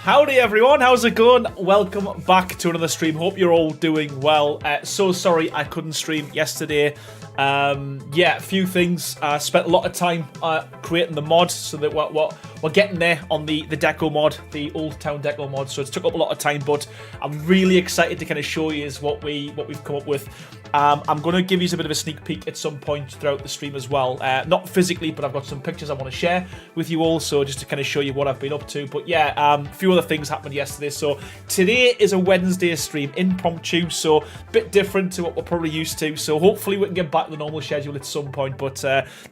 Howdy everyone, how's it going? Welcome back to another stream. Hope you're all doing well. So sorry I couldn't stream yesterday. Yeah, a few things. Spent a lot of time creating the mod, so that we're getting there on the deco mod, the Old Town deco mod. So it's took up a lot of time, but I'm really excited to kind of show you what we've come up with. I'm going to give you a bit of a sneak peek at some point throughout the stream as well. Not physically, but I've got some pictures I want to share with you all, so just to kind of show you what I've been up to. But yeah, a few other things happened yesterday. So today is a Wednesday stream, impromptu, so a bit different to what we're probably used to. So hopefully we can get back to the normal schedule at some point. But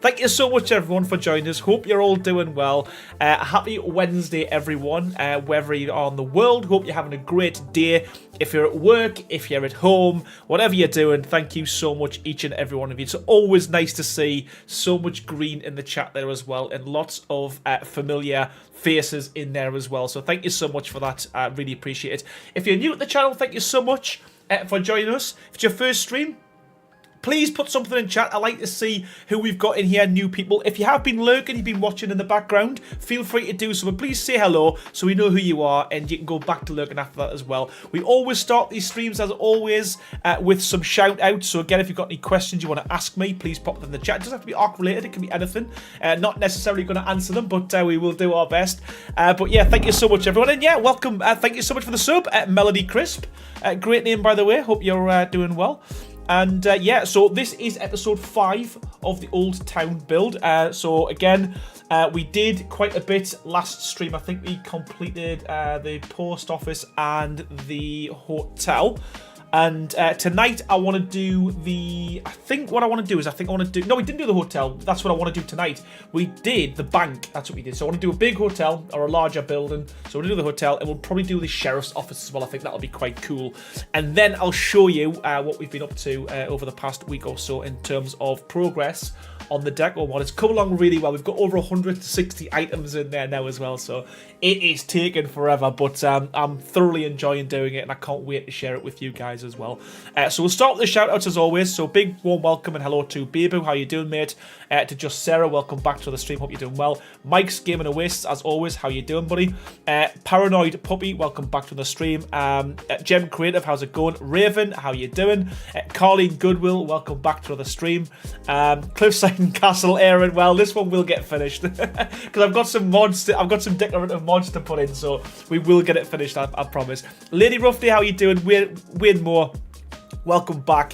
thank you so much everyone for joining us. Hope you're all doing well. Happy Wednesday everyone, wherever you are in the world. Hope you're having a great day. If you're at work, if you're at home, whatever you're doing, thank you so much, each and every one of you. It's always nice to see so much green in the chat there as well, and lots of familiar faces in there as well. So thank you so much for that. I really appreciate it. If you're new to the channel, thank you so much for joining us. If it's your first stream, please put something in chat. I like to see who we've got in here, new people. If you have been lurking, you've been watching in the background, feel free to do so. But please say hello so we know who you are, and you can go back to lurking after that as well. We always start these streams, as always, with some shout outs. So again, if you've got any questions you want to ask me, please pop them in the chat. It doesn't have to be ARC related, it can be anything. Not necessarily going to answer them, but we will do our best. But yeah, thank you so much everyone. And yeah, welcome. Thank you so much for the sub, Melody Crisp. Great name, by the way. Hope you're doing well. And yeah, so this is episode 5 of the Old Town build. So again, we did quite a bit last stream. I think we completed the post office and the hotel. And tonight I want to do the... I think what I want to do is no, we didn't do the hotel. That's what I want to do tonight. We did the bank. That's what we did. So I want to do a big hotel or a larger building. So we'll do the hotel, and we'll probably do the sheriff's office as well. I think that'll be quite cool. And then I'll show you what we've been up to over the past week or so in terms of progress on the deco mod. It's come along really well. We've got over 160 items in there now as well, so it is taking forever, but I'm thoroughly enjoying doing it, and I can't wait to share it with you guys as well. So we'll start with the shout outs as always. So big warm welcome and hello to Babu, how you doing, mate? To Just Sarah, welcome back to the stream, hope you're doing well. Mike's Gaming and Wastes, as always, how you doing, buddy? Paranoid Puppy, welcome back to the stream. Gem Creative, how's it going? Raven, how you doing? Carleen Goodwill, welcome back to the stream. Cliffside Castle Aaron, well, this one will get finished because I've got some mods, I've got some decorative mods to put in, so we will get it finished, I promise. Lady Roughly, how you doing? Wayne Moore, welcome back.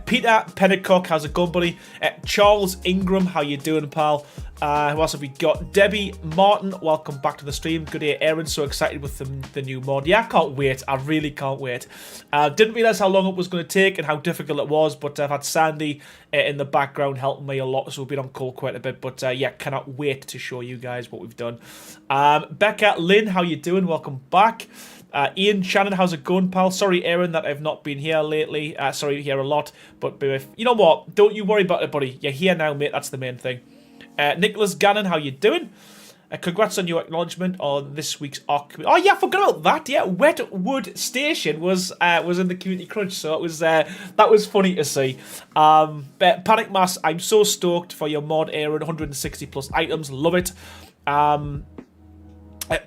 Peter Pennicock, how's it going, buddy? Charles Ingram, how you doing, pal? Who else have we got? Debbie Martin, welcome back to the stream. Good day, Aaron. So excited with the new mod. Yeah, I can't wait. I really can't wait. Didn't realise how long it was going to take and how difficult it was, but I've had Sandy in the background helping me a lot, so we've been on call quite a bit. But yeah, cannot wait to show you guys what we've done. Becca Lynn, how you doing? Welcome back. Ian Shannon, how's it going, pal? Sorry, Aaron, that I've not been here lately. Sorry, here a lot. But you know what? Don't you worry about it, buddy. You're here now, mate. That's the main thing. Nicholas Gannon, how you doing? Congrats on your acknowledgement on this week's ARC. Oh yeah, I forgot about that. Yeah, Wetwood Station was in the community crunch, so it was that was funny to see. But Panic Mass, I'm so stoked for your mod, Aaron. 160 plus items, love it.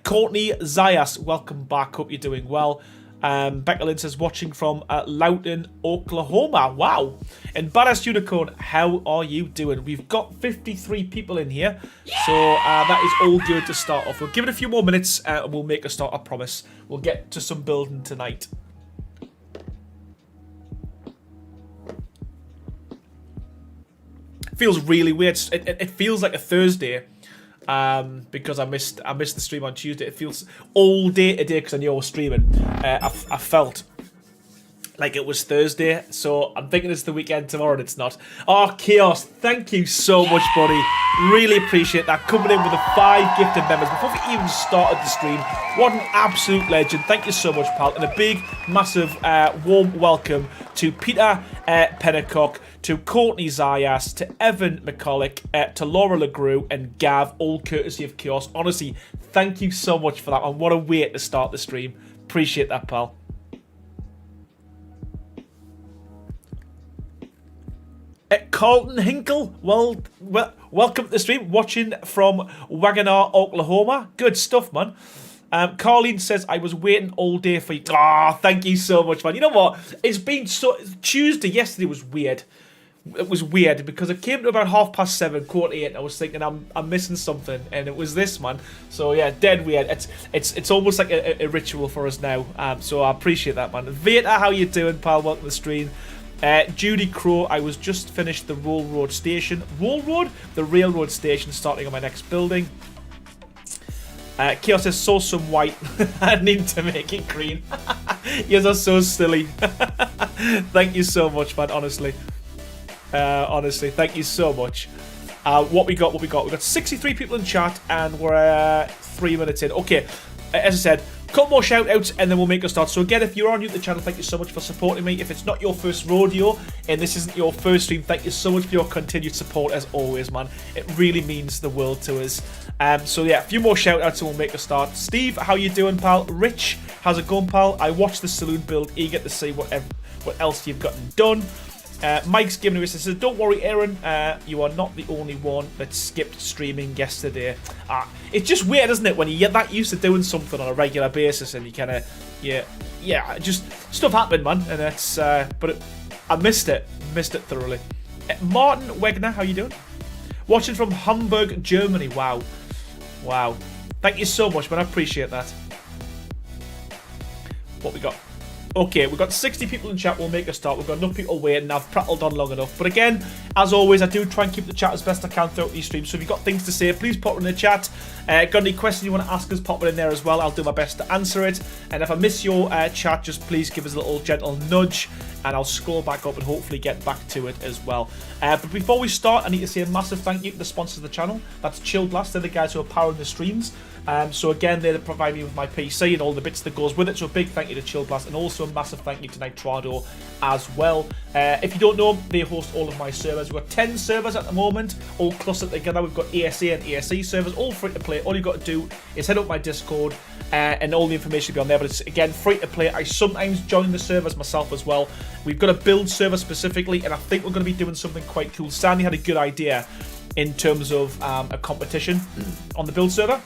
Courtney Zayas, welcome back. Hope you're doing well. Becca Lynn says, watching from Loughton, Oklahoma. Wow. And Badass Unicorn, how are you doing? We've got 53 people in here. So that is all good to start off. We'll give it a few more minutes and we'll make a start, I promise. We'll get to some building tonight. It feels really weird. It feels like a Thursday. Because I missed the stream on Tuesday. It feels all day today because I knew I was streaming. I felt like it was Thursday, so I'm thinking it's the weekend tomorrow and it's not. Oh, Chaos, thank you so much, buddy. Really appreciate that. Coming in with the 5 gifted members before we even started the stream. What an absolute legend. Thank you so much, pal. And a big, massive, warm welcome to Peter Pennacock, to Courtney Zayas, to Evan McCulloch, to Laura LeGroux and Gav, all courtesy of Chaos. Honestly, thank you so much for that, and what a way to start the stream. Appreciate that, pal. Carlton Hinkle, well, welcome to the stream, watching from Wagoner, Oklahoma. Good stuff, man. Carleen says, I was waiting all day for you. Ah, thank you so much, man. You know what? It's been so... Tuesday, yesterday was weird. It was weird because it came to about 7:30, 8, and I was thinking I'm missing something, and it was this, man. So yeah, dead weird. It's almost like a ritual for us now. So I appreciate that, man. Vita, how you doing, pal? Welcome to the stream. Judy Crow, I was just finished the Railroad Station. The Railroad Station, starting on my next building. Chaos says, saw some white. I need to make it green. You guys are so silly. Thank you so much, man, honestly. Honestly, thank you so much. What we got? We've got 63 people in chat, and we're 3 minutes in. Okay, as I said, couple more shout outs and then we'll make a start. So again, if you are new to the channel, thank you so much for supporting me. If it's not your first rodeo and this isn't your first stream, thank you so much for your continued support as always, man. It really means the world to us. So yeah, a few more shout outs and we'll make a start. Steve, how you doing, pal? Rich, how's it going, pal? I watched the saloon build, eager to see what else you've gotten done. Mike's giving me a says, don't worry, Aaron, you are not the only one that skipped streaming yesterday. It's just weird, isn't it, when you get that used to doing something on a regular basis and you kind of, yeah, just stuff happened, man, and it's, but I missed it thoroughly. Martin Wegner, how you doing? Watching from Hamburg, Germany. Wow. Thank you so much, man. I appreciate that. What we got? Okay, we've got 60 people in chat. We'll make a start. We've got enough people waiting. I've prattled on long enough. But again, as always, I do try and keep the chat as best I can throughout these streams. So if you've got things to say, please pop it in the chat. Got any questions you want to ask us, pop it in there as well. I'll do my best to answer it. And if I miss your chat, just please give us a little gentle nudge. And I'll scroll back up and hopefully get back to it as well. But before we start, I need to say a massive thank you to the sponsors of the channel. That's Chill Blast. They're the guys who are powering the streams. So again, they provide me with my PC and all the bits that goes with it. So a big thank you to Chill Blast and also a massive thank you to Nitrado as well. If you don't know, they host all of my servers. We've got 10 servers at the moment, all clustered together. We've got ASA and ASE servers, all free to play. All you've got to do is head up my Discord and all the information will be on there. But it's, again, free to play. I sometimes join the servers myself as well. We've got a build server specifically, and I think we're going to be doing something quite cool. Sandy had a good idea in terms of a competition on the build server.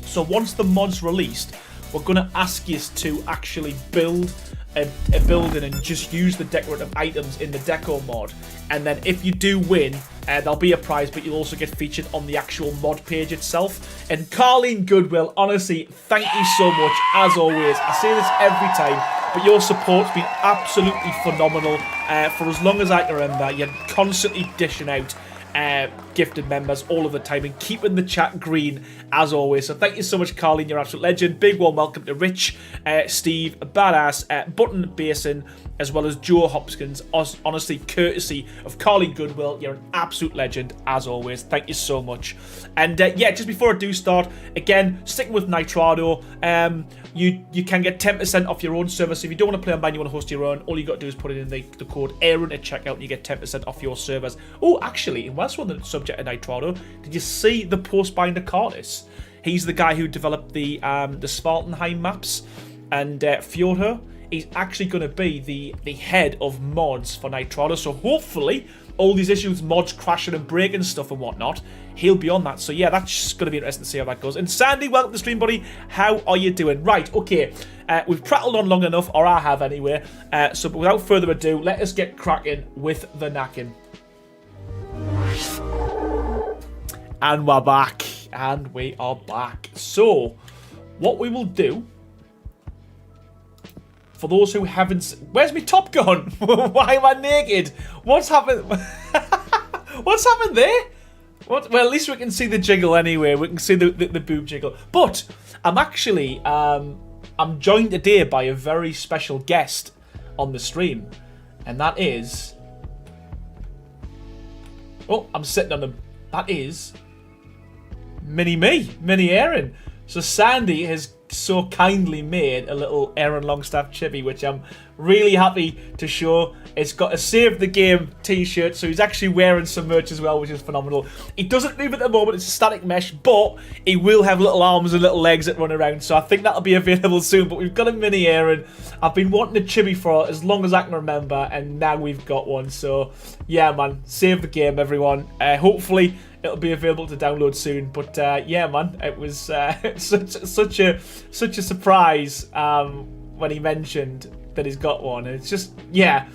So once the mod's released, we're going to ask you to actually build a building and just use the decorative items in the deco mod. And then if you do win, there'll be a prize, but you'll also get featured on the actual mod page itself. And Carleen Goodwill, honestly, thank you so much, as always. I say this every time, but your support's been absolutely phenomenal. For as long as I can remember, you're constantly dishing out gifted members all of the time and keeping the chat green as always. So thank you so much, Carleen, you're an absolute legend. Big warm welcome to Rich, Steve, Badass, Button Basin, as well as Joe Hopkins. Honestly, courtesy of Carleen Goodwill, you're an absolute legend as always. Thank you so much. And yeah, just before I do start, again, sticking with Nitrado, you can get 10% off your own server. So if you don't want to play online, you want to host your own, all you got to do is put it in the code Aaron at checkout and you get 10% off your servers. Oh, actually, whilst we're on the subject of Nitrado, did you see the post by Curtis? He's the guy who developed the Svartalheim maps and Fjordher. he's actually going to be the head of mods for Nitrado. So hopefully, all these issues, mods crashing and breaking stuff and whatnot, he'll be on that. So yeah, that's going to be interesting to see how that goes. And Sandy, welcome to the stream, buddy. How are you doing? Right, okay. We've prattled on long enough, or I have anyway. So without further ado, let us get cracking with the knacking. And we're back. And we are back. So, what we will do, for those who haven't... Where's my top gun? Why am I naked? What's happened? What's happened there? What? Well, at least we can see the jiggle anyway. We can see the boob jiggle. But I'm actually... I'm joined today by a very special guest on the stream. And that is... Oh, I'm sitting on them. That is... Mini Aaron. So Sandy has so kindly made a little Aaron Longstaff chibi, which I'm really happy to show. It's got a Save the Game t-shirt, so he's actually wearing some merch as well, which is phenomenal. He doesn't move at the moment, it's a static mesh, but he will have little arms and little legs that run around, so I think that'll be available soon. But we've got a Mini Aaron. I've been wanting a chibi for as long as I can remember, and now we've got one. So yeah, man, Save the Game, everyone. Hopefully it'll be available to download soon. But yeah, man, it was such a surprise when he mentioned that he's got one. It's just, yeah,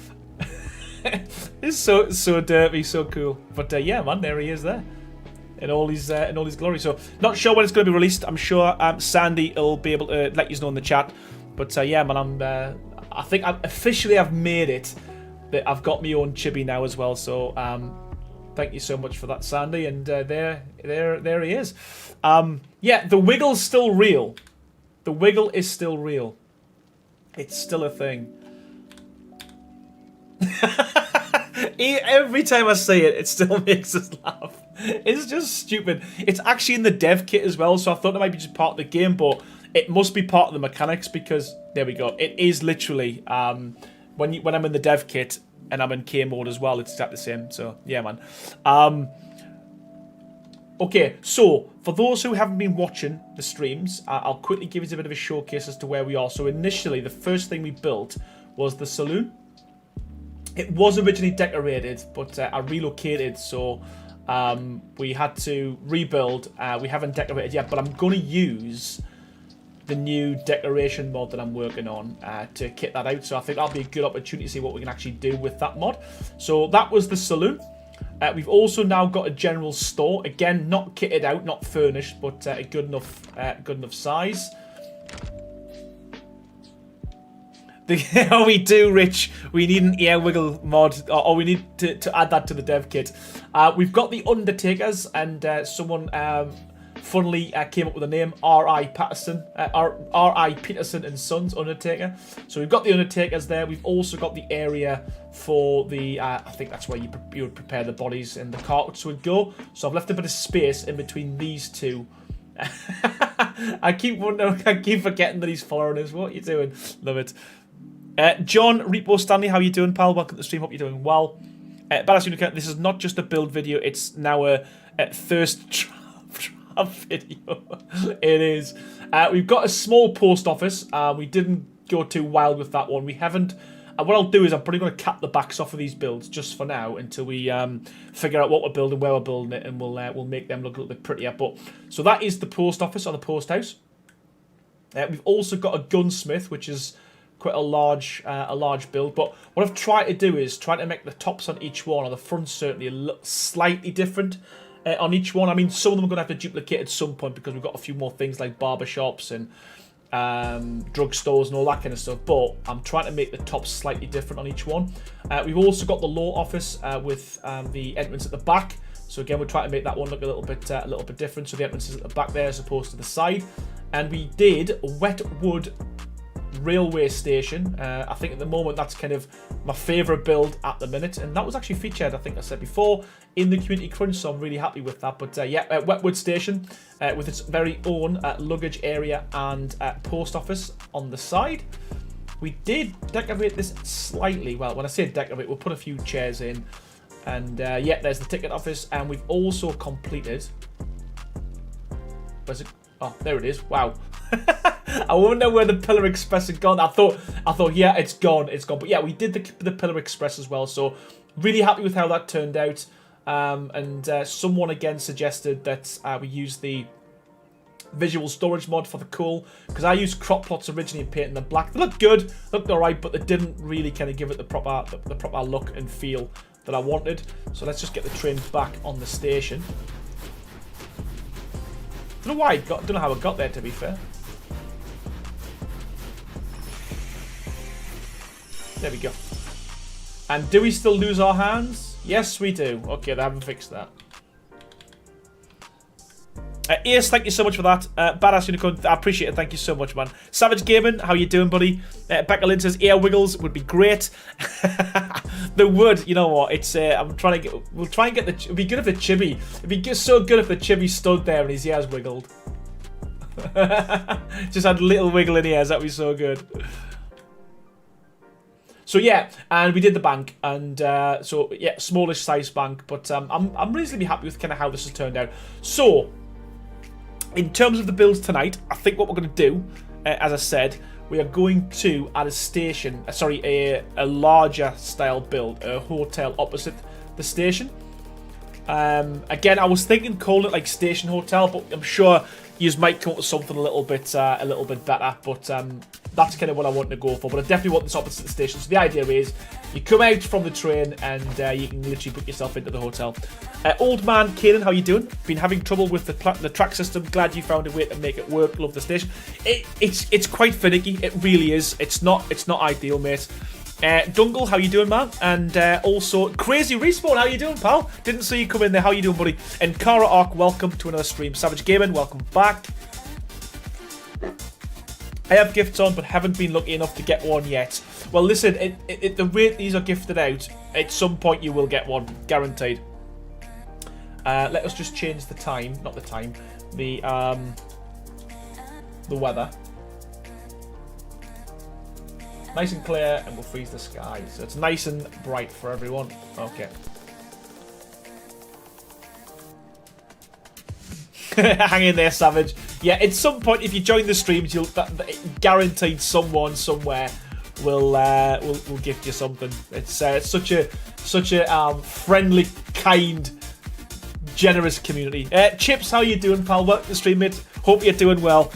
it's so derpy, so cool. But yeah, man, there he is there in all his glory. So not sure when it's going to be released. I'm sure Sandy will be able to let you know in the chat. But yeah, man, I think I've made it that I've got my own chibi now as well. So thank you so much for that, Sandy. And there he is. Yeah, the wiggle's still real. The wiggle is still real. It's still a thing. Every time I say it, it still makes us laugh. It's just stupid. It's actually in the dev kit as well, so I thought it might be just part of the game, but it must be part of the mechanics because, there we go, it is literally, when I'm in the dev kit and I'm in K mode as well, it's exactly the same. So, yeah, man. Okay, so for those who haven't been watching the streams, I'll quickly give you a bit of a showcase as to where we are. So initially, the first thing we built was the saloon. It was originally decorated, but I relocated, so we had to rebuild. We haven't decorated yet, but I'm going to use the new decoration mod that I'm working on to kit that out. So I think that'll be a good opportunity to see what we can actually do with that mod. So that was the saloon. We've also now got a general store. Again, not kitted out, not furnished, but a good enough size. Oh, we do, Rich. We need an ear wiggle mod, or we need to add that to the dev kit. We've got the Undertakers, and someone funnily came up with a name, R.I. Peterson and Sons Undertaker. So we've got the Undertakers there. We've also got the area for the, I think that's where you would prepare the bodies and the carts would go. So I've left a bit of space in between these two. I keep forgetting that he's following us. What are you doing? Love it. John Repo Stanley, how you doing, pal? Welcome to the stream. Hope you're doing well. Badass Unicorn, this is not just a build video. It's now a thirst trap video. It is. We've got a small post office. We didn't go too wild with that one. We haven't. What I'll do is I'm probably going to cap the backs off of these builds just for now until we figure out what we're building, where we're building it, and we'll make them look a little bit prettier. But so that is the post office or the post house. We've also got a gunsmith, which is quite a large build. But what I've tried to do is try to make the tops on each one, or the fronts certainly, slightly different on each one. I mean, some of them are going to have to duplicate at some point because we've got a few more things like barbershops and drugstores and all that kind of stuff, but I'm trying to make the tops slightly different on each one. We've also got the law office with the entrance at the back. So again, we're trying to make that one look a little bit different. So the entrance is at the back there as opposed to the side. And we did Wetwood railway station. I think at the moment that's kind of my favourite build at the minute, and that was actually featured, I think I said before, in the community crunch, so I'm really happy with that. But yeah, Wetwood station with its very own luggage area and post office on the side. We did decorate this slightly. Well, when I say decorate, we'll put a few chairs in, and yeah, there's the ticket office, and we've also completed. Where's it? Oh, there it is. Wow. I wonder where the Pillar Express had gone. I thought, yeah, it's gone. But yeah, we did the Pillar Express as well. So really happy with how that turned out. Someone again suggested that we use the visual storage mod for the cool, because I used crop plots originally and painted them black. They looked good, looked alright, but they didn't really kind of give it the proper look and feel that I wanted. So let's just get the train back on the station. Don't know why don't know how it got there, to be fair. There we go. And do we still lose our hands? Yes, we do. Okay, they haven't fixed that. Ace, thank you so much for that. Badass Unicorn, I appreciate it. Thank you so much, man. Savage Gaming, how you doing, buddy? Becca Lynn says ear wiggles would be great. The wood, you know what? It's I'm trying to get. We'll try and get the. It'd be good if the chibi. It'd be so good if the chibi stood there and his ears wiggled. Just had a little wiggle in the ears. That'd be so good. So yeah, and we did the bank, and so yeah, smallish size bank, but I'm reasonably happy with kind of how this has turned out. So, in terms of the builds tonight, I think what we're going to do, as I said, we are going to add a station, a larger style build, a hotel opposite the station. Again, I was thinking calling it like Station Hotel, but I'm sure you might come up with something a little bit better. But that's kind of what I want to go for. But I definitely want this opposite the station. So the idea is you come out from the train and you can literally put yourself into the hotel. Old man Kaden, how you doing? Been having trouble with the track system. Glad you found a way to make it work. Love the station. It's quite finicky. It really is. It's not ideal, mate. Dungle, how you doing, man? And also Crazy Respawn, how you doing, pal? Didn't see you come in there. How you doing, buddy? And Kara Ark, welcome to another stream. Savage Gaming, welcome back. I have gifts on, but haven't been lucky enough to get one yet. Well, listen, at the rate these are gifted out, at some point you will get one, guaranteed. Let us just change the time, not the time, the weather. Nice and clear, and we'll freeze the sky. So it's nice and bright for everyone. Okay. Hang in there, Savage. Yeah, at some point, if you join the streams, you'll guaranteed someone somewhere will gift you something. It's such a friendly, kind, generous community. Chips, how you doing, pal? Welcome to the stream, mate. Hope you're doing well.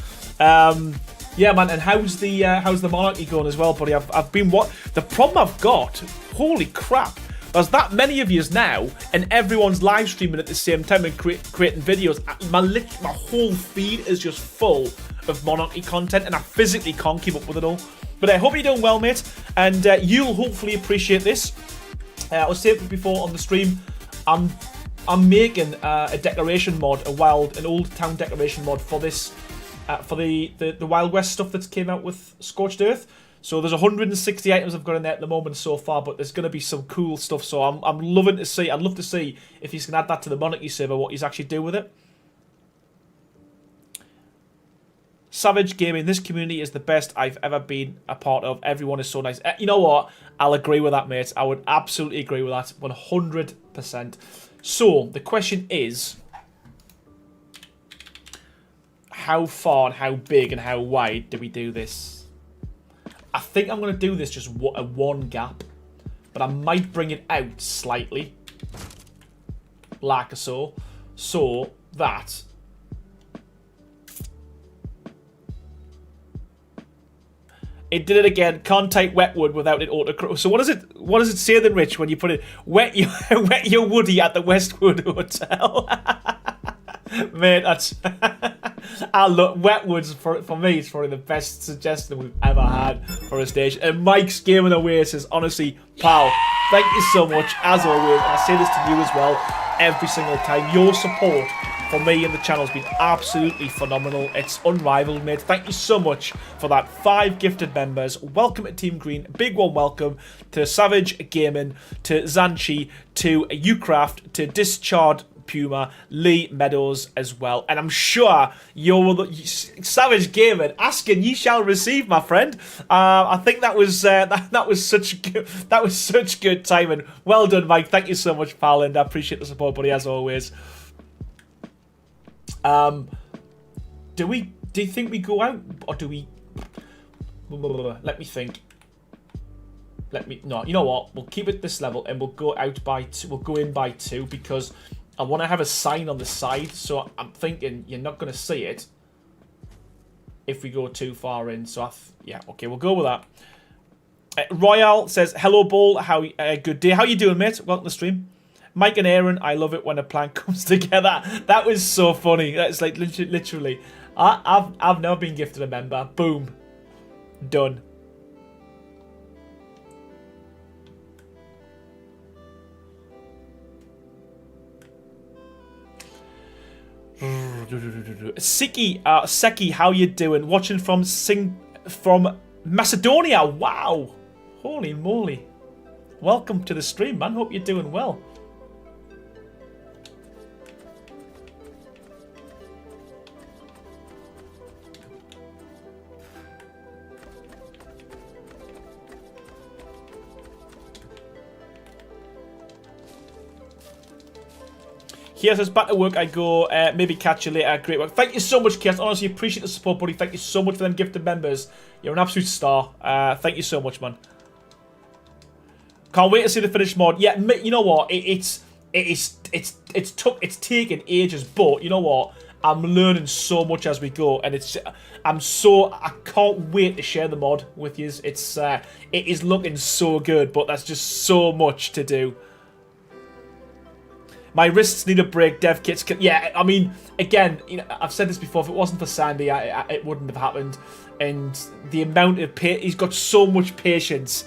Yeah, man, and how's the Monarchy going as well, buddy? I've been the problem I've got. Holy crap! There's that many of yous now, and everyone's live streaming at the same time and creating videos. My whole feed is just full of Monarchy content, and I physically can't keep up with it all. But I hope you're doing well, mate, and you'll hopefully appreciate this. I was saying before on the stream, I'm making a decoration mod, an old town decoration mod for this. For the Wild West stuff that's came out with Scorched Earth. So there's 160 items I've got in there at the moment so far, but there's going to be some cool stuff. So I'm loving to see. I'd love to see if he's going to add that to the Monarchy server, what he's actually do with it. Savage Gaming, this community is the best I've ever been a part of. Everyone is so nice. You know what? I'll agree with that, mate. I would absolutely agree with that. 100%. So the question is, how far and how big and how wide do we do this? I think I'm going to do this just a one gap, but I might bring it out slightly, like so that it did it again. Can't type wet wood without it auto. So what does it say then, Rich, when you put it wet your woody at the Westwood Hotel? Mate, that's I look Wetwoods for me. It's probably the best suggestion we've ever had for a station. And Mike's Gaming Away says, honestly, pal, thank you so much as always. And I say this to you as well every single time. Your support for me and the channel has been absolutely phenomenal. It's unrivaled, mate. Thank you so much for that. 5 gifted members. Welcome to Team Green. Big one welcome to Savage Gaming, to Zanchi, to Ucraft, to Discharged Puma, Lee Meadows as well, and I'm sure you're Savage Gaming asking ye shall receive, my friend. I think that was such good timing. Well done, Mike. Thank you so much, pal, and I appreciate the support, buddy, as always. Do we Do you think we go out, or do we... Let me think. No, you know what? We'll keep it this level, and we'll go out by 2. We'll go in by 2, because I want to have a sign on the side, so I'm thinking you're not going to see it if we go too far in. So, yeah, okay, we'll go with that. Royale says, hello, Ball. Good day. How you doing, mate? Welcome to the stream. Mike and Aaron, I love it when a plan comes together. That was so funny. That's like literally. I've never been gifted a member. Boom. Done. Seki, how you doing? Watching from Macedonia. Wow. Holy moly. Welcome to the stream, man. Hope you're doing well. Kier says, back to work I go. Maybe catch you later. Great work. Thank you so much, Kier. Honestly, appreciate the support, buddy. Thank you so much for them gifted members. You're an absolute star. Thank you so much, man. Can't wait to see the finished mod. Yeah, you know what? It's taken ages, but you know what? I'm learning so much as we go, and I can't wait to share the mod with you. It is looking so good, but that's just so much to do. My wrists need a break. Dev kits. Yeah, I mean, again, you know, I've said this before. If it wasn't for Sandy, it wouldn't have happened. And the amount of he's got so much patience.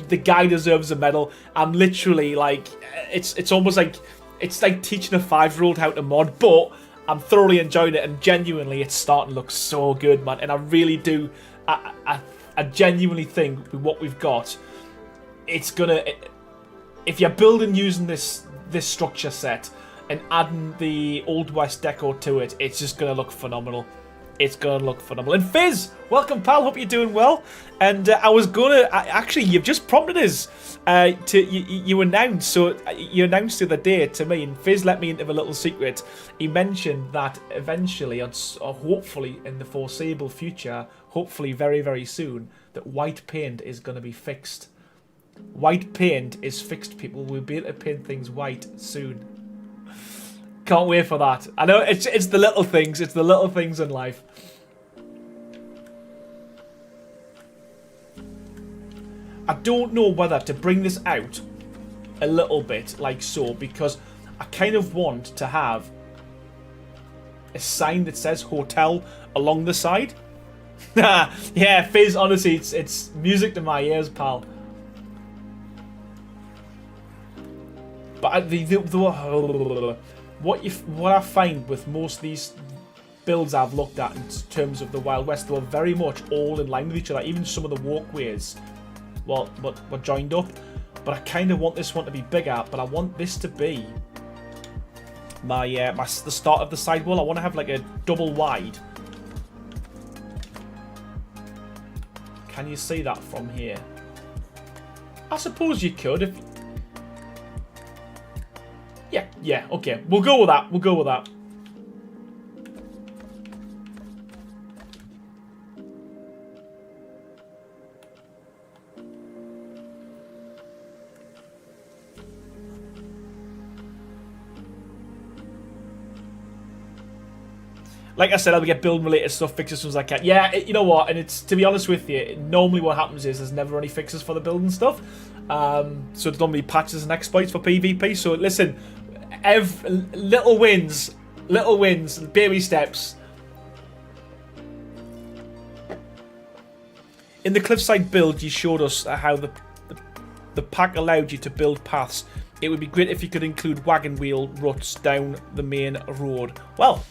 The guy deserves a medal. I'm literally like, it's almost like it's like teaching a 5-year-old how to mod, but I'm thoroughly enjoying it, and genuinely, it's starting to look so good, man. And I really do. I genuinely think with what we've got, it's gonna. If you're building using this structure set and adding the Old West deco to it, it's just going to look phenomenal. It's going to look phenomenal. And Fizz, welcome, pal. Hope you're doing well. And I was going to... Actually, you've just prompted us you announced. So you announced the other day to me, and Fizz let me into a little secret. He mentioned that eventually, or hopefully in the foreseeable future, hopefully very, very soon, that white paint is going to be fixed. White paint is fixed, people. We'll be able to paint things white soon. Can't wait for that. I know it's the little things. It's the little things in life. I don't know whether to bring this out a little bit like so, because I kind of want to have a sign that says hotel along the side. Yeah, Fizz, honestly, it's music to my ears, pal. But what I find with most of these builds I've looked at in terms of the Wild West, they were very much all in line with each other. Even some of the walkways were joined up. But I kind of want this one to be bigger. But I want this to be the start of the side wall. I want to have like a double wide. Can you see that from here? I suppose you could if. Yeah, okay. We'll go with that. We'll go with that. Like I said, I'll get building related stuff fixed as soon as I can. Yeah, you know what? And it's, to be honest with you, normally what happens is there's never any fixes for the building stuff. So there's normally patches and exploits for PvP. So listen, little wins, baby steps. In the cliffside build, you showed us how the pack allowed you to build paths. It would be great if you could include wagon wheel ruts down the main road. Well,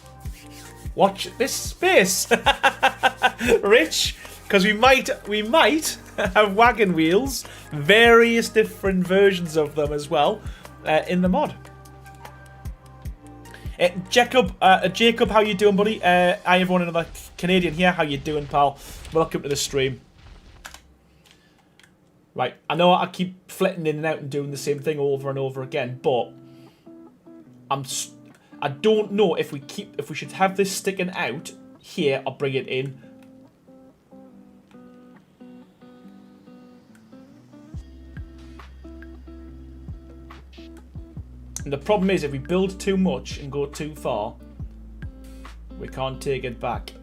watch this space, Rich, because we might have wagon wheels, various different versions of them as well, in the mod. Jacob, how you doing, buddy? Hi everyone, another Canadian here. How you doing, pal? Welcome to the stream. Right, I know I keep flitting in and out and doing the same thing over and over again, but I don't know if we should have this sticking out here or bring it in. And the problem is, if we build too much and go too far, we can't take it back.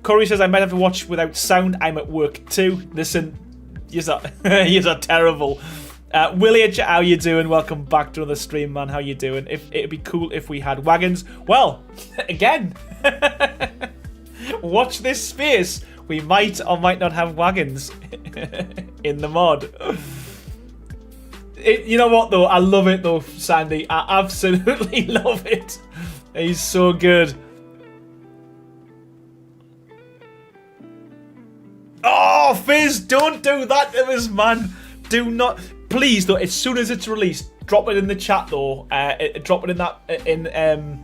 Corey says, I might have to watch without sound. I'm at work too. Listen, yous are terrible. Willie, how you doing? Welcome back to another stream, man. How you doing? It'd be cool if we had wagons. Well, again, watch this space. We might or might not have wagons in the mod. You know what, though? I love it, though, Sandy. I absolutely love it. He's so good. Oh, Fizz, don't do that to us, man. Do not. Please, though, as soon as it's released, drop it in the chat, though. Drop it in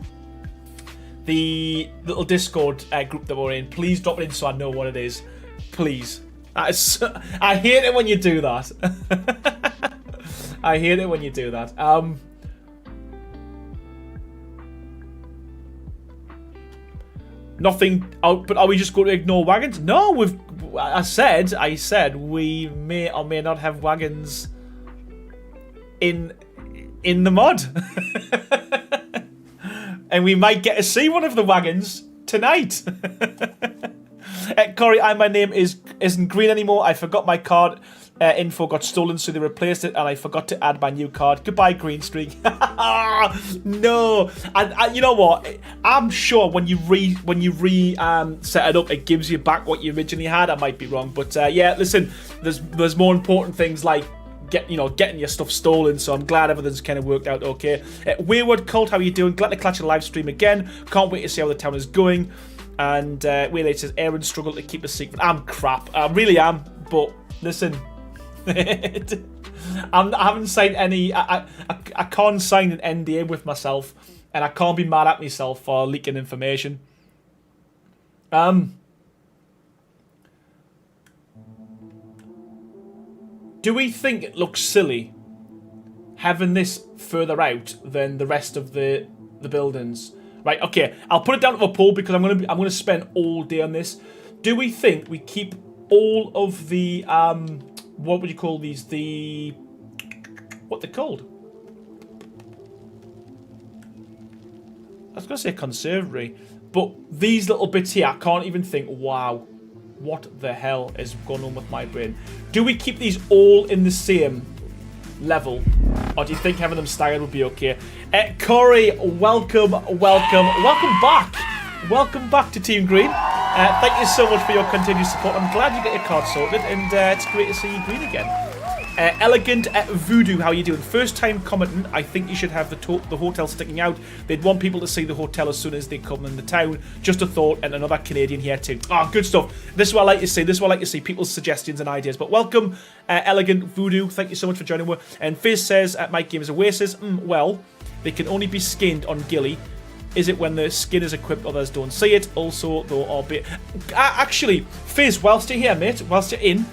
the little Discord group that we're in. Please drop it in so I know what it is. Please. I hate it when you do that. I hate it when you do that. Nothing out, but are we just going to ignore wagons? No, I said we may or may not have wagons in the mod. And we might get to see one of the wagons tonight. Corey, my name isn't green anymore. I forgot my card info got stolen, so they replaced it, and I forgot to add my new card. Goodbye, green streak. No, and you know what? I'm sure when you set it up, it gives you back what you originally had. I might be wrong, but yeah, listen, there's more important things like getting your stuff stolen, so I'm glad everything's kind of worked out okay. Wayward Cult, how are you doing? Glad to catch a live stream again. Can't wait to see how the town is going. And Waylay says, Aaron struggled to keep a secret. I'm crap. I really am. But listen, I haven't signed any. I can't sign an NDA with myself, and I can't be mad at myself for leaking information. Do we think it looks silly having this further out than the rest of the buildings? Right, okay, I'll put it down to a poll because I'm gonna spend all day on this. Do we think we keep all of the what would you call these? What they're called? I was gonna say conservatory, but these little bits here, I can't even think. Wow, what the hell is going on with my brain? Do we keep these all in the same level, or do you think having them staggered would be okay? Corey, welcome back to Team Green. Thank you so much for your continued support. I'm glad you get your card sorted, and it's great to see you green again. Elegant Voodoo, how you doing? First time commenting. I think you should have the hotel sticking out. They'd want people to see the hotel as soon as they come in the town. Just a thought, and another Canadian here too. Ah, good stuff. This is what I like to see. This is what I like to see, people's suggestions and ideas. But welcome, Elegant Voodoo. Thank you so much for joining me. And Fizz says, my game is Oasis. Well, they can only be skinned on Gilly. Is it when the skin is equipped, others don't see it? Also, though, albeit... actually, Fizz, whilst you're here, mate, whilst you're in...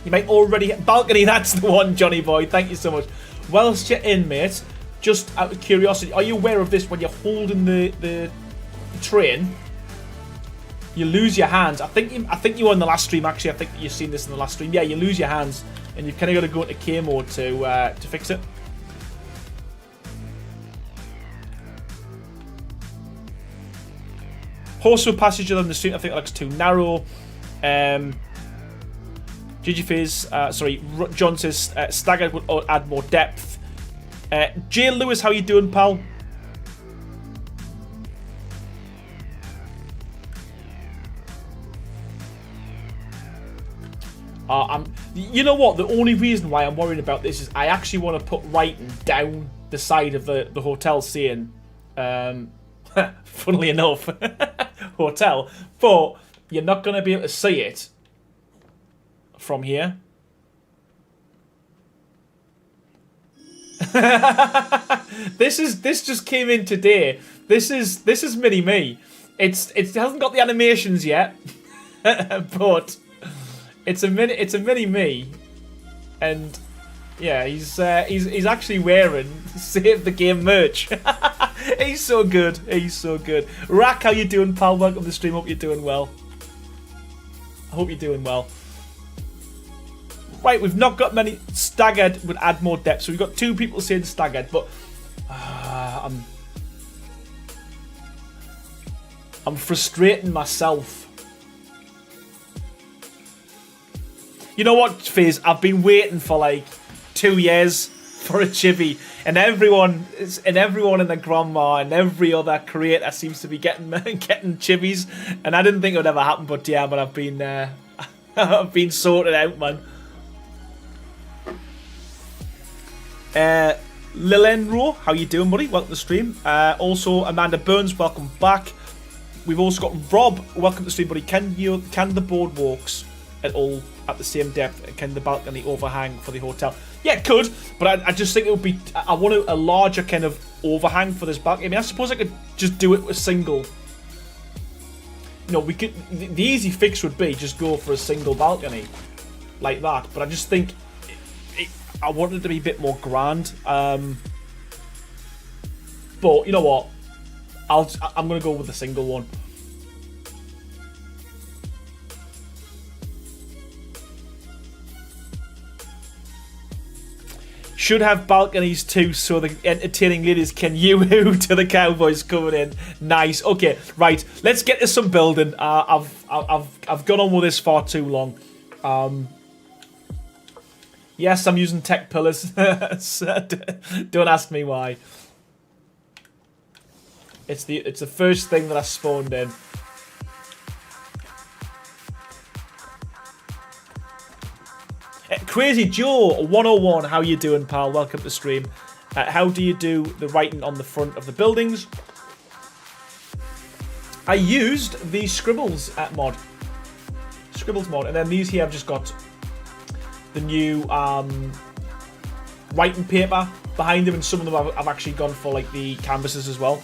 You might already... Balcony, that's the one, Johnny boy. Thank you so much. Whilst you're in, mate, just out of curiosity, are you aware of this when you're holding the train? You lose your hands. I think you were in the last stream, actually. I think you've seen this in the last stream. Yeah, you lose your hands, and you've kind of got to go into K mode to fix it. Horseshoe passage on the street, I think it looks too narrow. GGFizz, sorry, John says staggered would add more depth. Jay Lewis, how you doing, pal? You know what? The only reason why I'm worried about this is I actually want to put writing down the side of the hotel saying, funnily enough, hotel, but you're not going to be able to see it from here. This just came in today. This is mini me. It hasn't got the animations yet, but it's a mini me, and Yeah, he's actually wearing Save the Game merch. He's so good. He's so good. Rack, how you doing, pal? Welcome to the stream. Hope you're doing well. I hope you're doing well. Right, we've not got many. Staggered would add more depth. So we've got 2 people saying staggered, but I'm frustrating myself. You know what, Fizz? I've been waiting for like 2 years for a chibi, and everyone in the grandma and every other creator seems to be getting chibis, and I didn't think it would ever happen, but yeah, but I've been I've been sorted out, man. Lilenro, how you doing, buddy? Welcome to the stream. Also, Amanda Burns, welcome back. We've also got Rob, welcome to the stream, buddy. Can the boardwalks at all at the same depth? Can the balcony overhang for the hotel? Yeah, it could, but I just think it would be. I want a larger kind of overhang for this balcony. I mean, I suppose I could just do it with single. You know, we could. The easy fix would be just go for a single balcony, like that. But I just think I want it to be a bit more grand. But you know what? I'm gonna go with the single one. Should have balconies too, so the entertaining ladies can yoo-hoo to the Cowboys coming in. Nice. Okay, right. Let's get to some building. I've gone on with this far too long. Yes, I'm using tech pillars. Don't ask me why. It's the first thing that I spawned in. Crazy Joe 101, how you doing, pal? Welcome to the stream. How do you do the writing on the front of the buildings? I used the Scribbles mod. Scribbles mod. And then these here I've just got the new writing paper behind them. And some of them I've actually gone for like the canvases as well.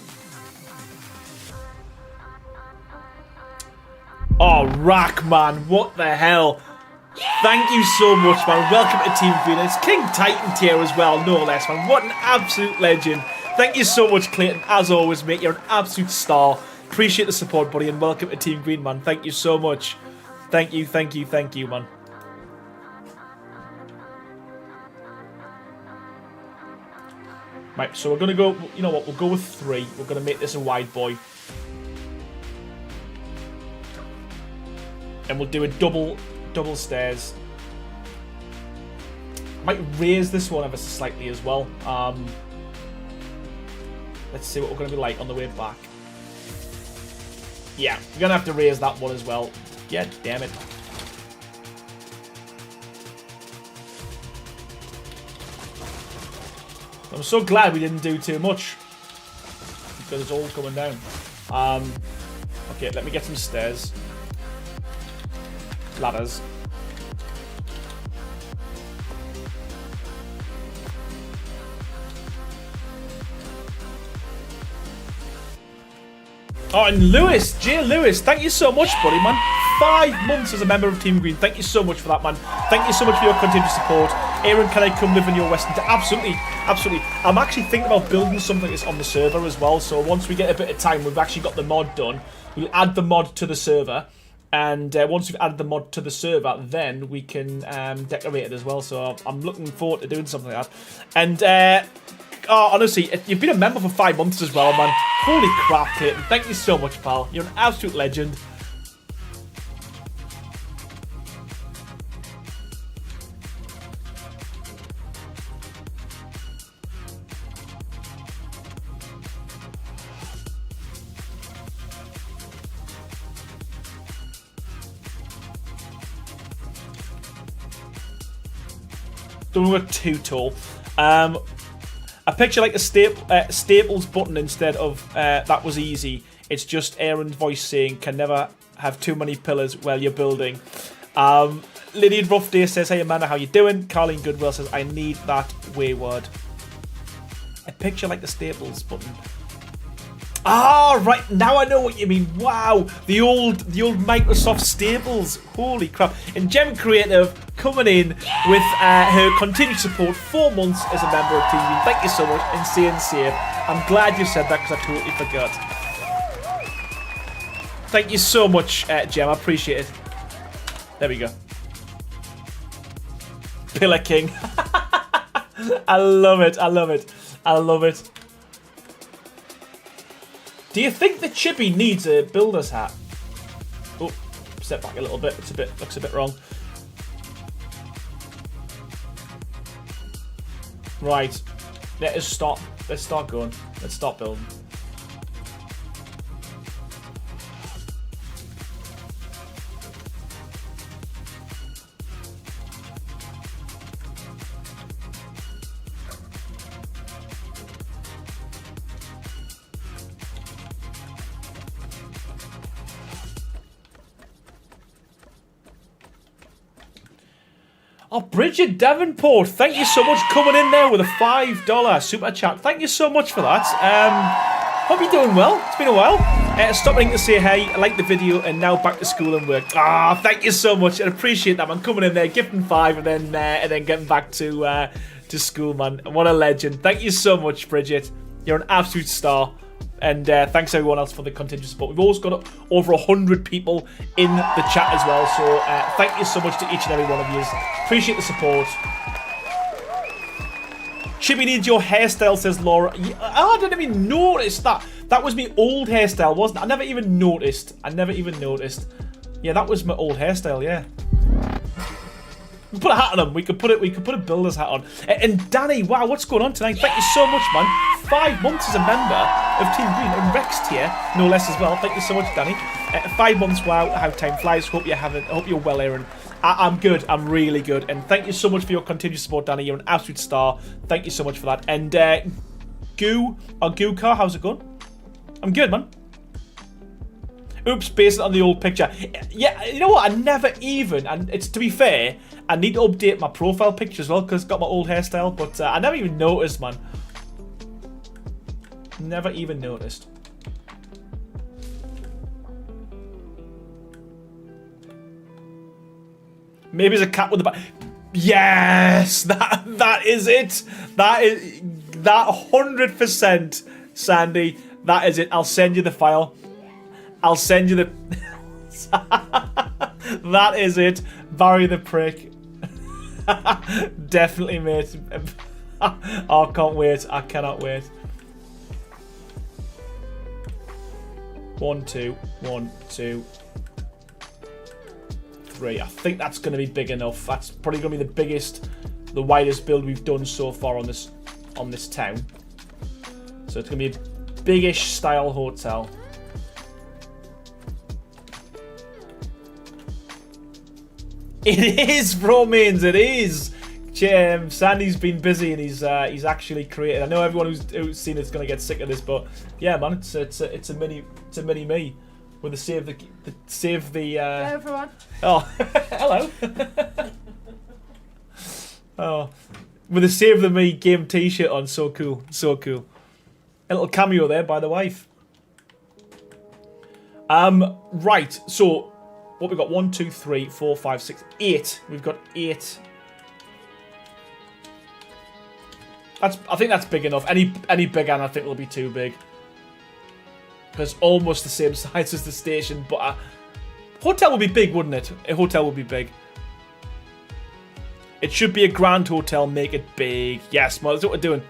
Oh, Rack, man. What the hell? Thank you so much, man. Welcome to Team Green. It's King Titan tier as well, no less, man. What an absolute legend. Thank you so much, Clayton. As always, mate, you're an absolute star. Appreciate the support, buddy, and welcome to Team Green, man. Thank you so much. Thank you, thank you, thank you, man. Right, so we're going to go, you know what, we'll go with 3. We're going to make this a wide boy. And we'll do a double stairs. I might raise this one ever so slightly as well. Let's see what we're going to be like on the way back. Yeah, we're going to have to raise that one as well. Yeah, damn it. I'm so glad we didn't do too much, because it's all coming down. Okay, let me get some stairs. Ladders. Oh, and Lewis, Jay Lewis, thank you so much, buddy, man. 5 months as a member of Team Green. Thank you so much for that, man. Thank you so much for your continued support. Aaron, can I come live in your Western? Absolutely, absolutely. I'm actually thinking about building something that's on the server as well. So once we get a bit of time, we've actually got the mod done. We'll add the mod to the server. And once we've added the mod to the server, then we can decorate it as well. So I'm looking forward to doing something like that. And oh, honestly, you've been a member for 5 months as well, man. Holy crap, Clayton. Thank you so much, pal. You're an absolute legend. Don't go too tall. A picture like a Staples button instead of that was easy. It's just Aaron's voice saying, can never have too many pillars while you're building. Lydian Rough Day says, hey Amanda, how you doing? Carleen Goodwill says, I need that wayward. A picture like the Staples button. Ah, right, now I know what you mean. Wow, the old Microsoft staples. Holy crap. And Gem Creative coming in with her continued support, 4 months as a member of TV. Thank you so much, and staying safe. I'm glad you said that because I totally forgot. Thank you so much, Gem. I appreciate it. There we go. Pillar King. I love it. I love it. I love it. Do you think the Chippy needs a builder's hat? Oh, step back a little bit. Looks a bit wrong. Right. Let's start going. Let's start building. Oh, Bridget Davenport, thank you so much coming in there with a $5 super chat. Thank you so much for that. Hope you're doing well. It's been a while. Stopping to say hey, I like the video, and now back to school and work. Ah, thank you so much. I appreciate that, man. Coming in there, gifting 5, and then getting back to school, man. What a legend. Thank you so much, Bridget. You're an absolute star. And thanks everyone else for the continued support. We've also got over 100 people in the chat as well. So thank you so much to each and every one of you. Appreciate the support. Chippy needs your hairstyle, says Laura. Yeah, I didn't even notice that. That was my old hairstyle, wasn't it? I never even noticed. Yeah, that was my old hairstyle, yeah. We put a hat on him. We could put a builder's hat on. And Danny, wow, what's going on tonight? Thank you so much, man. 5 months as a member of Team Green, and Rex here, no less as well. Thank you so much, Danny. 5 months, wow, how time flies. Hope you're well, Aaron. I'm good. I'm really good. And thank you so much for your continued support, Danny. You're an absolute star. Thank you so much for that. And Goo Car, how's it going? I'm good, man. Oops, based on the old picture. Yeah, you know what? I never even, and it's to be fair, I need to update my profile picture as well because it's got my old hairstyle, but I never even noticed, man. Never even noticed. Maybe it's a cat with the back. Yes, that is it. That 100%, Sandy. That is it. I'll send you the file. I'll send you the... That is it. Barry the prick. Definitely, mate. Oh, I can't wait. I cannot wait. 1, 2, 1, 2, 3. I think that's going to be big enough. That's probably going to be the biggest, the widest build we've done so far on this town. So it's going to be a biggish style hotel. It is, bro, means it is. Sandy's been busy and he's actually created. I know everyone who's seen it's gonna get sick of this, but yeah, man, it's a mini me with the save the. Hello, everyone. Oh, hello. Oh, with the Save the Me game T-shirt on, so cool, so cool. A little cameo there by the wife. Right, so. What we got? 1, 2, 3, 4, 5, 6, 8. We've got 8. I think that's big enough. Any bigger, and I think will be too big. Because almost the same size as the station, but a hotel would be big, wouldn't it? A hotel would be big. It should be a grand hotel. Make it big. Yes, well, that's what we're doing.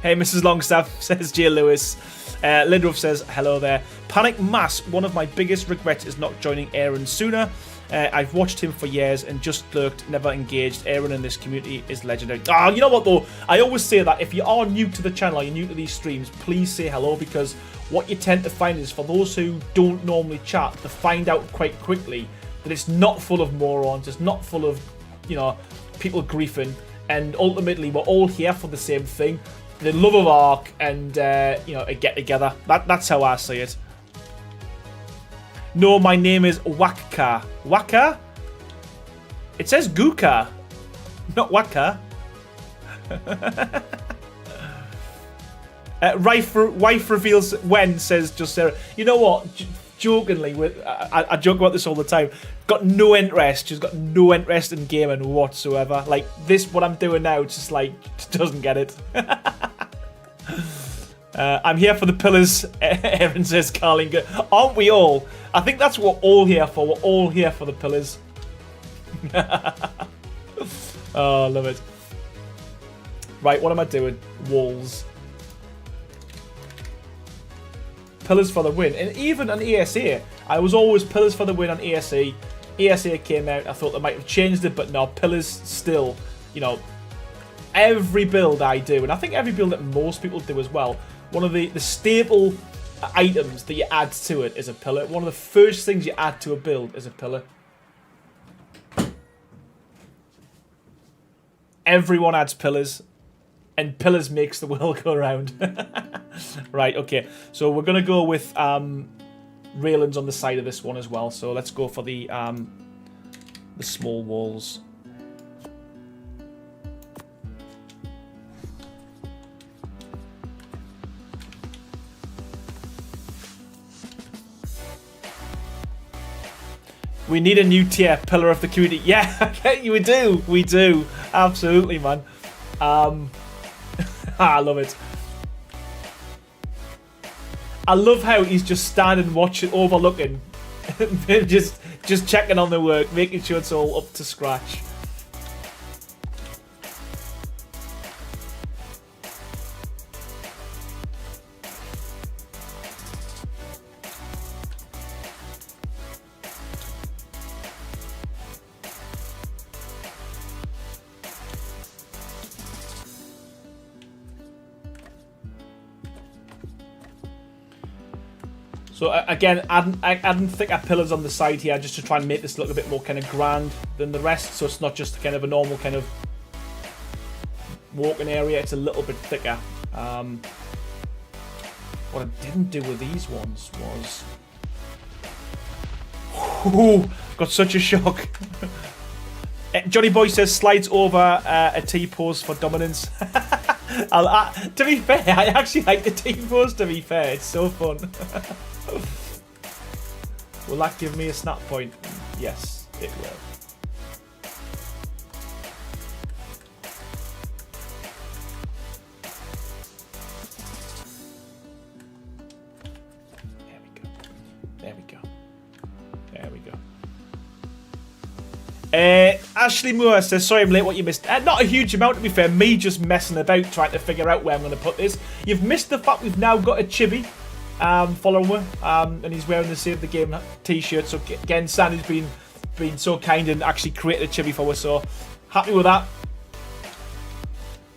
Hey, Mrs. Longstaff, says J. Lewis. Lindruff says, hello there. Panic Mass, one of my biggest regrets is not joining Aaron sooner. I've watched him for years and just lurked, never engaged. Aaron in this community is legendary. Ah, you know what though? I always say that if you are new to the channel or you're new to these streams, please say hello, because what you tend to find is for those who don't normally chat, to find out quite quickly that it's not full of morons, it's not full of, you know, people griefing, and ultimately we're all here for the same thing. The love of Ark and, you know, a get-together. That's how I see it. No, my name is Wakka. Wakka? It says Guka, not Wakka. Wife reveals when, says just Sarah. You know what? Jokingly, I joke about this all the time. Got no interest. She's got no interest in gaming whatsoever. Like this, what I'm doing now, it's just like doesn't get it. I'm here for the pillars. Erin says, Carling. Aren't we all? I think that's what we're all here for. We're all here for the pillars. Oh, love it. Right, what am I doing? Walls. Pillars for the win. And even on ESA, I was always pillars for the win on ESA. ESA came out, I thought they might have changed it, but no, pillars still, you know, every build I do, and I think every build that most people do as well, one of the staple items that you add to it is a pillar. One of the first things you add to a build is a pillar. Everyone adds pillars. And pillars makes the world go round. Right, okay. So we're going to go with railings on the side of this one as well. So let's go for the small walls. We need a new tier, pillar of the community. Yeah, we do. We do. Absolutely, man. I love it. I love how he's just standing, watching, overlooking, just checking on the work, making sure it's all up to scratch. So again, adding thicker pillars on the side here just to try and make this look a bit more kind of grand than the rest. So it's not just kind of a normal kind of walking area. It's a little bit thicker. What I didn't do with these ones was... Ooh, got such a shock. Johnny Boy says slides over a T-pose for dominance. To be fair, I actually like the T-pose, to be fair. It's so fun. Will that give me a snap point? Yes, it will. There we go. There we go. There we go. Ashley Moore says, sorry I'm late, what you missed? Not a huge amount, to be fair. Me just messing about trying to figure out where I'm going to put this. You've missed the fact we've now got a chibi follower, and he's wearing the Save the Game t-shirt. So again, Sandy's been so kind and actually created a chibi for us, so happy with that.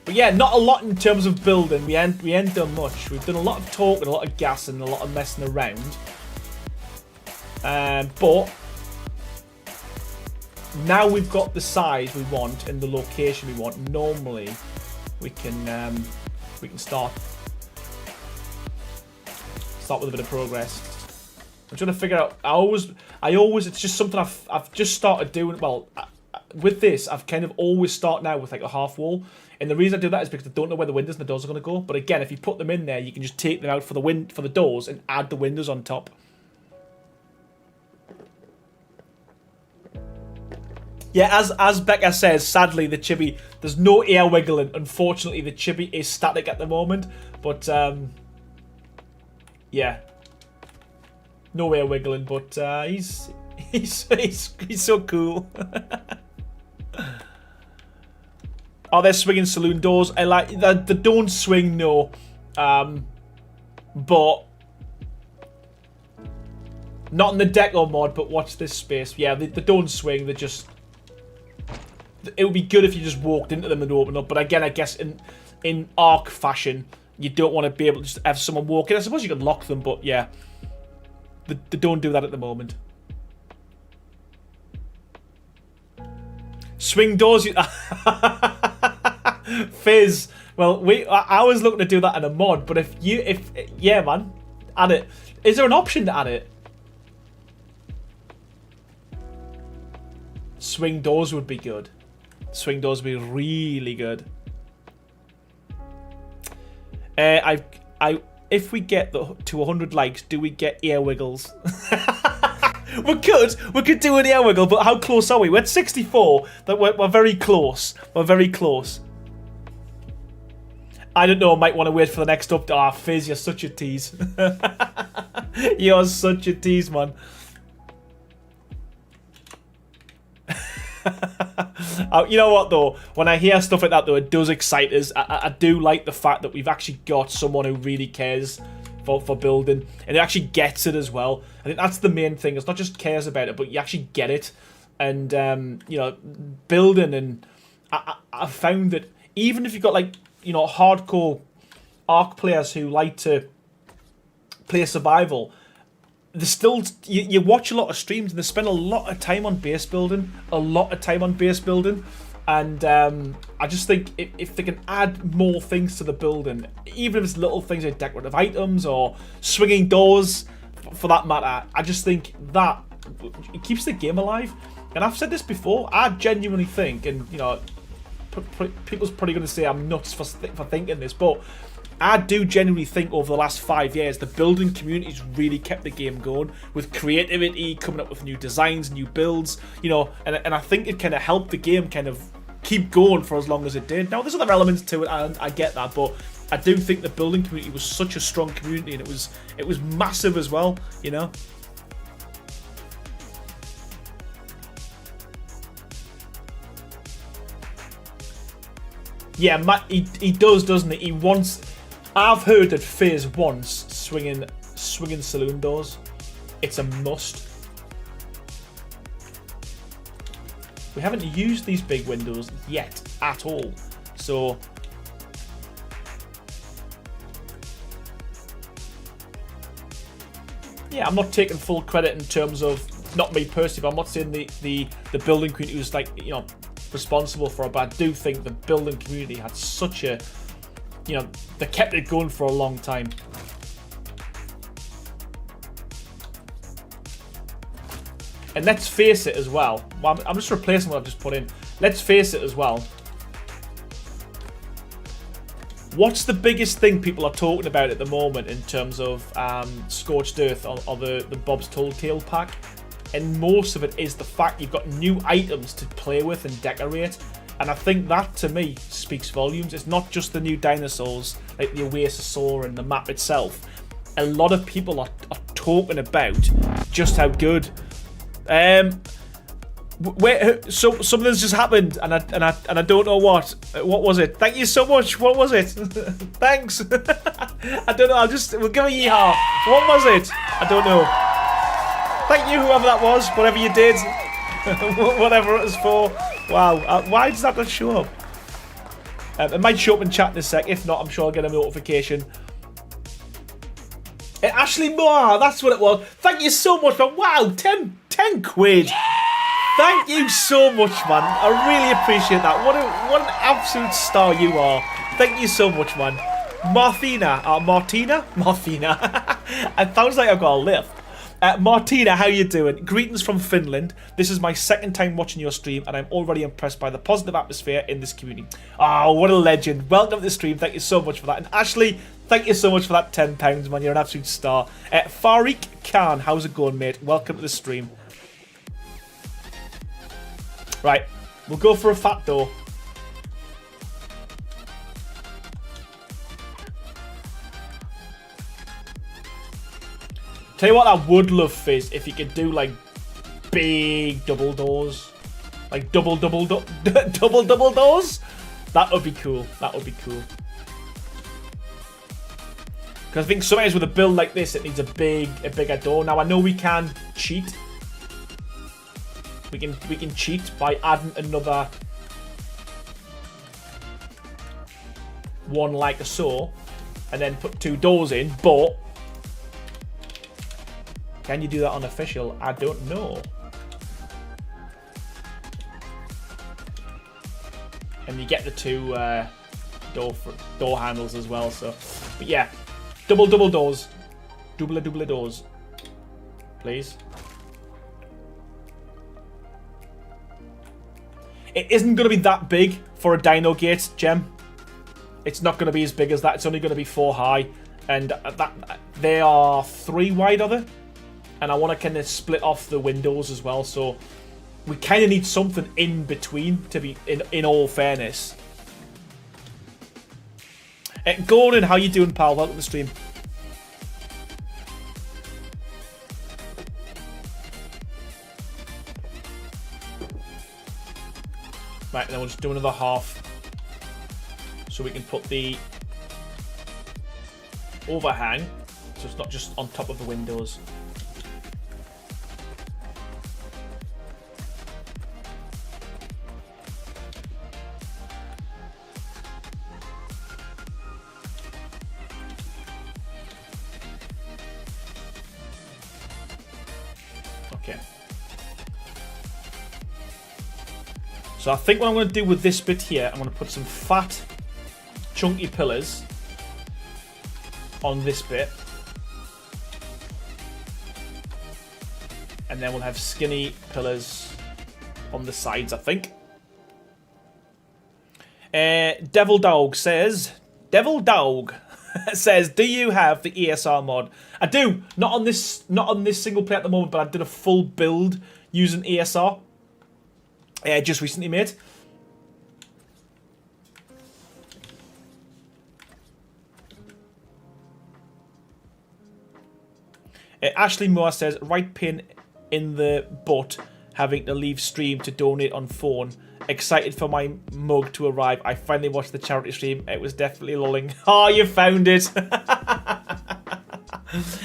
But yeah, not a lot in terms of building. We ain't done much. We've done a lot of talking, a lot of gassing, a lot of messing around. But now we've got the size we want and the location we want. Normally, we can start with a bit of progress. I'm trying to figure out. I always. It's just something I've just started doing. Well, with this, I've kind of always start now with like a half wall, and the reason I do that is because I don't know where the windows and the doors are going to go. But again, if you put them in there, you can just take them out for the doors and add the windows on top. Yeah, as Becca says, sadly the chibi, there's no air wiggling. Unfortunately, the chibi is static at the moment, but yeah, no air wiggling. But he's so cool. Are there swinging saloon doors? I like the don't swing, no, but not in the deco mod. But watch this space. Yeah, they don't swing. They're just. It would be good if you just walked into them and opened up. But again, I guess in Ark fashion, you don't want to be able to just have someone walk in. I suppose you could lock them, but yeah. They don't do that at the moment. Swing doors. Fizz. Well, I was looking to do that in a mod, but yeah, man, add it. Is there an option to add it? Swing doors would be good. Swing doors would be really good. I if we get to 100 likes, do we get ear wiggles? We could do an ear wiggle, but how close are we? We're at 64. We're very close. We're very close. I don't know. I might want to wait for the next update. Ah, Fizz, you're such a tease. You're such a tease, man. You know what, though? When I hear stuff like that, though, it does excite us. I do like the fact that we've actually got someone who really cares for building, and it actually gets it as well. I think that's the main thing. It's not just cares about it, but you actually get it. And you know, building, and I found that even if you've got, like, you know, hardcore Ark players who like to play survival, there's still, you watch a lot of streams and they spend a lot of time on base building, and I just think if they can add more things to the building, even if it's little things like decorative items or swinging doors, for that matter, I just think that it keeps the game alive. And I've said this before, I genuinely think, and you know, people's probably going to say I'm nuts for thinking this, but I do genuinely think over the last 5 years, the building community's really kept the game going with creativity, coming up with new designs, new builds, you know, and I think it kind of helped the game kind of keep going for as long as it did. Now, there's other elements to it, and I get that, but I do think the building community was such a strong community, and it was massive as well, you know. Yeah, he does, doesn't he? He wants. I've heard that Fizz wants swinging saloon doors. It's a must. We haven't used these big windows yet at all, so yeah, I'm not taking full credit in terms of, not me personally, but I'm not saying the building community was, like, you know, responsible for it, but I do think the building community had such a, you know, they kept it going for a long time. And let's face it as well. I'm just replacing what I've just put in. Let's face it as well. What's the biggest thing people are talking about at the moment in terms of Scorched Earth or the Bob's Tall Tale pack? And most of it is the fact you've got new items to play with and decorate. And I think that, to me, speaks volumes. It's not just the new dinosaurs, like the Oasis and the map itself. A lot of people are talking about just how good. So something's just happened, and I don't know what. What was it? Thank you so much. What was it? Thanks. I don't know. We'll give a yeehaw. What was it? I don't know. Thank you, whoever that was. Whatever you did. Whatever it was for. Wow. Why does that not show up? It might show up in chat in a sec. If not, I'm sure I'll get a notification. Ashley Moore, that's what it was. Thank you so much, man. Wow, 10 quid. Yeah! Thank you so much, man. I really appreciate that. What an absolute star you are. Thank you so much, man. Martina. It sounds like I've got a lift. Martina, how you doing? Greetings from Finland. This is my second time watching your stream, and I'm already impressed by the positive atmosphere in this community. Oh, what a legend. Welcome to the stream. Thank you so much for that. And Ashley, thank you so much for that £10, man. You're an absolute star. Farik Khan, how's it going, mate? Welcome to the stream. Right, we'll go for a fat door. Tell you what, I would love, Fizz, if you could do, like, big double doors. Like, double doors. That would be cool. That would be cool. Because I think sometimes with a build like this, it needs a bigger door. Now, I know we can cheat. We can cheat by adding another one like so, and then put 2 doors in, but can you do that on official? I don't know. And you get the 2 door handles as well. So, but yeah, double doors, double doors, please. It isn't going to be that big for a Dino Gate gem. It's not going to be as big as that. It's only going to be 4 high. and that they are 3 wide, are they? And I want to kind of split off the windows as well, so we kind of need something in between to be in all fairness. Gordon, how you doing, pal? Welcome to the stream. Right, then we'll just do another half so we can put the overhang so it's not just on top of the windows. Okay. So I think what I'm going to do with this bit here, I'm going to put some fat, chunky pillars on this bit. And then we'll have skinny pillars on the sides, I think. Devil Dog says, says, do you have the ESR mod? I do. Not on this single play at the moment, but I did a full build using ESR. Just recently made. Ashley Moore says, right pain in the butt having to leave stream to donate on phone. Excited for my mug to arrive. I finally watched the charity stream. It was definitely lulling. Oh, you found it.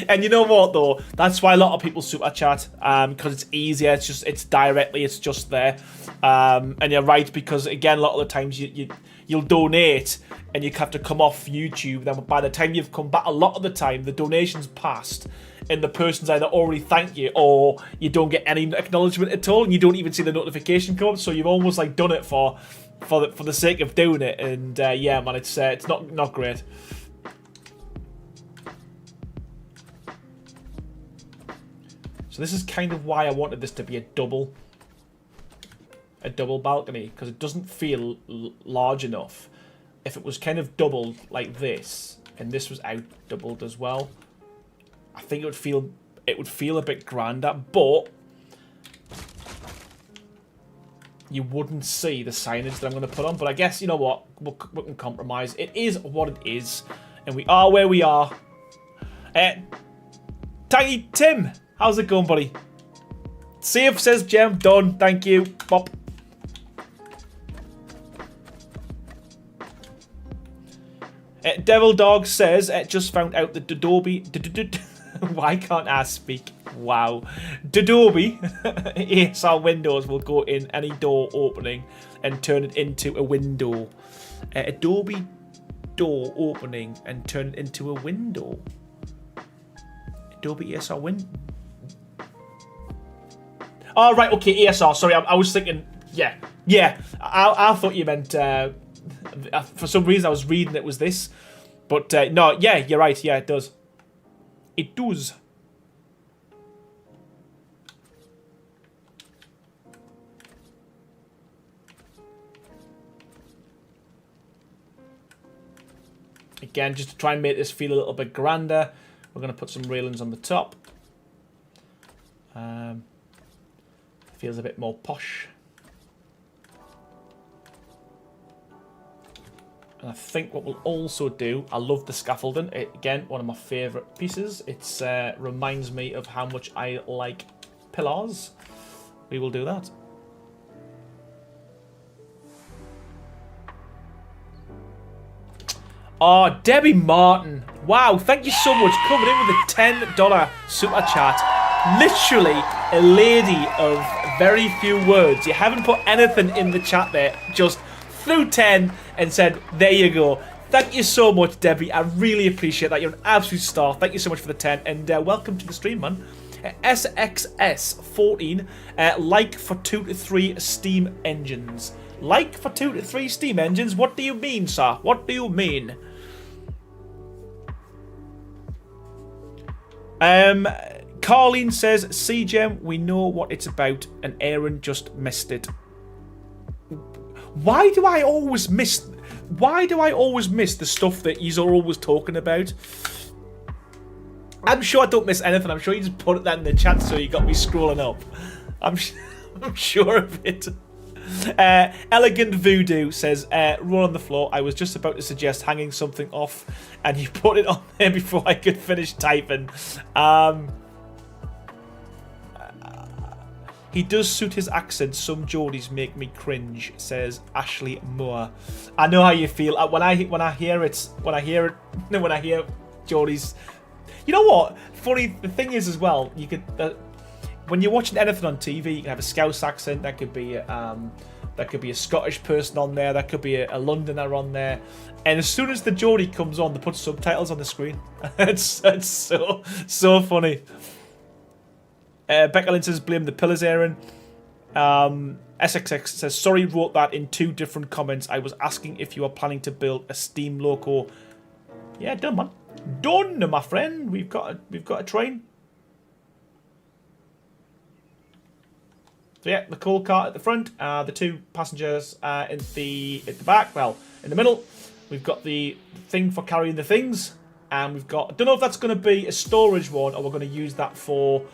And you know what though? That's why a lot of people super chat, because it's easier. It's directly. It's just there. And you're right, because again, a lot of the times you'll donate and you have to come off YouTube. Then by the time you've come back, a lot of the time the donation's passed, and the person's either already thanked you or you don't get any acknowledgement at all, and you don't even see the notification come up. So you've almost like done it for the sake of doing it. And yeah, man, it's not great. So this is kind of why I wanted this to be a double balcony, because it doesn't feel large enough. If it was kind of doubled like this, and this was out doubled as well, I think it would feel a bit grander, but you wouldn't see the signage that I'm going to put on. But I guess, you know what, we can compromise. It is what it is, and we are where we are. Tiny Tim, how's it going, buddy? Safe, says Gem. Done. Thank you. Bop. Devil Dog says, just found out that Adobe... Why can't I speak? Wow. Adobe ESR windows will go in any door opening and turn it into a window. Adobe door opening and turn it into a window. Adobe ESR window. Oh, right, okay, ESR. Sorry, I was thinking... Yeah. I thought you meant... for some reason, I was reading it was this. But, no, yeah, you're right. Yeah, it does. It does. Again, just to try and make this feel a little bit grander, we're going to put some railings on the top. Feels a bit more posh. And I think what we'll also do, I love the scaffolding. Again, one of my favourite pieces. It reminds me of how much I like pillars. We will do that. Oh, Debbie Martin. Wow, thank you so much. Coming in with a $10 super chat. Literally a lady of very few words. You haven't put anything in the chat there. Just threw 10 and said, there you go. Thank you so much, Debbie. I really appreciate that. You're an absolute star. Thank you so much for the 10. And welcome to the stream, man. SXS14, like for 2 to 3 steam engines. Like for 2 to 3 steam engines? What do you mean, sir? What do you mean? Carleen says, CGEM, we know what it's about, and Aaron just missed it. Why do I always miss the stuff that you're always talking about? I'm sure I don't miss anything. I'm sure you just put that in the chat so you got me scrolling up. I'm sure of it. Elegant Voodoo says, roll on the floor. I was just about to suggest hanging something off, and you put it on there before I could finish typing. He does suit his accent. Some Geordies make me cringe, says Ashley Moore. I know how you feel when I hear Geordies. You know what? Funny, the thing is as well, you could when you're watching anything on TV, you can have a Scouse accent. That could be a Scottish person on there. That could be a Londoner on there. And as soon as the Geordie comes on, they put subtitles on the screen. it's so funny. Becca Lynn says, blame the pillars, Aaron. SXX says, sorry, wrote that in 2 different comments. I was asking if you are planning to build a Steam loco. Yeah, done, man. Done, my friend. We've got a train. So yeah, the coal cart at the front, the 2 passengers in the back. Well, in the middle, we've got the thing for carrying the things, and we've got. I don't know if that's going to be a storage one or we're going to use that for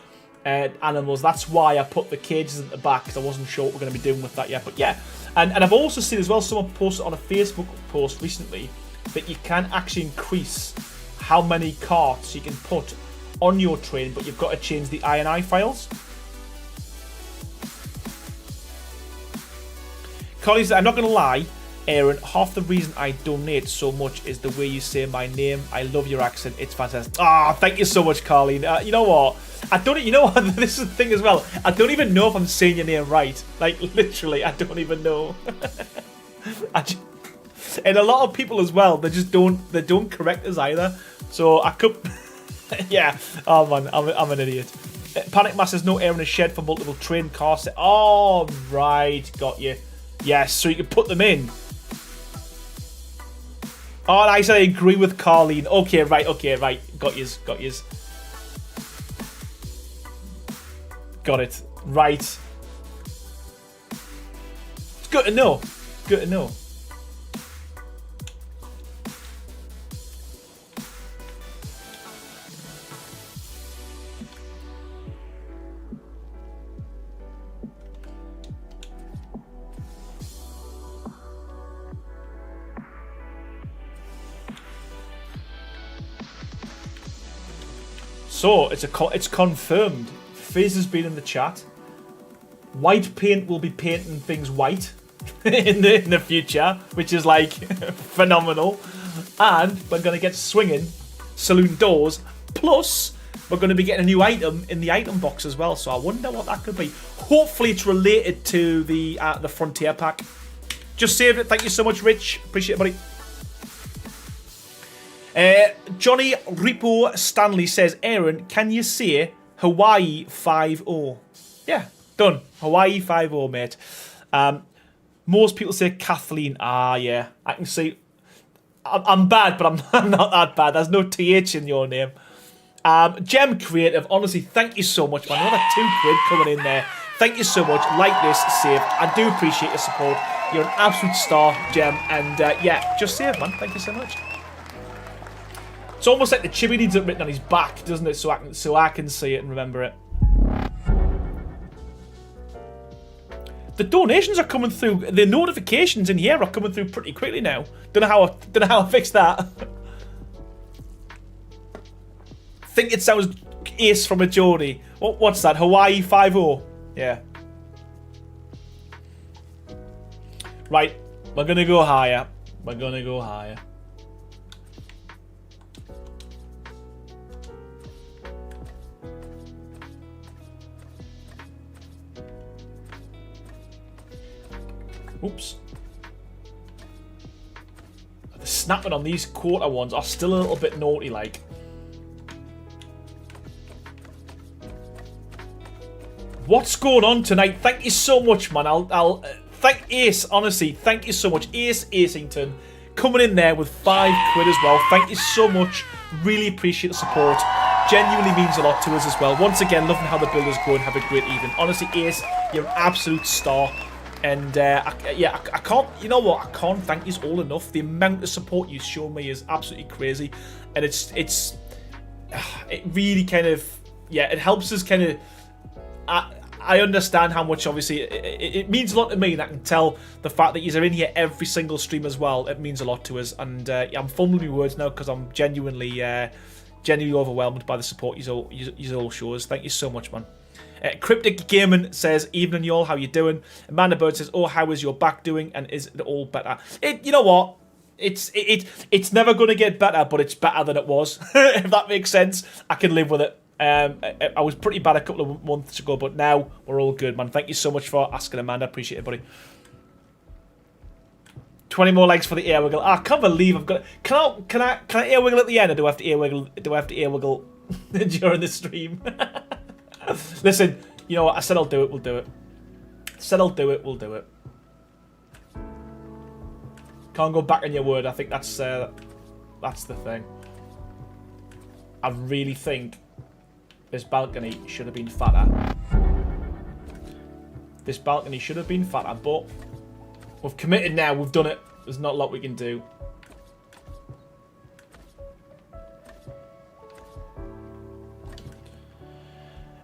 animals. That's why I put the cages at the back, because I wasn't sure what we're going to be doing with that yet. But yeah, and I've also seen as well someone posted on a Facebook post recently that you can actually increase how many carts you can put on your train, but you've got to change the INI files. Colin said, I'm not going to lie, Aaron, half the reason I donate so much is the way you say my name. I love your accent. It's fantastic. Ah, thank you so much, Colleen. You know what? You know what? This is the thing as well. I don't even know if I'm saying your name right. Like, literally, I don't even know. And a lot of people as well, they don't correct us either. So I could, yeah. Oh man, I'm an idiot. Panic Mass says, no air in a shed for multiple train cars. Oh, right, got you. Yes, so you can put them in. Oh, nice, I agree with Carleen. Okay, right. Got yous. Got it. Right. It's good to know. So it's confirmed. Fizz has been in the chat. White paint will be painting things white in the future, which is like phenomenal. And we're gonna get swinging saloon doors. Plus, we're gonna be getting a new item in the item box as well. So I wonder what that could be. Hopefully, it's related to the Frontier pack. Just saved it. Thank you so much, Rich. Appreciate it, buddy. Johnny Ripo Stanley says, Aaron, can you say Hawaii 5-0? Yeah, done. Hawaii 5-0, mate. Most people say Kathleen. Ah, yeah. I can see. I'm bad, but I'm not that bad. There's no TH in your name. Gem Creative, honestly, thank you so much, man. Another £2 coming in there. Thank you so much. Like this, save. I do appreciate your support. You're an absolute star, Gem. And yeah, just save, man. Thank you so much. It's almost like the chibi needs it written on his back, doesn't it? So I can see it and remember it. The donations are coming through. The notifications in here are coming through pretty quickly now. Don't know how I fixed that. Think it sounds ace from a Geordie. What's that? Hawaii 5-0. Yeah. Right. We're gonna go higher. Oops. The snapping on these quarter ones are still a little bit naughty, like. What's going on tonight? Thank you so much, man. I'll thank Ace, honestly. Thank you so much. Ace Acington coming in there with £5 as well. Thank you so much. Really appreciate the support. Genuinely means a lot to us as well. Once again, loving how the build is going. Have a great evening. Honestly, Ace, you're an absolute star. And I can't, you know what? I can't thank you all enough. The amount of support you show me is absolutely crazy, and it's it really kind of, yeah, it helps us kind of. I understand how much, obviously, it means a lot to me, and I can tell the fact that you're in here every single stream as well. It means a lot to us, and yeah, I'm fumbling my words now because I'm genuinely overwhelmed by the support you all show us. Thank you so much, man. Cryptic Gaming says, "Evening, y'all. How you doing?" Amanda Bird says, "Oh, how is your back doing? And is it all better?" You know what? It's never going to get better, but it's better than it was. If that makes sense, I can live with it. I was pretty bad a couple of months ago, but now we're all good, man. Thank you so much for asking, Amanda. Appreciate it, buddy. 20 more likes for the ear wiggle. I can't believe I've got. Can I ear wiggle at the end, or do I have to ear wiggle? Do I have to ear wiggle during the stream? Listen, you know what? I said I'll do it. We'll do it. I said I'll do it. We'll do it. Can't go back on your word. I think that's the thing. I really think this balcony should have been fatter. This balcony should have been fatter, but we've committed now. We've done it. There's not a lot we can do.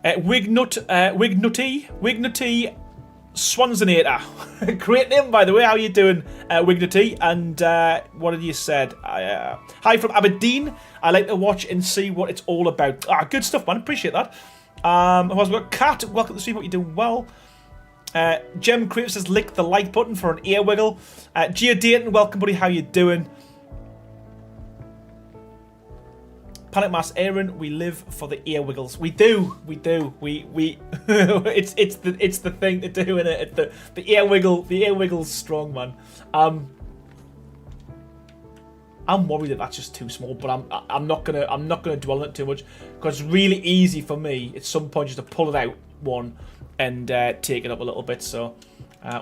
Wignutty Swansonator. Great name, by the way. How are you doing, Wignutty? And what did you said? Hi from Aberdeen. I like to watch and see what it's all about. Good stuff, man. Appreciate that. Who else we got? Kat, welcome to stream. What you doing? Well. Gem Creep says, lick the like button for an ear wiggle. Gia Dayton, welcome, buddy. How you doing? Panic Mass Aaron, we live for the ear wiggles. We do. it's the thing to do, innit? The ear wiggle's strong, man. I'm worried that that's just too small, but I'm not gonna dwell on it too much, because it's really easy for me at some point just to pull it out one and take it up a little bit. So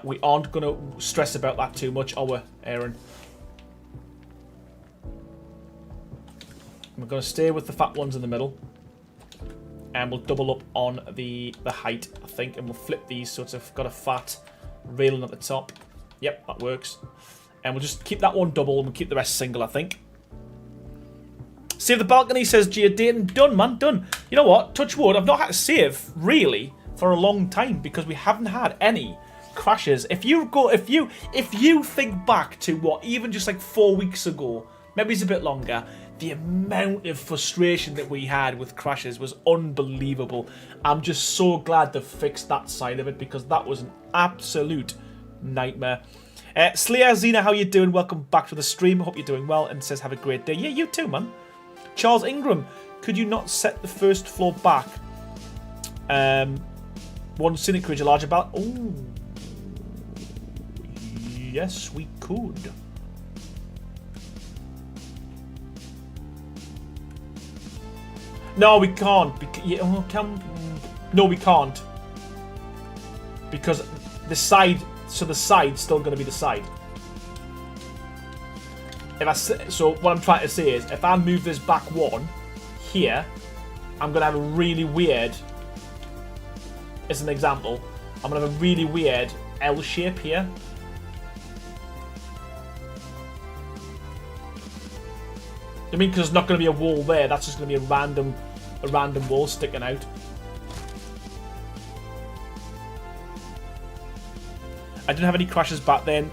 we aren't gonna stress about that too much, are we, Aaron? We're going to stay with the fat ones in the middle. And we'll double up on the height, I think. And we'll flip these so it's got a fat railing at the top. Yep, that works. And we'll just keep that one double and we'll keep the rest single, I think. Save the balcony, says Gia Dayton. Done, man, done. You know what? Touch wood. I've not had to save, really, for a long time because we haven't had any crashes. If you think back to what, even just like 4 weeks ago, maybe it's a bit longer, the amount of frustration that we had with crashes was unbelievable. I'm just so glad they fixed that side of it because that was an absolute nightmare. Slayer Zena, how you doing? Welcome back to the stream. Hope you're doing well, and says have a great day. Yeah, you too, man. Charles Ingram, could you not set the first floor back? One Cynic Ridge, a larger ballot. Oh, yes, we could. No, we can't. No, we can't. Because the side, so the side's still going to be the side. So what I'm trying to say is, if I move this back one here, I'm going to have a really weird, as an example, I'm going to have a really weird L shape here. I mean, because there's not going to be a wall there. That's just going to be a random wall sticking out. I didn't have any crashes back then.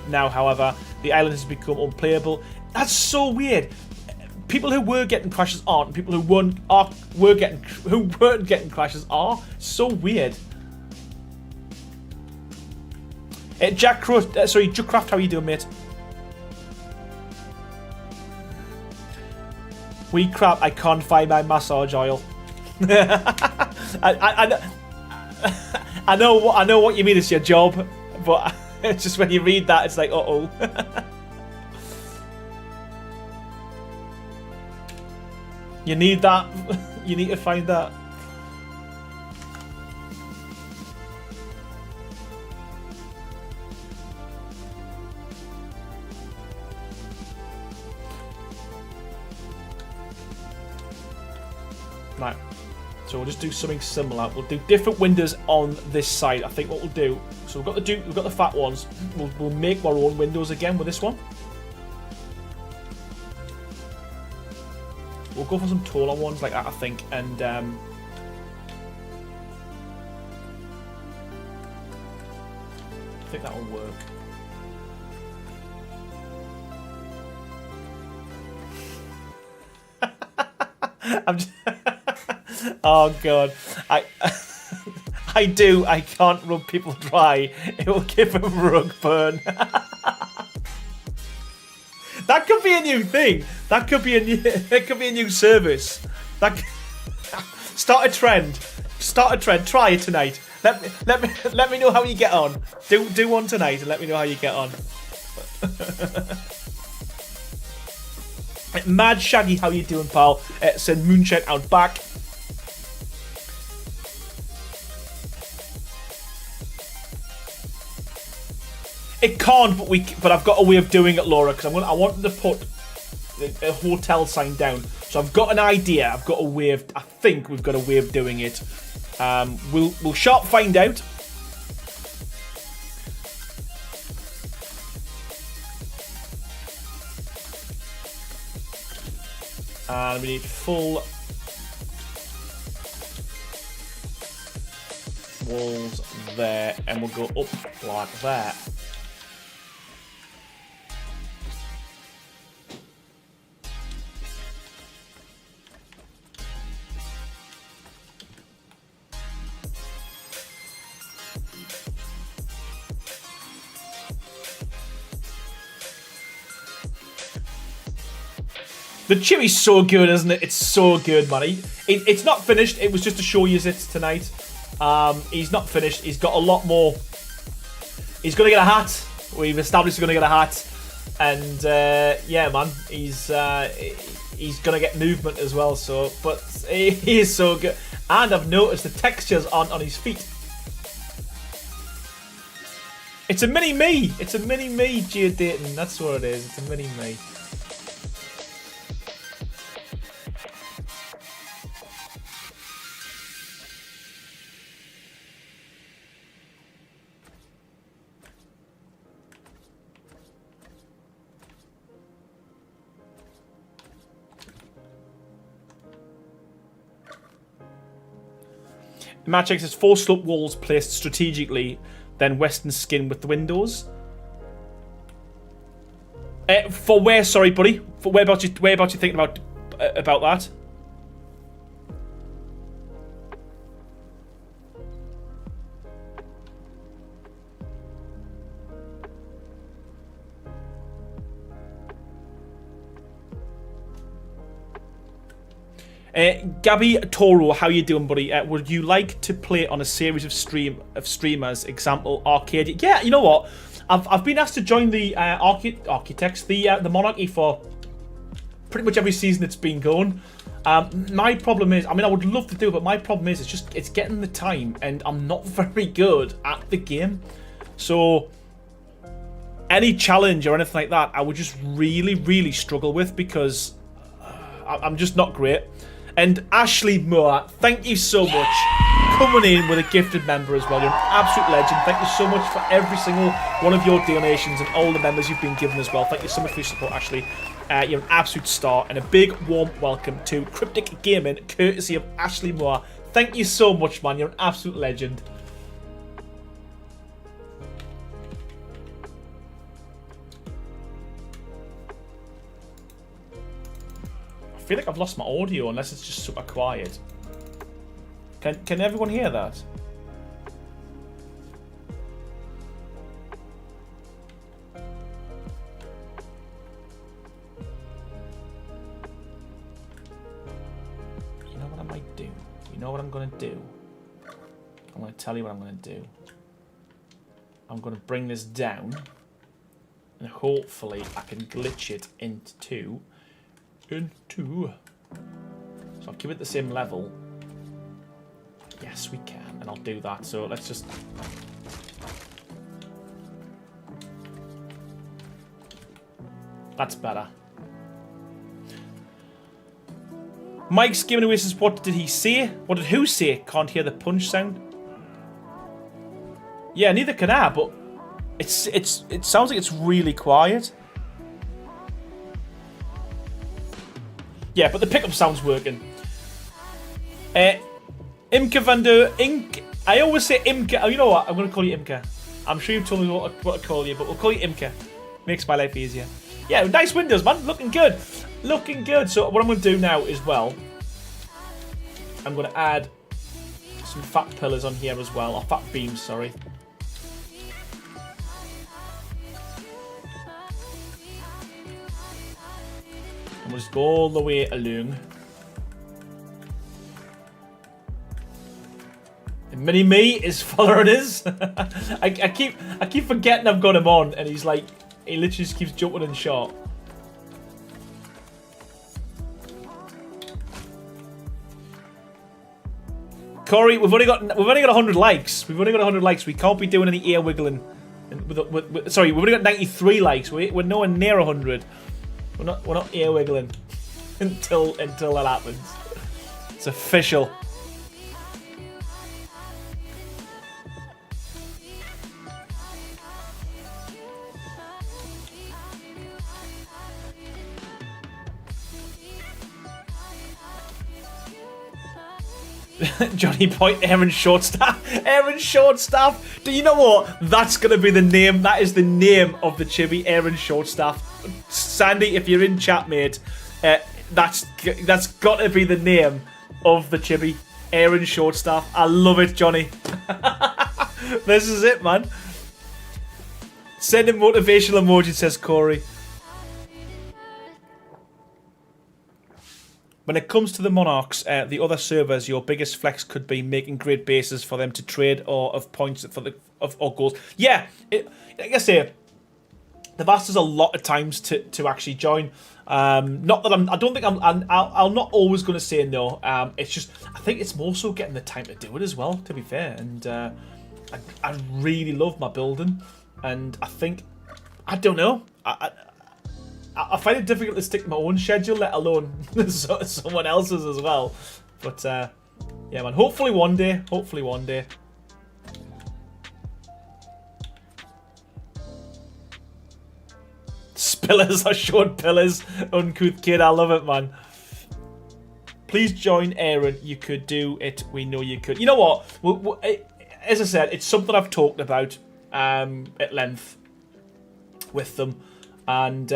Now, however, the island has become unplayable. That's so weird. People who were getting crashes aren't, and people who weren't getting crashes are. So weird. Juckcraft, how are you doing, mate? We crap, I can't find my massage oil. I know what you mean, it's your job, but it's just when you read that, it's like, uh-oh. You need that. You need to find that. Right, so we'll just do something similar. We'll do different windows on this side. I think what we'll do. So we've got the fat ones. We'll make our own windows again with this one. We'll go for some taller ones like that, I think, and I think that will work. I'm just oh god, I can't rub people dry. It will give them rug burn. That could be a new thing. That could be a new service. Start a trend. Try it tonight. Let me know how you get on. Do one tonight and let me know how you get on. Mad Shaggy, how you doing, pal? Send Moonshine out back. It can't, but I've got a way of doing it, Laura, because I want to put a hotel sign down. So I've got an idea. I've got a way of. I think we've got a way of doing it. We'll sharp find out. And we need full walls there, and we'll go up like that. The chimi's so good, isn't it? It's so good, man. It's not finished. It was just to show you it tonight. He's not finished. He's got a lot more. He's going to get a hat. We've established he's going to get a hat. And, yeah, man. He's going to get movement as well. So, but he is so good. And I've noticed the textures on his feet. It's a mini-me. It's a mini-me, Gia Dayton. That's what it is. It's a mini-me. Match X has 4 slope walls placed strategically, then western skin with the windows. For where? Sorry, buddy. For whereabouts you thinking about that? Gabby Toro, how you doing, buddy? Would you like to play on a series of streamers? Example, Arcade. Yeah, you know what? I've been asked to join the Architects, the Monarchy for pretty much every season it's been going. My problem is, I mean, I would love to do it, but my problem is, it's getting the time, and I'm not very good at the game. So any challenge or anything like that, I would just really, really struggle with because I'm just not great. And Ashley Moore, thank you so much. Coming in with a gifted member as well. You're an absolute legend. Thank you so much for every single one of your donations and all the members you've been given as well. Thank you so much for your support, Ashley. You're an absolute star. And a big warm welcome to Cryptic Gaming, courtesy of Ashley Moore. Thank you so much, man. You're an absolute legend. I feel like I've lost my audio unless it's just super quiet. Can everyone hear that? You know what I might do? You know what I'm going to do? I'm going to tell you what I'm going to do. I'm going to bring this down. And hopefully I can glitch it into... So I'll keep it the same level. Yes, we can, and I'll do that. So let's just... That's better. Mike's giving away his... What did he say? What did who say? Can't hear the punch sound. Yeah, neither can I, but it sounds like it's really quiet. Yeah, but the pickup sound's working. Imke van der Ink. I always say Imke. Oh, you know what? I'm going to call you Imke. I'm sure you've told me what to call you, but we'll call you Imke. Makes my life easier. Yeah, nice windows, man. Looking good. Looking good. So what I'm going to do now is, well, I'm going to add some fat pillars on here as well. Or fat beams, sorry. And we'll just go all the way along. Mini me is following his. I keep forgetting I've got him on, and he's like, he literally just keeps jumping in shot. Corey, we've only got 100 likes. We've only got 100 likes. We can't be doing any ear wiggling. Sorry, we've only got 93 likes. We're nowhere near 100. We're not ear wiggling until that happens. It's official. Johnny Point, Aaron Shortstaff. Aaron Shortstaff. Do you know what? That's going to be the name. That is the name of the chibi, Aaron Shortstaff. Sandy, if you're in chat, mate, that's got to be the name of the chibi, Aaron Shortstaff. I love it, Johnny. This is it, man. Send him motivational emoji, says Corey. When it comes to the Monarchs, the other servers, your biggest flex could be making great bases for them to trade or of points or goals. Yeah, like I say, they've asked us a lot of times to actually join. Not that I don't think I'm not always going to say no. It's just I think it's more so getting the time to do it as well. To be fair, and I really love my building, and I think I don't know. I find it difficult to stick to my own schedule, let alone someone else's as well. But, yeah, man. Hopefully one day. Hopefully one day. Spillers are short pillars. Uncouth kid. I love it, man. Please join Aaron. You could do it. We know you could. You know what? As I said, it's something I've talked about at length with them. And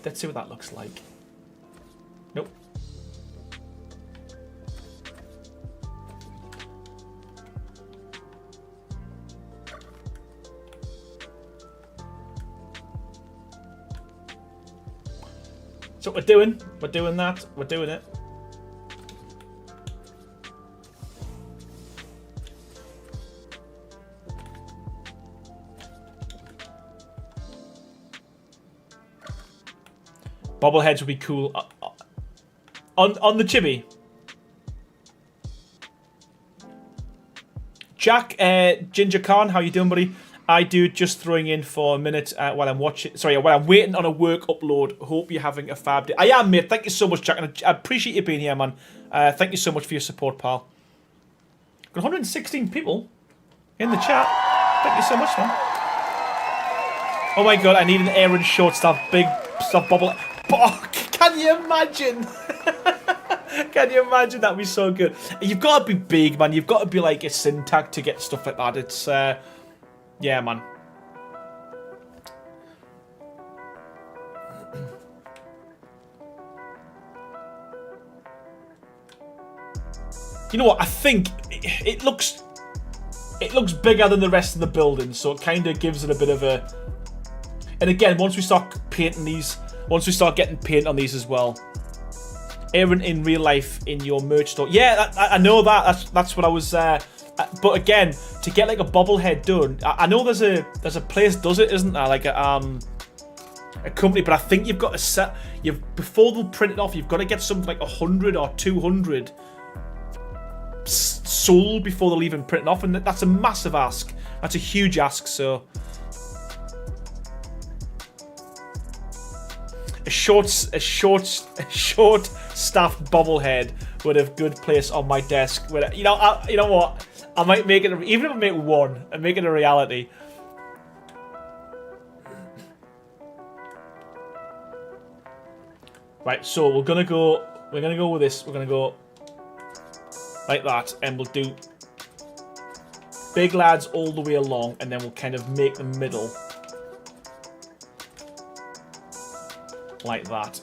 let's see what that looks like. Nope. So we're doing that. We're doing it. Bobbleheads would be cool. On the chibi. Jack, Ginger Khan, how you doing, buddy? I do, just throwing in for a minute while I'm watching. Sorry, while I'm waiting on a work upload. Hope you're having a fab day. I am, mate. Thank you so much, Jack. And I appreciate you being here, man. Thank you so much for your support, pal. Got 116 people in the chat. Thank you so much, man. Oh my god, I need an Aaron Shortstaff big stuff bubble. Oh, can you imagine? Can you imagine? That'd be so good. You've got to be big, man. You've got to be like a Syntag to get stuff like that. It's, yeah, man. You know what? I think it looks bigger than the rest of the building, so it kind of gives it a bit of a. And again, once we start painting these. Once we start getting paint on these as well. Aaron in real life in your merch store. Yeah, I know that. That's what I was. But again, to get like a bobblehead done, I know there's a place does it, isn't there? Like a company, but I think you've got to set. Before they'll print it off, you've got to get something like 100 or 200 sold before they'll even print it off, and that's a massive ask. That's a huge ask. So. A short staffed bobblehead would have good place on my desk. You know what? I might make it, even if I make one, and make it a reality. Right, so we're gonna go with this. We're gonna go like that, and we'll do big lads all the way along, and then we'll kind of make the middle like that.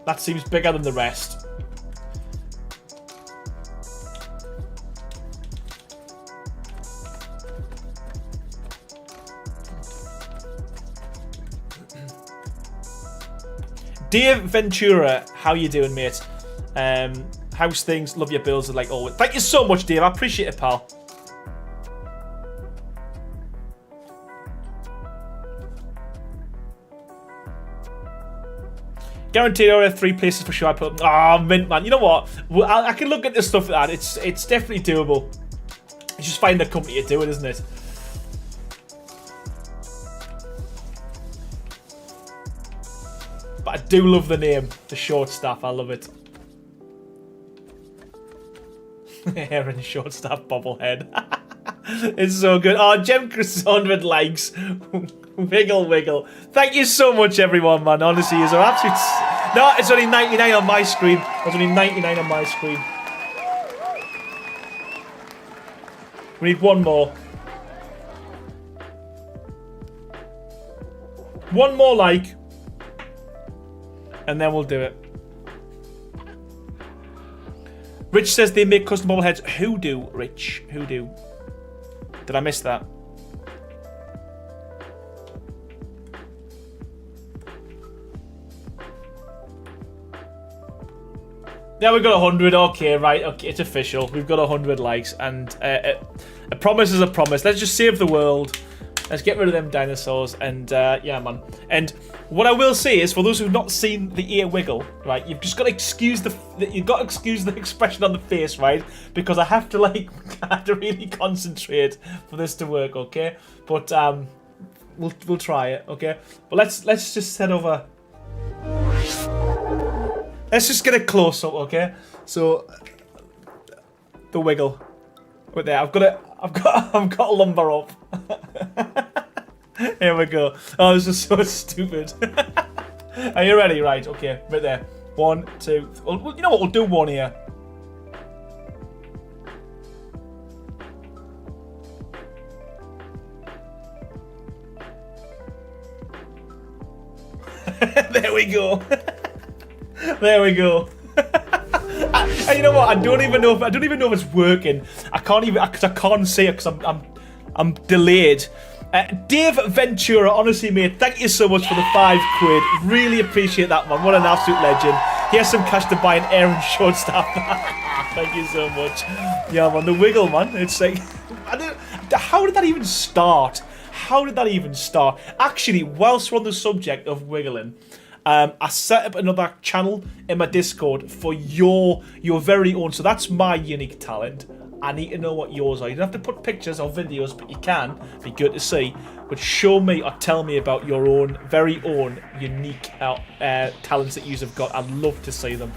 That seems bigger than the rest. Dave Ventura, how you doing, mate? How's things? Love your builds, like always. Thank you so much, Dave. I appreciate it, pal. Guaranteed I'll have 3 places for sure. I put, mint, man. You know what? Well, I can look at this stuff like that. It's definitely doable. It's just finding the company to do it, isn't it? But I do love the name, the short staff. I love it. Aaron short staff bobblehead. It's so good. Oh, Gem Chris 100 likes. Wiggle, wiggle. Thank you so much, everyone, man. Honestly, it's absolute. No, it's only 99 on my screen. It's only 99 on my screen. We need one more. One more like. And then we'll do it. Rich says they make custom bobbleheads. Who do, Rich? Who do? Did I miss that? Yeah, we've got 100. Okay, right. Okay, it's official. We've got 100 likes. And a promise is a promise. Let's just save the world. Let's get rid of them dinosaurs. And, yeah, man. And what I will say is, for those who've not seen the ear wiggle, right, you've just got to excuse the expression on the face, right? Because I have to, like, I have to really concentrate for this to work, okay? But, we'll try it, okay? But let's just head over. Let's just get a close up, okay? So, the wiggle. Right there, I've got lumber up. Here we go. Oh, this is so stupid. Are you ready? Right, okay, right there. 1, 2. Well, you know what? We'll do one here. There we go. There we go. And you know what? I don't even know if it's working. I can't even because I can't see it because I'm delayed. Dave Ventura, honestly, mate, thank you so much for the £5. Really appreciate that, man. What an absolute legend. Here's some cash to buy an Aaron shortstop. Thank you so much. Yeah, man, the wiggle, man. It's like, how did that even start? How did that even start? Actually, whilst we're on the subject of wiggling, I set up another channel in my Discord for your very own. So that's my unique talent. I need to know what yours are. You don't have to put pictures or videos, but you can. Be good to see. But show me or tell me about your own, very own, unique talents that you have got. I'd love to see them.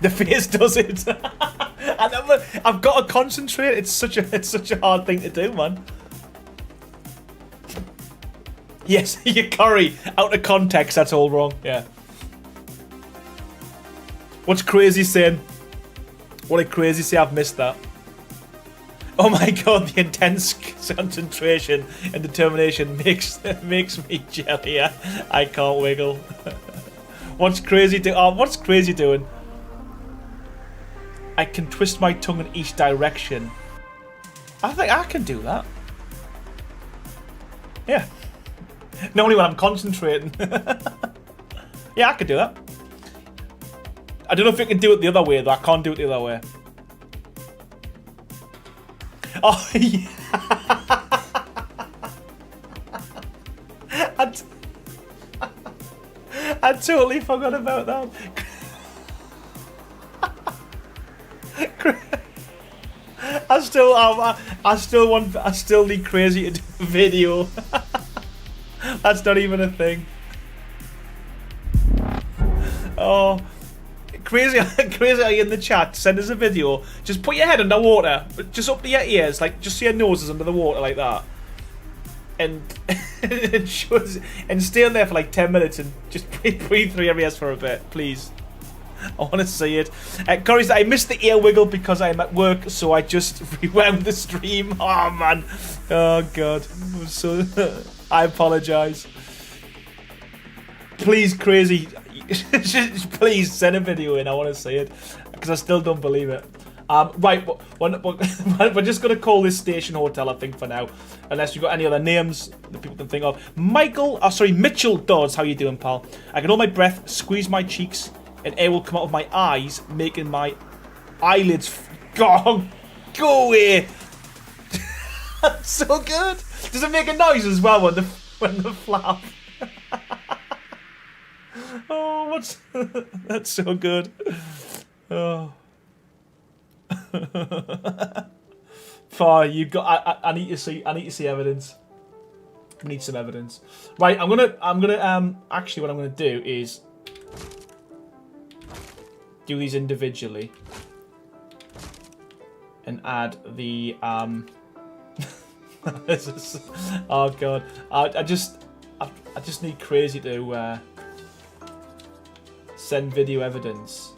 The face does it. I've got to concentrate. It's such a hard thing to do, man. Yes, your curry. Out of context, that's all wrong. Yeah. What's crazy saying? What a crazy say, I've missed that. Oh my god, the intense concentration and determination makes me jelly. I can't wiggle. What's crazy doing? I can twist my tongue in each direction. I think I can do that. Yeah. Not only when I'm concentrating. Yeah, I could do that. I don't know if you can do it the other way, though. I can't do it the other way. Oh, yeah. I totally forgot about that. I still need Crazy to do a video. That's not even a thing. Oh. Crazy in the chat, send us a video. Just put your head underwater, just up to your ears, like just see your noses under the water like that. and and stay on there for like 10 minutes and just breathe through your ears for a bit, please. I want to see it. Corey said, I missed the ear wiggle because I'm at work, so I just rewound the stream. Oh, man. Oh, God. So, I apologize. Please, Crazy, please send a video in. I want to see it because I still don't believe it. Right, we're just going to call this Station Hotel, I think, for now. Unless you've got any other names that people can think of. Mitchell Dodds, how you doing, pal? I can hold my breath, squeeze my cheeks, and air will come out of my eyes, making my eyelids go away. That's so good. Does it make a noise as well when the flap? Oh, that's so good. Oh. You got. I need to see evidence. We need some evidence. Right, I'm gonna actually what I'm gonna do is do these individually and add the oh god, I just need Crazy to send video evidence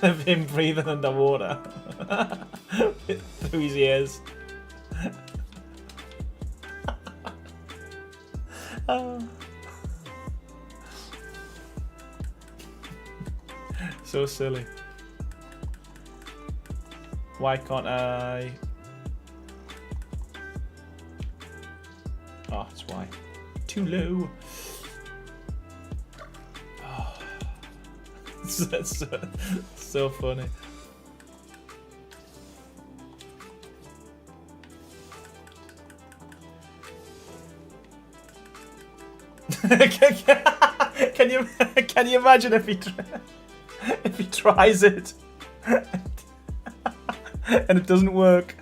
of him breathing underwater through his ears. So silly. Why can't I? Oh, that's why. Too low. Oh. That's so funny. Can you imagine if he tries it and it doesn't work?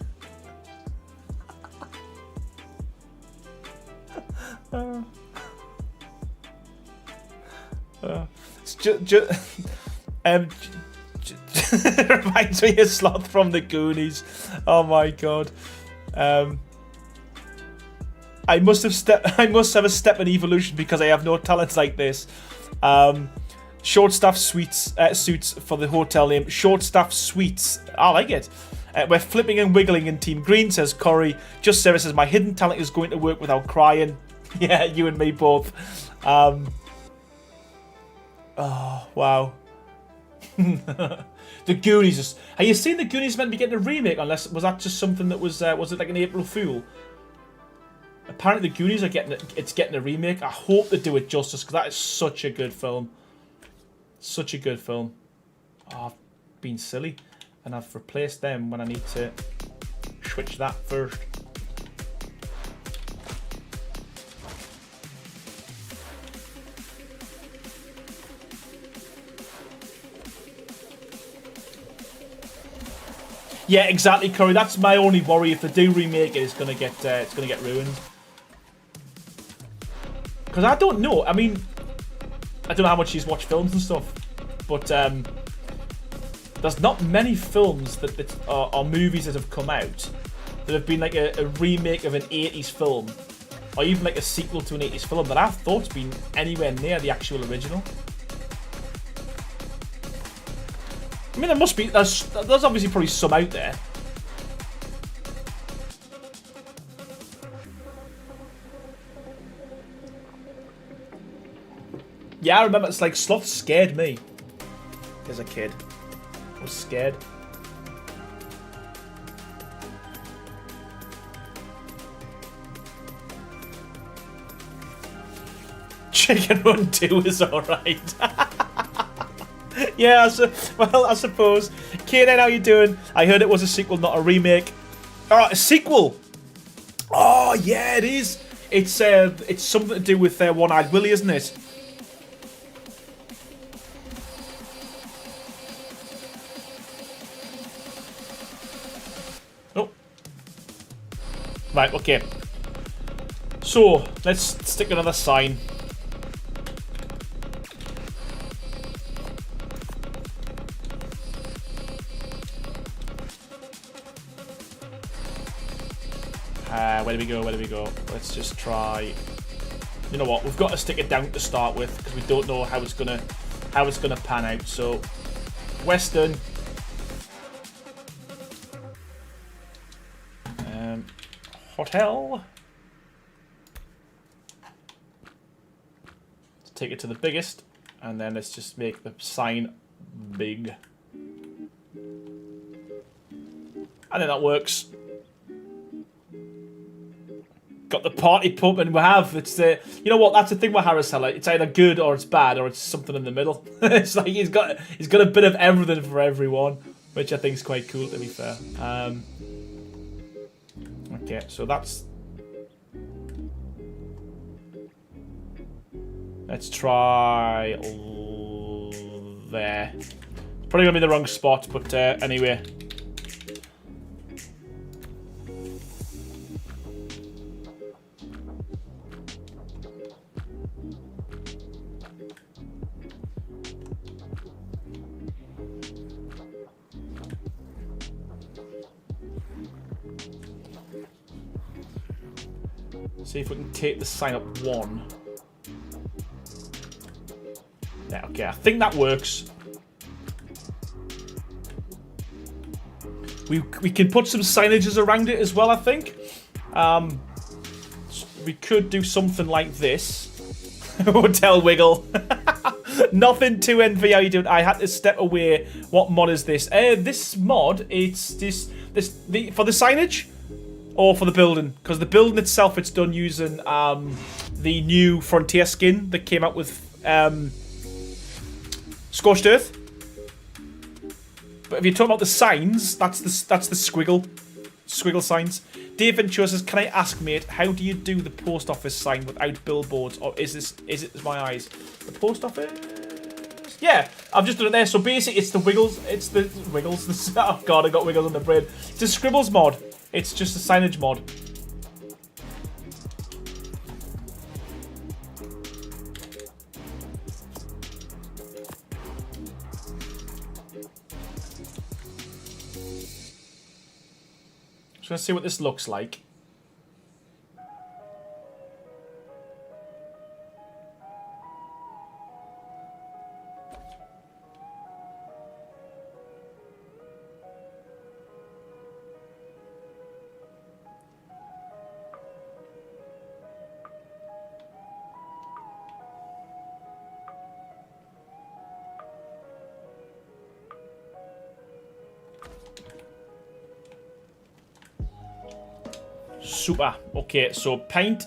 Reminds me of Sloth from the Goonies. Oh my god. I must have a step in evolution because I have no talents like this. Short staff suits for the hotel name. Short staff suites. I like it. We're flipping and wiggling in Team Green, says Corey. Just Sarah says my hidden talent is going to work without crying. Yeah, you and me both. Oh wow. The Goonies. Have you seen the Goonies meant to be getting a remake? Unless was that just something that was it like an April Fool? Apparently the Goonies are getting a remake. I hope they do it justice because that is such a good film. Such a good film. Oh, I've been silly and I've replaced them when I need to switch that first. Yeah, exactly, Curry. That's my only worry. If they do remake it, it's gonna get ruined. Because I don't know. I mean, I don't know how much she's watched films and stuff, but there's not many films that are movies that have come out that have been like a remake of an 80s film, or even like a sequel to an 80s film that I've thought's been anywhere near the actual original. I mean, there must be. There's obviously probably some out there. Yeah, I remember. It's like Sloth scared me as a kid. I was scared. Chicken Run 2 is alright. Yeah, well, I suppose. K9, how you doing? I heard it was a sequel, not a remake. Oh, a sequel! Oh, yeah, it is. It's something to do with One-Eyed Willie, isn't it? Oh. Right, okay. So, let's stick another sign. Where do we go? Where do we go? Let's just try. You know what? We've got to stick it down to start with because we don't know how it's gonna pan out. So, Western. Hotel. Let's take it to the biggest, and then let's just make the sign big. And then that works. Got the party pumping. We have. It's the. You know what? That's the thing with Harrisella. It's either good or it's bad or it's something in the middle. It's like he's got a bit of everything for everyone, which I think is quite cool. To be fair. Okay, so that's. Let's try there. It's probably gonna be the wrong spot, but anyway. See if we can take the sign up one. Yeah, okay, I think that works. We can put some signages around it as well, I think. We could do something like this. Hotel wiggle. Nothing too envy. How you doing? I had to step away. What mod is this? This mod, it's for the signage. Or for the building, because the building itself, it's done using the new Frontier skin that came out with Scorched Earth. But if you're talking about the signs, that's the squiggle signs. Dave Ventura says, "Can I ask, mate, how do you do the post office sign without billboards, or is it my eyes? The post office? Yeah, I've just done it there. So basically, it's the wiggles. It's the wiggles. Oh god, I got wiggles on the brain. It's a scribbles mod. It's just a signage mod. Just gonna see what this looks like. Super. Okay, so paint.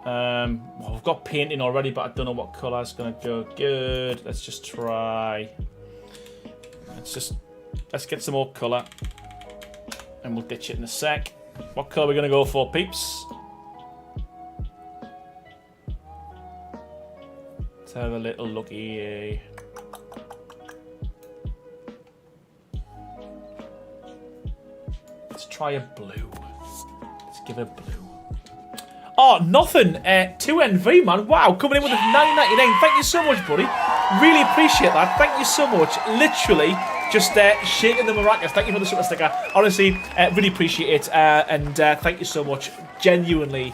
Well, we've got painting already, but I don't know what colour is going to go good. Let's just try. Let's get some more colour, and we'll ditch it in a sec. What colour are we going to go for, peeps? Let's have a little looky. Let's try a blue. Give it blue. Oh, nothing. 2NV, man. Wow, coming in with a $9.99. Thank you so much, buddy. Really appreciate that. Thank you so much. Literally, just shaking the maracas. Thank you for the super sticker. Honestly, really appreciate it. And thank you so much. Genuinely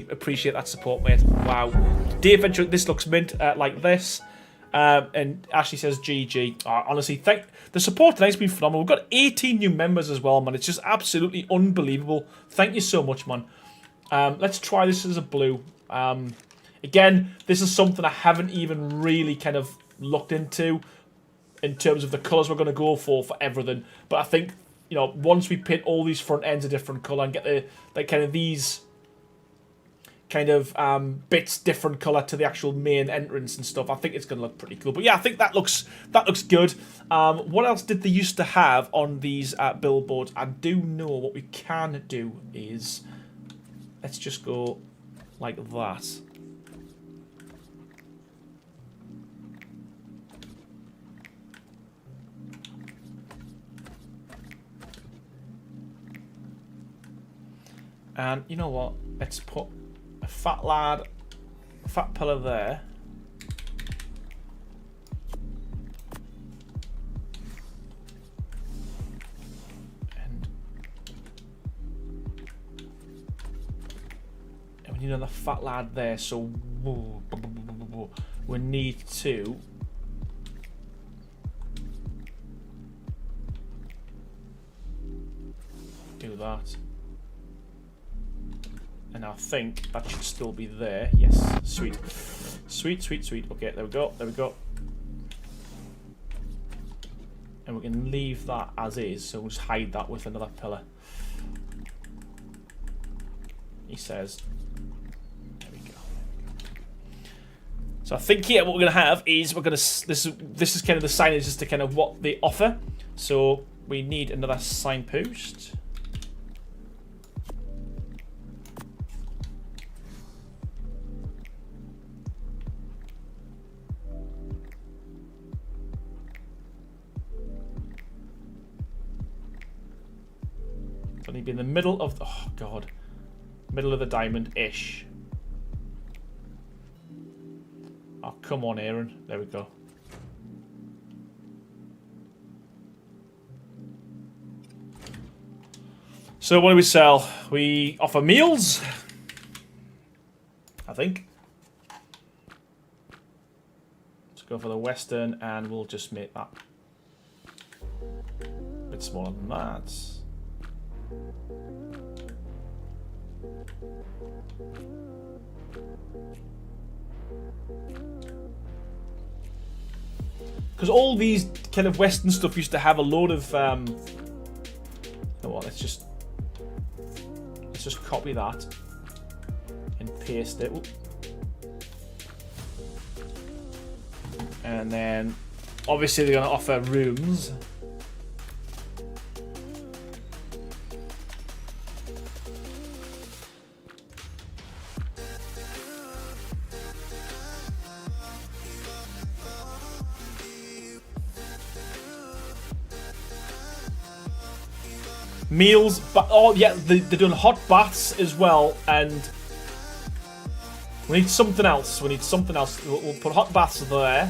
appreciate that support, mate. Wow. Dave Venture, this looks mint like this. And Ashley says GG. Honestly, the support tonight's been phenomenal. We've got 18 new members as well, man. It's just absolutely unbelievable. Thank you so much, man. Let's try this as a blue. Again, this is something I haven't even really kind of looked into in terms of the colours we're going to go for everything. But I think, you know, once we paint all these front ends a different colour and get these kind of bits different colour to the actual main entrance and stuff, I think it's going to look pretty cool. But yeah, I think that looks good. What else did they used to have on these billboards? I do know what we can do is, let's just go like that. And you know what? Let's put a fat lad, a fat pillar there. And need another fat lad there, so we need to do that. And I think that should still be there. Yes, sweet. Sweet, sweet, sweet. Okay, there we go, there we go. And we can leave that as is, so we'll just hide that with another pillar. He says, there we go. So I think here what we're going to have is, we're going to, this is kind of the signage as to kind of what they offer. So we need another signpost. Need to be in the middle of the, oh god, middle of the diamond-ish. Oh, come on, Aaron. There we go. So what do we sell? We offer meals, I think. Let's go for the Western, and we'll just make that a bit smaller than that. Because all these kind of Western stuff used to have a load of you know what, let's just copy that and paste it. Oop. And then obviously they're going to offer rooms. Meals, but oh yeah, they're doing hot baths as well, and we need something else. We need something else. We'll put hot baths there.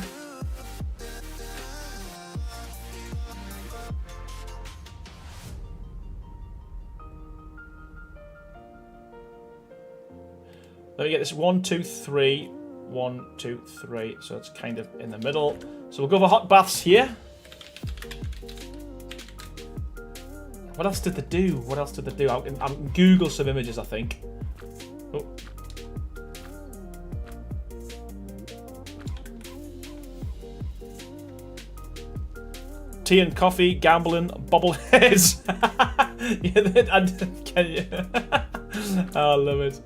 Let me get this 1, 2, 3, 1, 2, 3. So it's kind of in the middle. So we'll go for hot baths here. What else did they do? What else did they do? I can Google some images, I think. Oh. Tea and coffee, gambling, bobbleheads. Yeah, can you? Oh, I love it.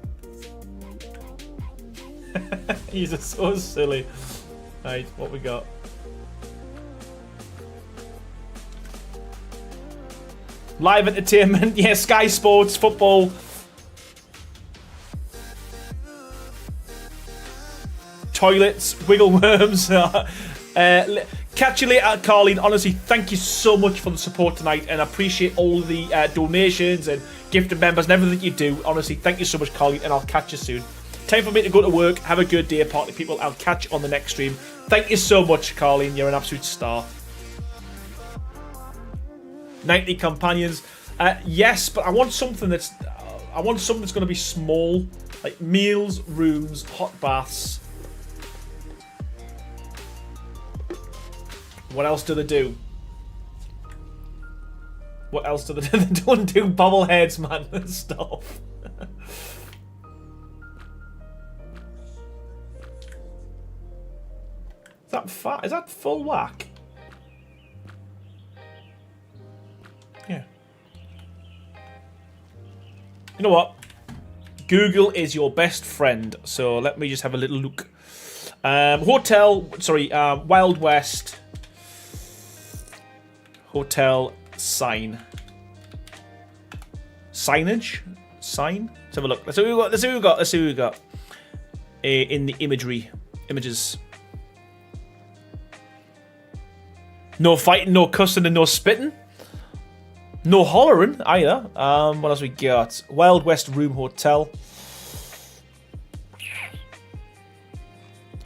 He's just so silly. Right, what we got? Live entertainment, yeah, Sky Sports, football. Toilets, wiggle worms. Catch you later, Carleen. Honestly, thank you so much for the support tonight, and I appreciate all the donations and gifted members and everything you do. Honestly, thank you so much, Carleen, and I'll catch you soon. Time for me to go to work. Have a good day, party people. I'll catch you on the next stream. Thank you so much, Carleen. You're an absolute star. Nightly companions, yes, but I want something that's going to be small, like meals, rooms, hot baths. What else do they do? What else do they do? They don't do bobbleheads, man. Stop. Is that fat? Is that full whack? Yeah. You know what? Google is your best friend. So let me just have a little look. Wild West hotel sign. Signage? Sign? Let's have a look. Let's see what we got. In the images. No fighting, no cussing, and no spitting. No hollering either. What else we got? Wild West Room Hotel.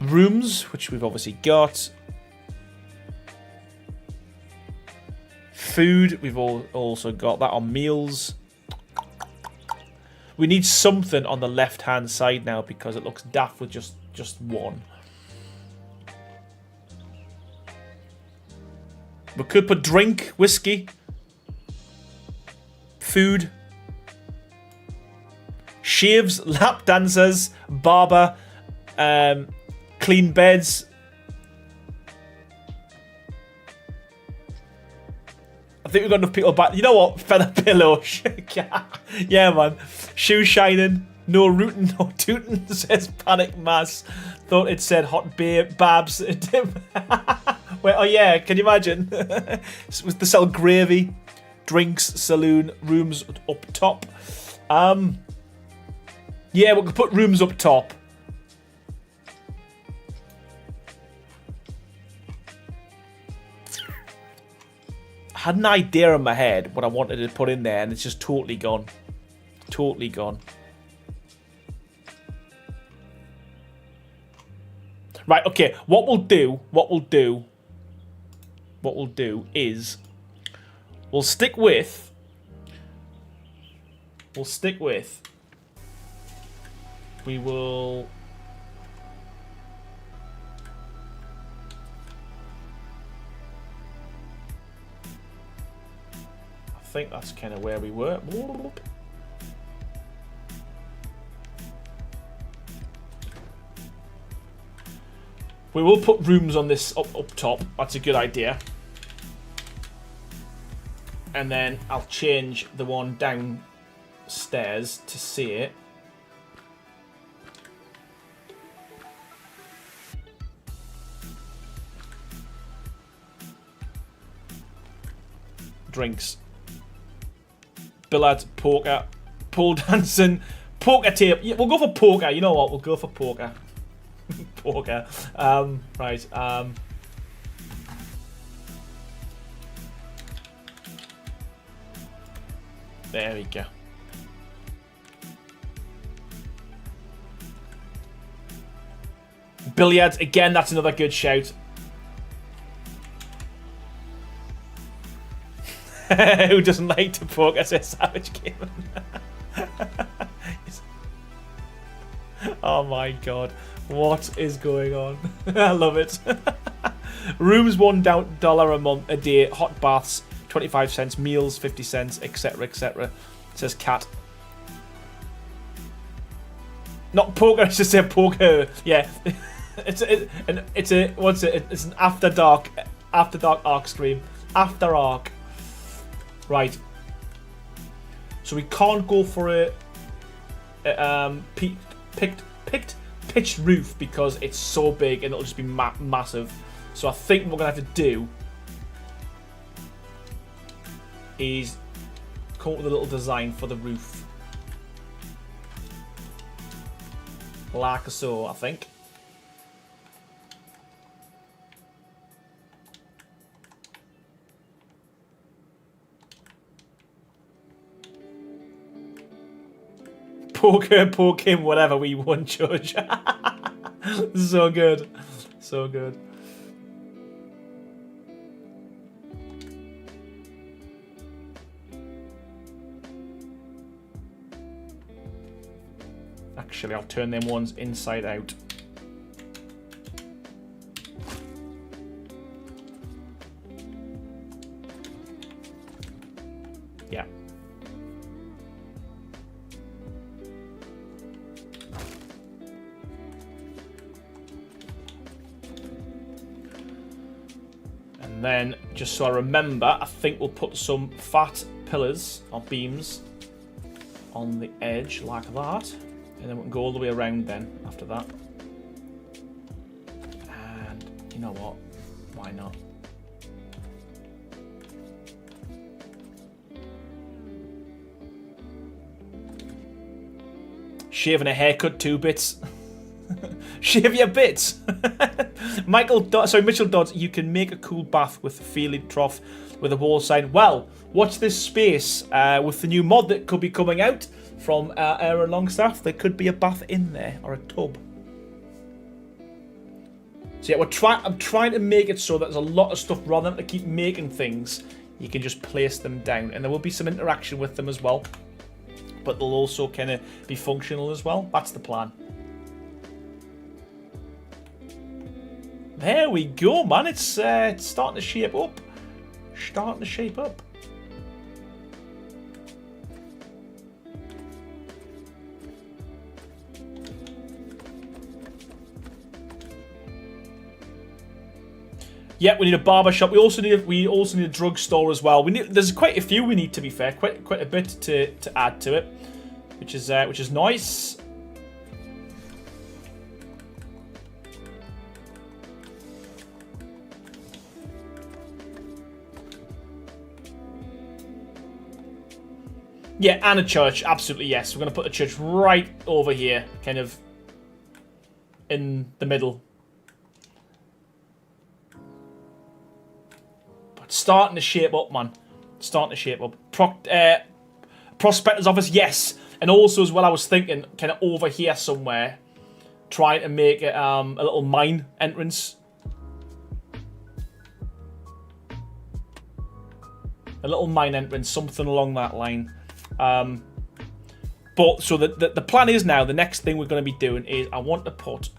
Rooms, which we've obviously got. Food, we've also got that on meals. We need something on the left-hand side now because it looks daft with just one. We could put drink, whiskey, food, shaves, lap dancers, barber, clean beds. I think we've got enough people back. You know what? Feather pillow. Yeah, man. Shoe shining. No rootin', no tootin'. Says Panic Mass. Thought it said hot beer. Babs. Wait, oh, yeah. Can you imagine? They sell gravy, drinks, saloon, rooms up top. Yeah, we could put rooms up top. I had an idea in my head what I wanted to put in there, and it's just totally gone. Totally gone. Right, okay. What we'll do is we'll stick with we will I think that's kind of where we were. We will put rooms on this up top. That's a good idea. And then I'll change the one downstairs to see it. Drinks. Billiards, poker, pole dancing, poker tape. Yeah, we'll go for poker. You know what? We'll go for poker. Poker. Right. There we go. Billiards. Again, that's another good shout. Who doesn't like to poker, says Savage Gamer. Oh my god. What is going on? I love it. Rooms $1 a month a day. Hot baths 25 cents. Meals 50 cents, etc, etc. Says Cat. Not poker, it's just a poker. Yeah. It's an after dark arc stream. After arc. Right. So we can't go for a pitched roof because it's so big and it'll just be massive. So I think what we're gonna have to do is come up with a little design for the roof, like so. I think. Poker, whatever, we won't judge. So good. So good. Actually, I'll turn them ones inside out. Yeah. And then, just so I remember, I think we'll put some fat pillars or beams on the edge like that. And then we can go all the way around then after that. And you know what? Why not? Shaving a haircut, 2 bits. Shave your bits. Mitchell Dodds, you can make a cool bath with a feeling trough with a wall sign. Well, watch this space with the new mod that could be coming out from Aaron Longstaff. There could be a bath in there or a tub. So yeah, I'm trying to make it so that there's a lot of stuff rather than to keep making things. You can just place them down, and there will be some interaction with them as well. but they'll also kind of be functional as well. That's the plan. There we go, man. It's starting to shape up. Starting to shape up. Yeah, we need a barber shop. We also need a drugstore as well. There's quite a few we need, to be fair. Quite a bit to add to it, which is nice. Yeah, and a church. Absolutely, yes. We're going to put the church right over here, kind of in the middle. But starting to shape up, man. Starting to shape up. Prospector's office, yes. And also, as well, I was thinking, kind of over here somewhere, trying to make it a little mine entrance. A little mine entrance, something along that line. But so the plan is now, the next thing we're going to be doing is I want to put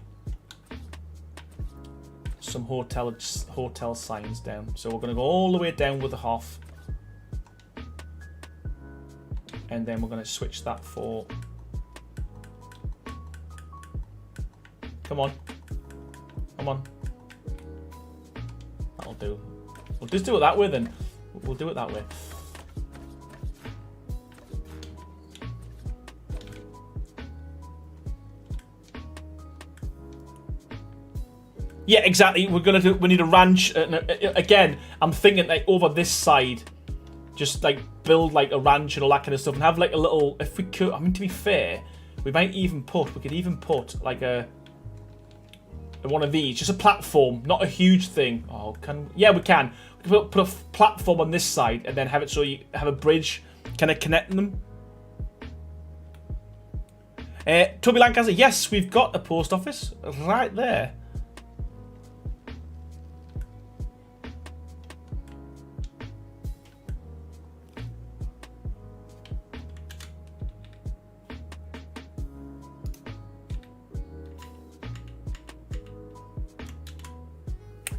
some hotel signs down. So we're going to go all the way down with the half, and then we're going to switch that for, come on, that'll do. We'll just do it that way then. We'll do it that way. Yeah, exactly. We need a ranch. Again, I'm thinking like over this side, just like build like a ranch and all that kind of stuff, and have like a little. If we could, I mean, to be fair, we could even put like one of these, just a platform, not a huge thing. Oh, yeah, we can. We can put a platform on this side and then have it so you have a bridge kind of connecting them. Toby Lancaster, yes, we've got a post office right there.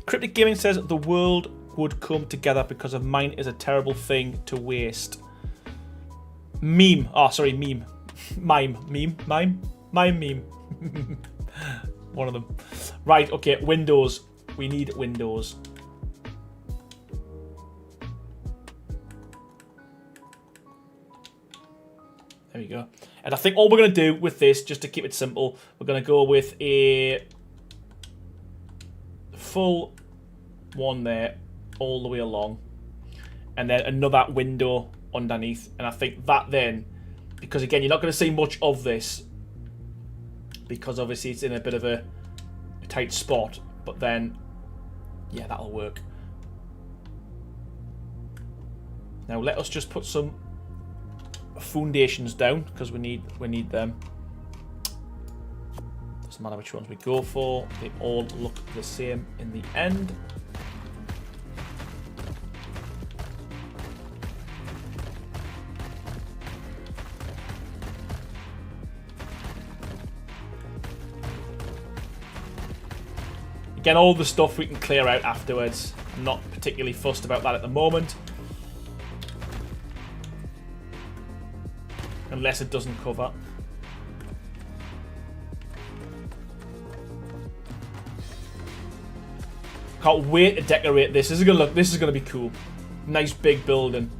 Cryptic Gaming says the world would come together because of mine is a terrible thing to waste. Meme. Oh, sorry, meme. Mime. One of them. Right, okay, windows. We need windows. There we go. And I think all we're going to do with this, just to keep it simple, we're going to go with a full one there all the way along, and then another window underneath. And I think that then, because again you're not going to see much of this because obviously it's in a bit of a tight spot, but then yeah, that'll work. Now let us just put some foundations down because we need them. Doesn't matter which ones we go for, they all look the same in the end. Again, all the stuff we can clear out afterwards. I'm not particularly fussed about that at the moment, unless it doesn't cover. Can't wait to decorate this. This is gonna be cool. Nice big building.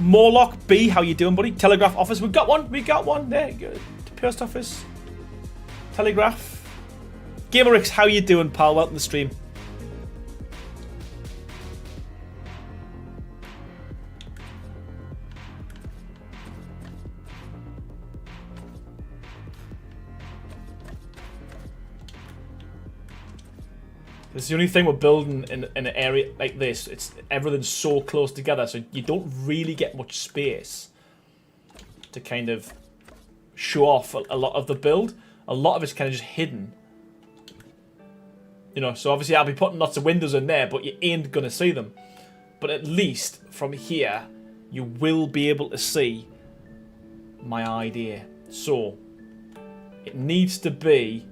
Morlock B, how you doing, buddy? Telegraph office, we got one. There you go. Post office. Telegraph. Gamerix, how you doing, pal? Welcome to the stream. It's the only thing we're building in an area like this. Everything's so close together, so you don't really get much space to kind of show off a lot of the build. a lot of it's kind of just hidden. You know, so obviously I'll be putting lots of windows in there, but you ain't going to see them. But at least from here, you will be able to see my idea. So, it needs to be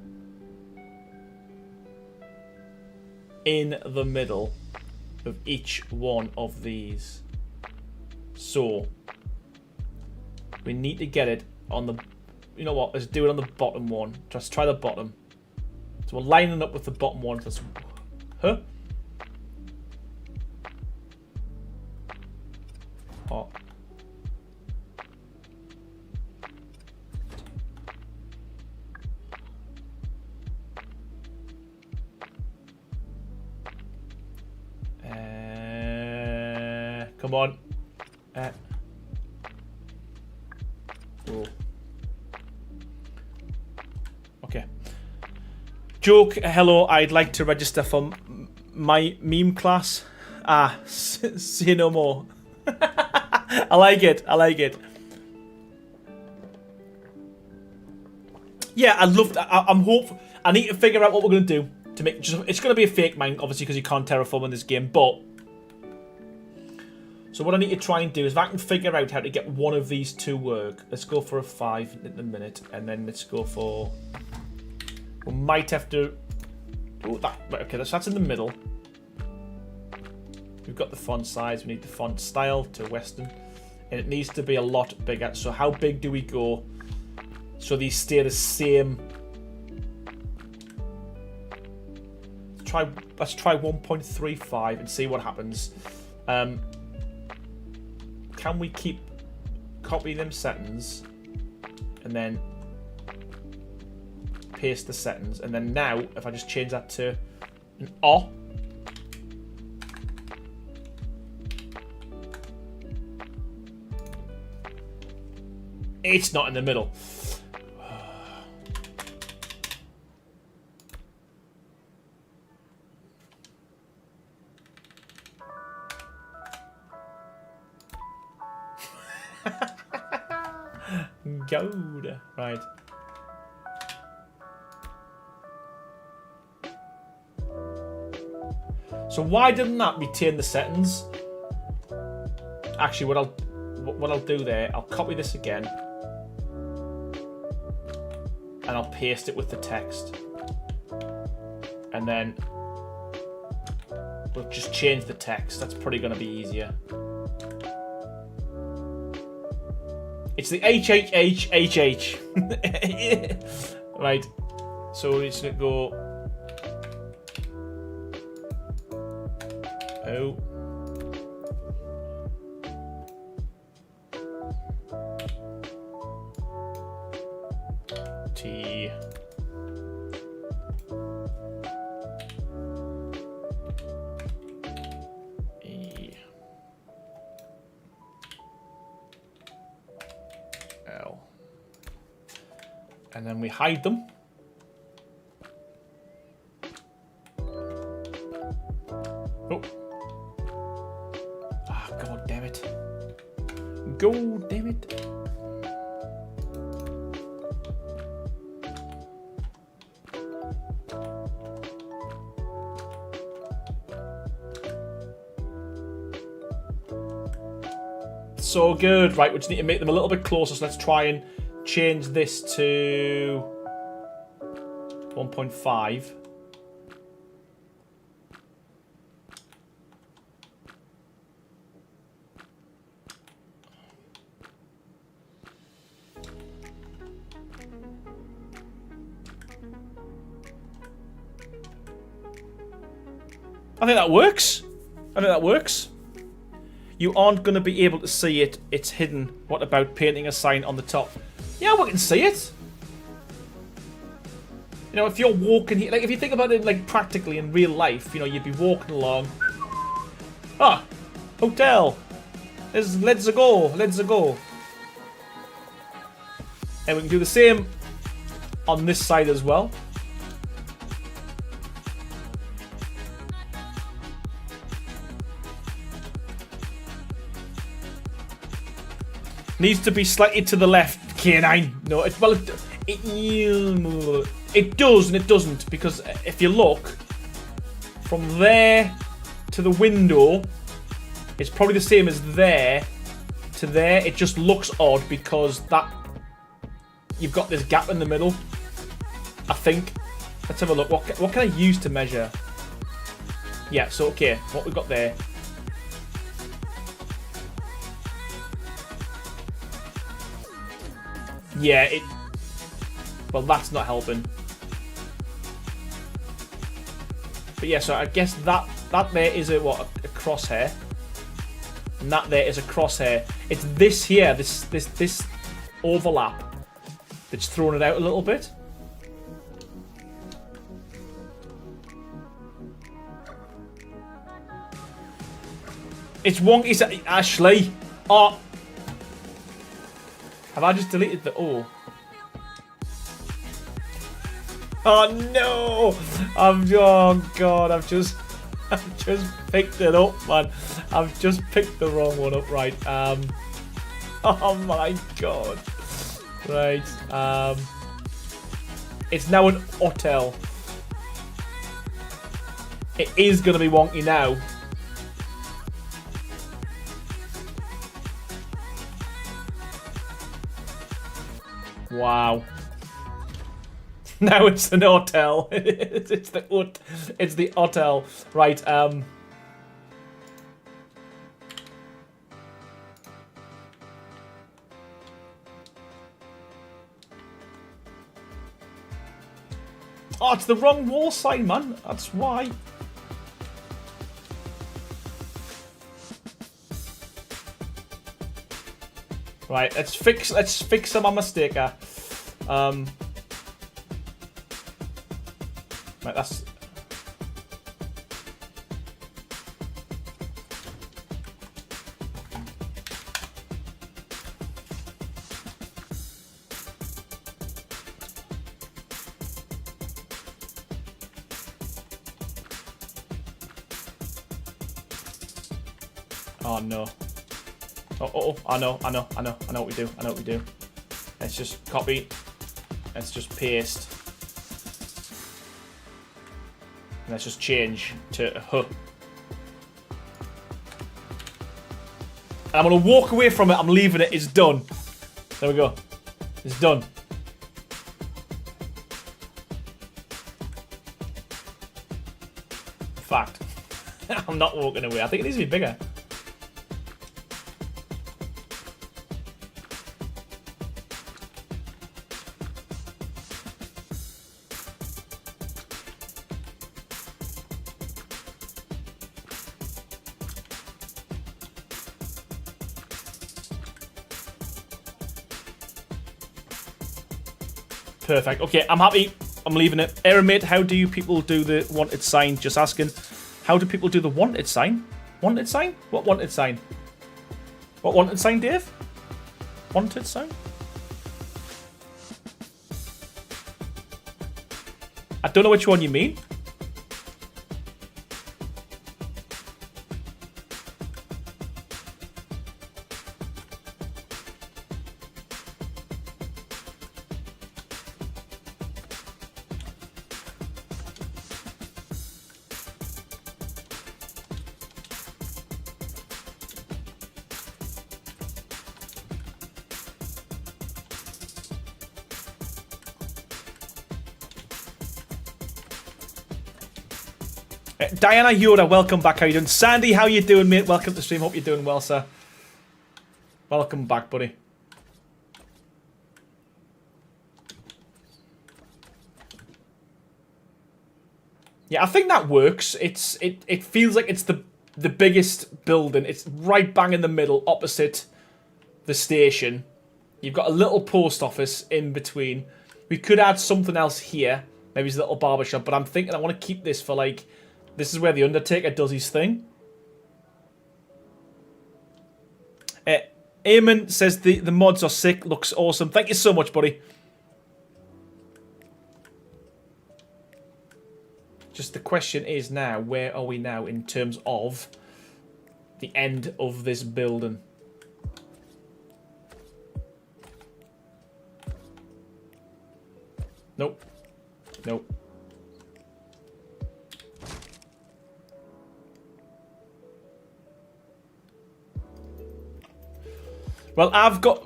in the middle of each one of these. So, we need to get it on the... You know what? Let's do it on the bottom one. Just try the bottom. So we're lining up with the bottom one. So huh? Oh. Come on. Oh. Okay. Joke, hello, I'd like to register for my meme class. Ah, say no more. I like it, I like it. Yeah, I love that. I'm hopeful. I need to figure out what we're going to do to make... It's going to be a fake mine, obviously, because you can't terraform in this game, but... So what I need to try and do is if I can figure out how to get one of these to work. Let's go for a 5 in a minute, and then let's go for... We might have to... Oh, that... Okay, that's in the middle. We've got the font size. We need the font style to Western. And it needs to be a lot bigger. So how big do we go so these stay the same? Let's try 1.35 and see what happens. Can we copy them settings and then paste the settings, and then now if I just change that to an O, it's not in the middle. Good. Right. So why didn't that retain the settings? Actually, what I'll do there, I'll copy this again, and I'll paste it with the text, and then we'll just change the text. That's probably going to be easier. It's the HHHHH. Right. So we're just going to go... Oh. T. E. L. And then we hide them. Oh. Ah, God damn it. God damn it. So good. Right, we just need to make them a little bit closer. So let's try and change this to 1.5. I think that works. I think that works. You aren't going to be able to see it. It's hidden. What about painting a sign on the top? Yeah, we can see it. You know, if you're walking here, like if you think about it like practically in real life, you know, you'd be walking along. Ah, hotel. Let's go. Let's go. And we can do the same on this side as well. Needs to be slightly to the left, K9. No, It does and it doesn't, because if you look from there to the window, it's probably the same as there to there. It just looks odd because that you've got this gap in the middle, I think. Let's have a look. What can I use to measure? Yeah, so okay, what we've got there. Yeah, well, that's not helping. But yeah, so I guess that there is a crosshair. And that there is a crosshair. It's this here, this overlap that's thrown it out a little bit. It's wonky, Ashley. Oh. Have I just deleted the O? Oh no! Oh god, I've just picked it up, man. I've just picked the wrong one up, right. Oh my god. Right, it's now an hotel. It is gonna be wonky now. Wow. Now it's an hotel. it's the hotel. Right, oh, it's the wrong wall sign, man. That's why. Right, let's fix my mistake. Right, that's. Oh no. Oh, I know what we do. Let's just copy. Let's just paste. And let's just change to huh. And I'm going to walk away from it. I'm leaving it. It's done. There we go. It's done. Fact. I'm not walking away. I think it needs to be bigger. Perfect. Okay, I'm happy. I'm leaving it. Aramate, how do you people do the wanted sign? Just asking. How do people do the wanted sign? Wanted sign? What wanted sign? What wanted sign, Dave? Wanted sign? I don't know which one you mean. Diana Yoda, welcome back. How you doing? Sandy, how you doing, mate? Welcome to the stream. Hope you're doing well, sir. Welcome back, buddy. Yeah, I think that works. It feels like it's the biggest building. It's right bang in the middle, opposite the station. You've got a little post office in between. We could add something else here. Maybe it's a little barber shop, but I'm thinking I want to keep this for like. This is where the Undertaker does his thing. Eamon says the mods are sick. Looks awesome. Thank you so much, buddy. Just the question is now, where are we now in terms of the end of this building? Nope. Nope. Well,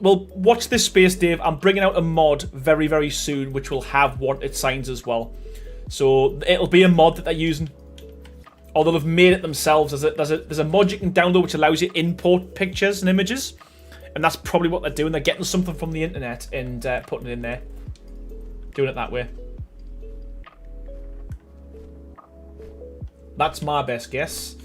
well, watch this space, Dave. I'm bringing out a mod very, very soon, which will have wanted signs as well. So it'll be a mod that they're using, or they'll have made it themselves. There's a mod you can download which allows you to import pictures and images, and that's probably what they're doing. They're getting something from the internet and putting it in there, doing it that way. That's my best guess.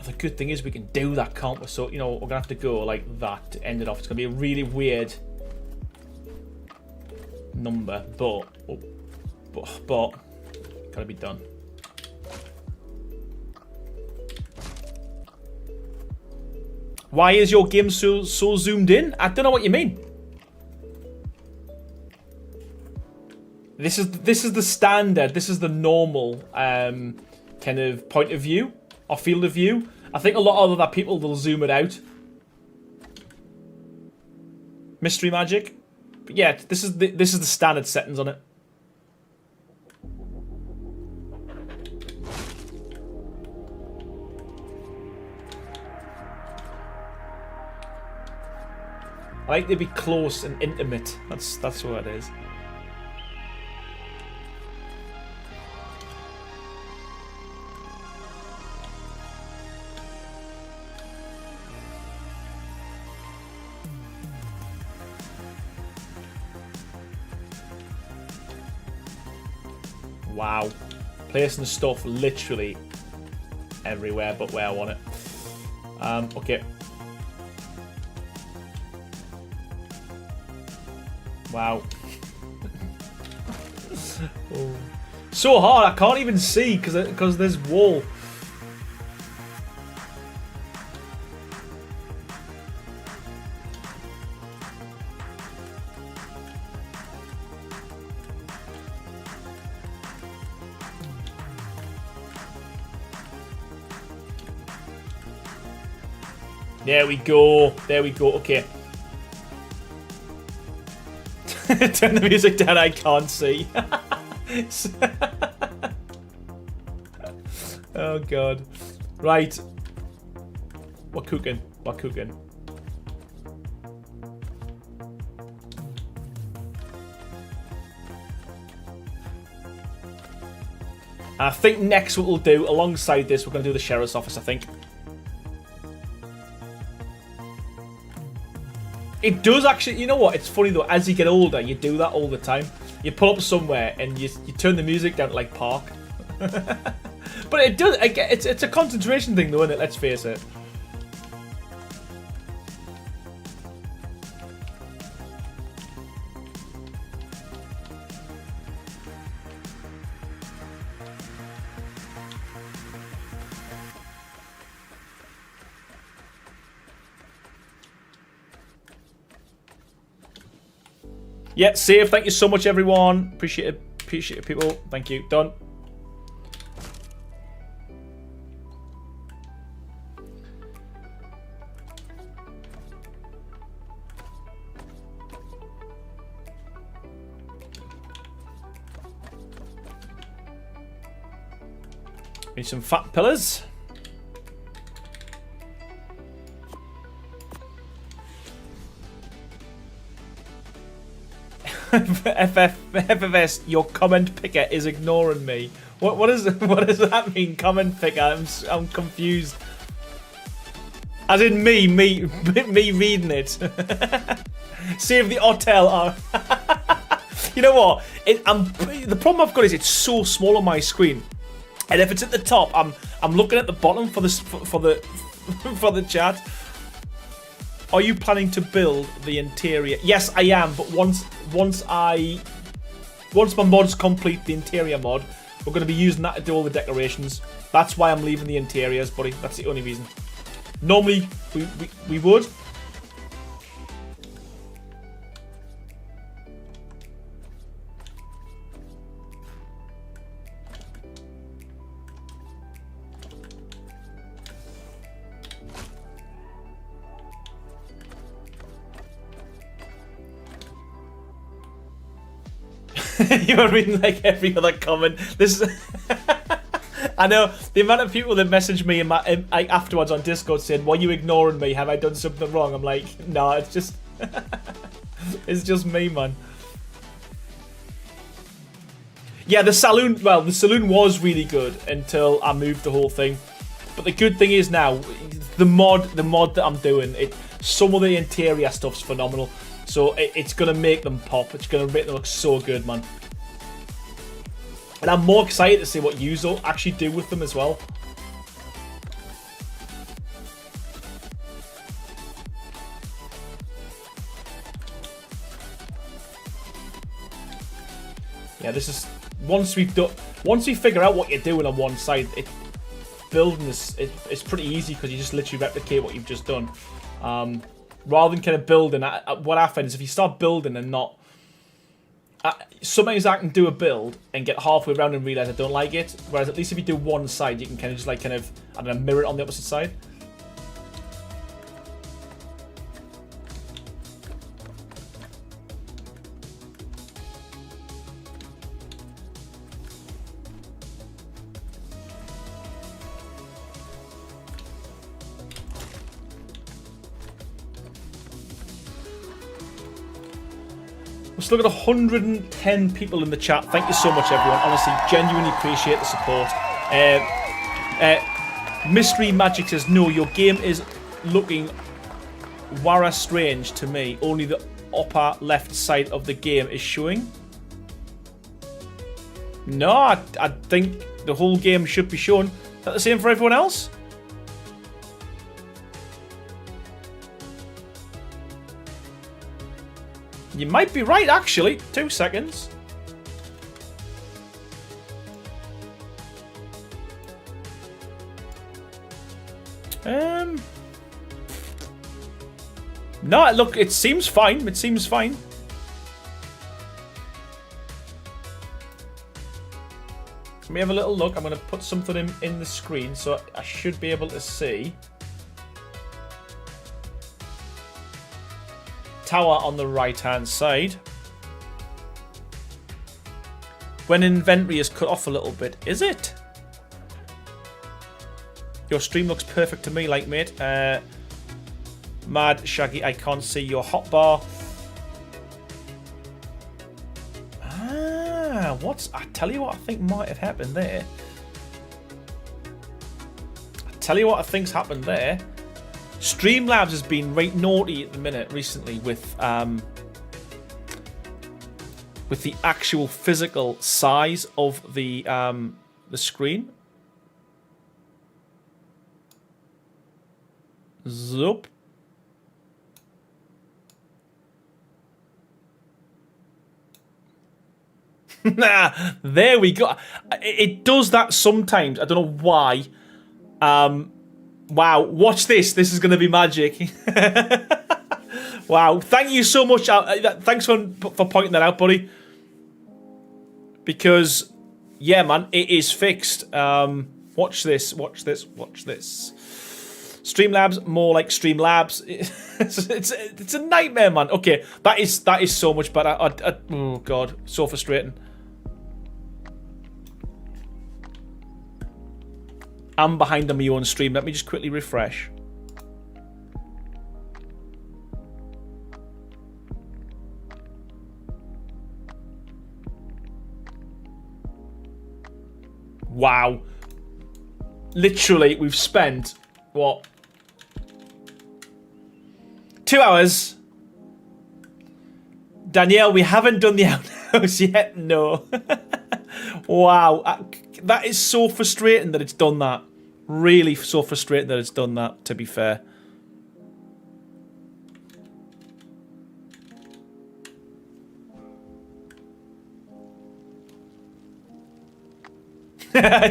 The good thing is we can do that, can't we? So, you know, we're going to have to go like that to end it off. It's going to be a really weird number, but gotta be done. Why is your game so zoomed in? I don't know what you mean. This is the standard. This is the normal kind of point of view or field of view. I think a lot of other people will zoom it out. Mystery magic. But yeah, this is the standard settings on it. I like to be close and intimate. That's what it is. Wow. Placing stuff literally everywhere but where I want it. Okay. Wow. Oh. So hard, I can't even see because there's wall. There we go. There we go. Okay. Turn the music down, I can't see. Oh god. Right. We're cooking. We're cooking. I think next what we'll do, alongside this, we're going to do the sheriff's office, I think. It does actually, you know what, it's funny though, as you get older, you do that all the time. You pull up somewhere and you turn the music down to like Park. But it does, it's a concentration thing though, isn't it? Let's face it. Yeah, save. Thank you so much, everyone. Appreciate it. Appreciate it, people. Thank you. Done. Need some fat pillars. FFS, your comment picker is ignoring me. What does that mean? Comment picker? I'm confused. As in me reading it. Save the hotel. You know what? The problem I've got is it's so small on my screen, and if it's at the top, I'm looking at the bottom for the chat. Are you planning to build the interior? Yes, I am. But once my mods complete the interior mod, we're going to be using that to do all the decorations. That's why I'm leaving the interiors, buddy. That's the only reason. Normally, we would. You are reading like every other comment. This is I know the amount of people that message me afterwards on Discord saying, "Why are you ignoring me? Have I done something wrong?" I'm like, no, it's just it's just me, man. Yeah, the saloon. Well, the saloon was really good until I moved the whole thing. But the good thing is now the mod that I'm doing, some of the interior stuff's phenomenal. So it's going to make them pop. It's going to make them look so good, man. And I'm more excited to see what you'll actually do with them as well. Yeah, this is once we figure out what you're doing on one side, building this it's pretty easy because you just literally replicate what you've just done. Rather than kind of building, what happens is if you start building and not... sometimes I can do a build and get halfway around and realise I don't like it. Whereas at least if you do one side, you can kind of just I don't know, mirror it on the opposite side. We're still got 110 people in the chat. Thank you so much, everyone. Honestly, genuinely appreciate the support. Mystery Magic says, no, your game is looking wara strange to me. Only the upper left side of the game is showing. No, I think the whole game should be shown. Is that the same for everyone else? You might be right, actually. 2 seconds. No, look, it seems fine. It seems fine. Let me have a little look. I'm going to put something in the screen so I should be able to see. Tower on the right hand side. When inventory is cut off a little bit, is it? Your stream looks perfect to me, like, mate. Mad Shaggy, I can't see your hotbar. I tell you what I think might have happened there. Streamlabs has been right naughty at the minute recently with the actual physical size of the screen. Zoop. There we go. It does that sometimes. I don't know why. Wow, watch this. This is going to be magic. Wow, thank you so much. Thanks for pointing that out, buddy. Because, yeah, man, it is fixed. Watch this, watch this, watch this. Streamlabs, more like Streamlabs. It's a nightmare, man. Okay, that is so much better. Oh, God, so frustrating. I'm behind on my own stream. Let me just quickly refresh. Wow. Literally, we've spent, what? 2 hours. Danielle, we haven't done the outhouse yet. No. Wow. That is so frustrating that it's done that. Really so frustrating that it's done that, to be fair.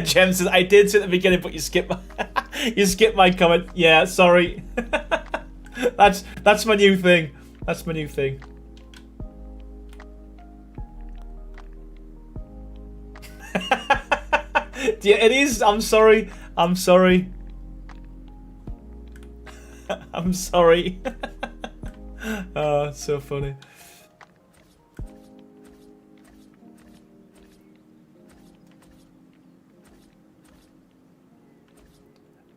Jem says, I did say at the beginning, but you skipped my, you skipped my comment. Yeah, sorry. That's my new thing. That's my new thing. Yeah, it is. I'm sorry. I'm sorry. I'm sorry. Oh, it's so funny.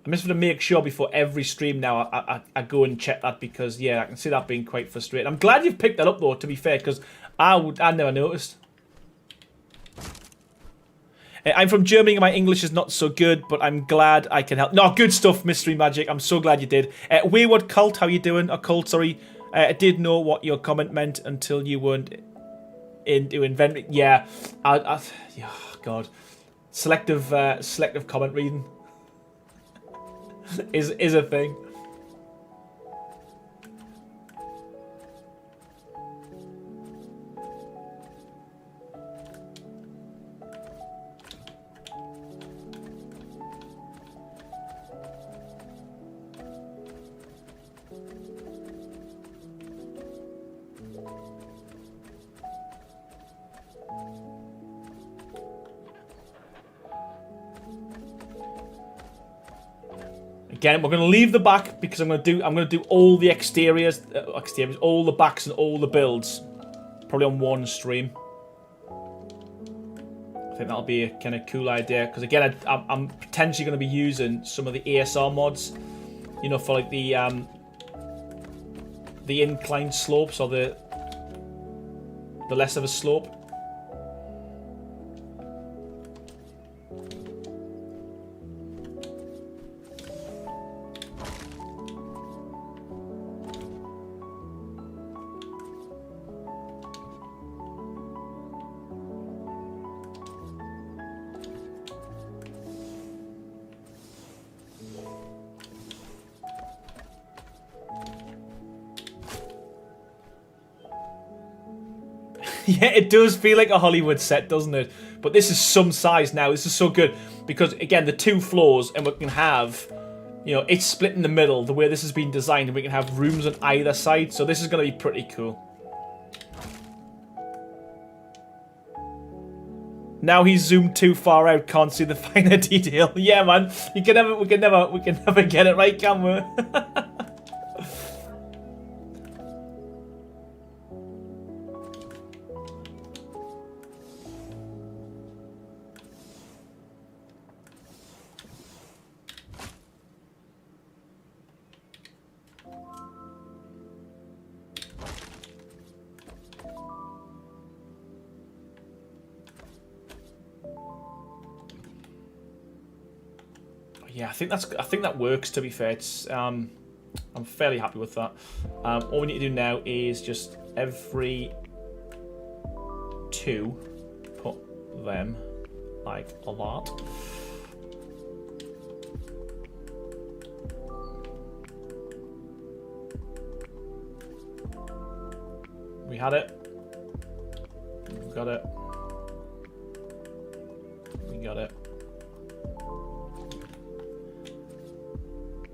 I'm just going to make sure before every stream now I go and check that, because yeah, I can see that being quite frustrating. I'm glad you've picked that up though, to be fair, because I never noticed. I'm from Germany and my English is not so good, but I'm glad I can help. No, good stuff, Mystery Magic. I'm so glad you did. Wayward Cult, how you doing? Cult, sorry. I did know what your comment meant until you weren't into inventing. Yeah, oh God, selective comment reading is a thing. Again, we're going to leave the back because I'm going to do all the exteriors, all the backs and all the builds, probably on one stream. I think that'll be a kind of cool idea, because again, I'm potentially going to be using some of the ASR mods, you know, for like the inclined slopes or the less of a slope. Yeah, it does feel like a Hollywood set, doesn't it? But this is some size now. This is so good because, again, the 2 floors, and we can have, you know, it's split in the middle the way this has been designed, and we can have rooms on either side. So this is going to be pretty cool. Now he's zoomed too far out, can't see the finer detail. Yeah, man, we can never get it right, can we? Yeah, I think that works. To be fair, it's I'm fairly happy with that. All we need to do now is just every 2 put them like a lot. We had it. We got it. We got it.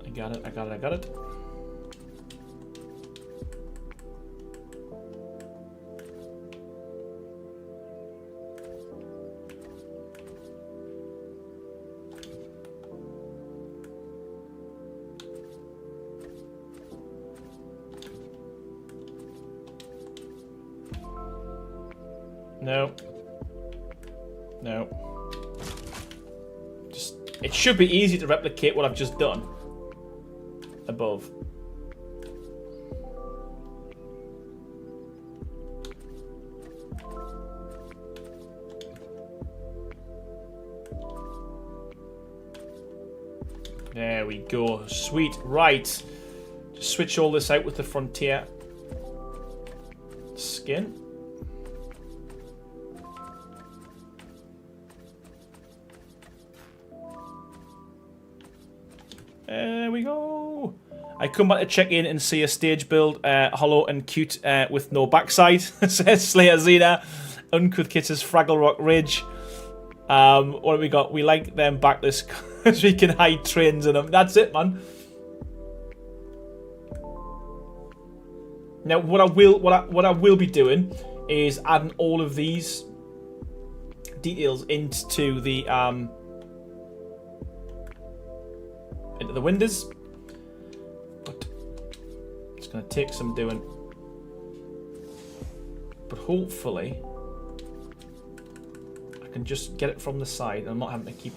I got it, I got it, I got it. No. No. Just, it should be easy to replicate what I've just done. Above. There we go. Sweet. Right. Just switch all this out with the Frontier skin. There we go. I come back to check in and see a stage build, hollow and cute with no backside, says Slayer Zena. Uncouth Kitters, Fraggle Rock Ridge. What have we got? We like them backless because we can hide trains in them. That's it, man. Now, what I will be doing is adding all of these details into the windows, but it's going to take some doing. But hopefully, I can just get it from the side, and I'm not having to keep.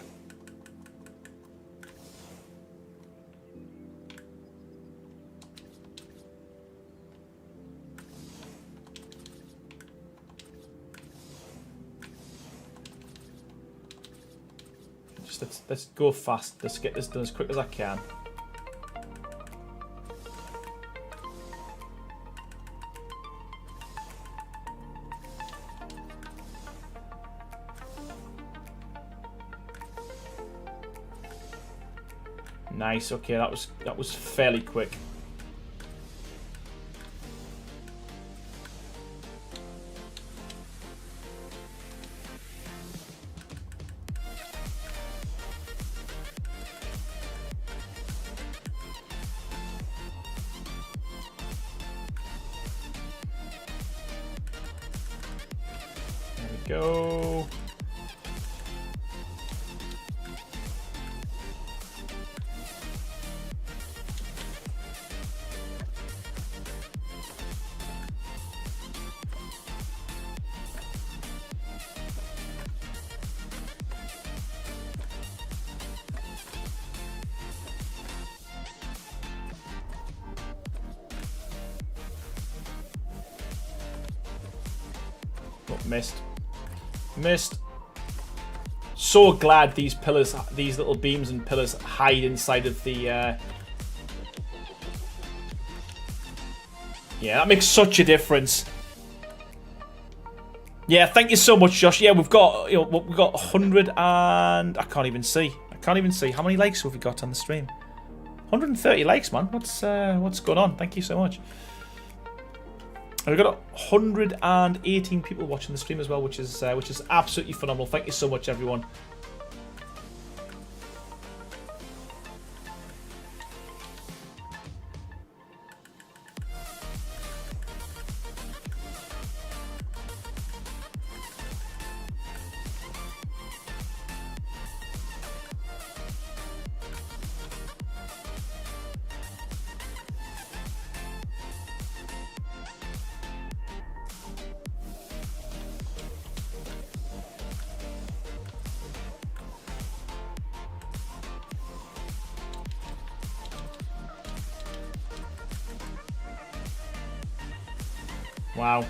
Let's go fast. Let's get this done as quick as I can. Nice. Okay, that was fairly quick. Go. Oh, missed. So glad these pillars, these little beams and pillars hide inside of the yeah, that makes such a difference. Yeah, thank you so much, Josh. Yeah, we've got 100 and I can't even see how many likes have we got on the stream. 130 likes, man. What's going on? Thank you so much. And we've got 118 people watching the stream as well, which is absolutely phenomenal. Thank you so much, everyone. Wow.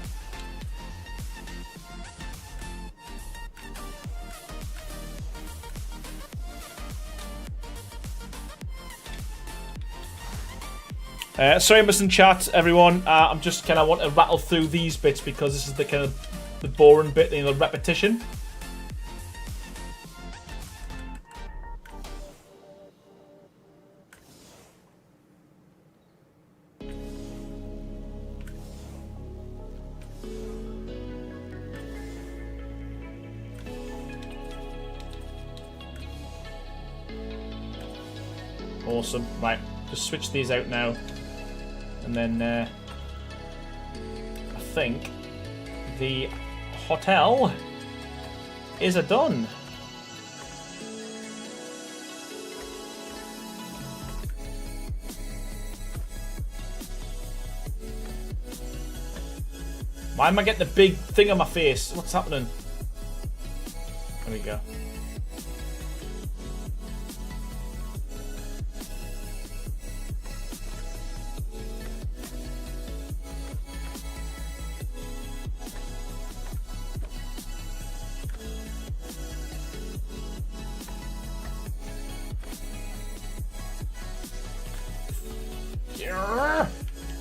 Sorry I'm missing chat, everyone. I'm just kind of want to rattle through these bits because this is the kind of the boring bit, the repetition. Awesome. Right, just switch these out now. And then I think the hotel is a done. Why am I getting a big thing on my face? What's happening? There we go.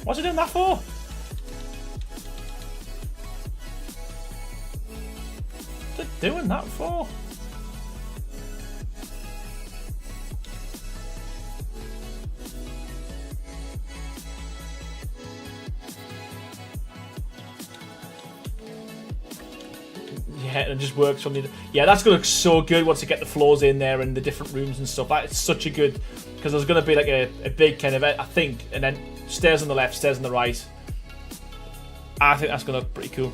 What's it doing that for? What's it doing that for? Yeah, and it just works from the... Yeah, that's going to look so good once you get the floors in there and the different rooms and stuff. That's such a good... Because there's going to be like a big kind of, I think, and then stairs on the left, stairs on the right. I think that's going to look pretty cool.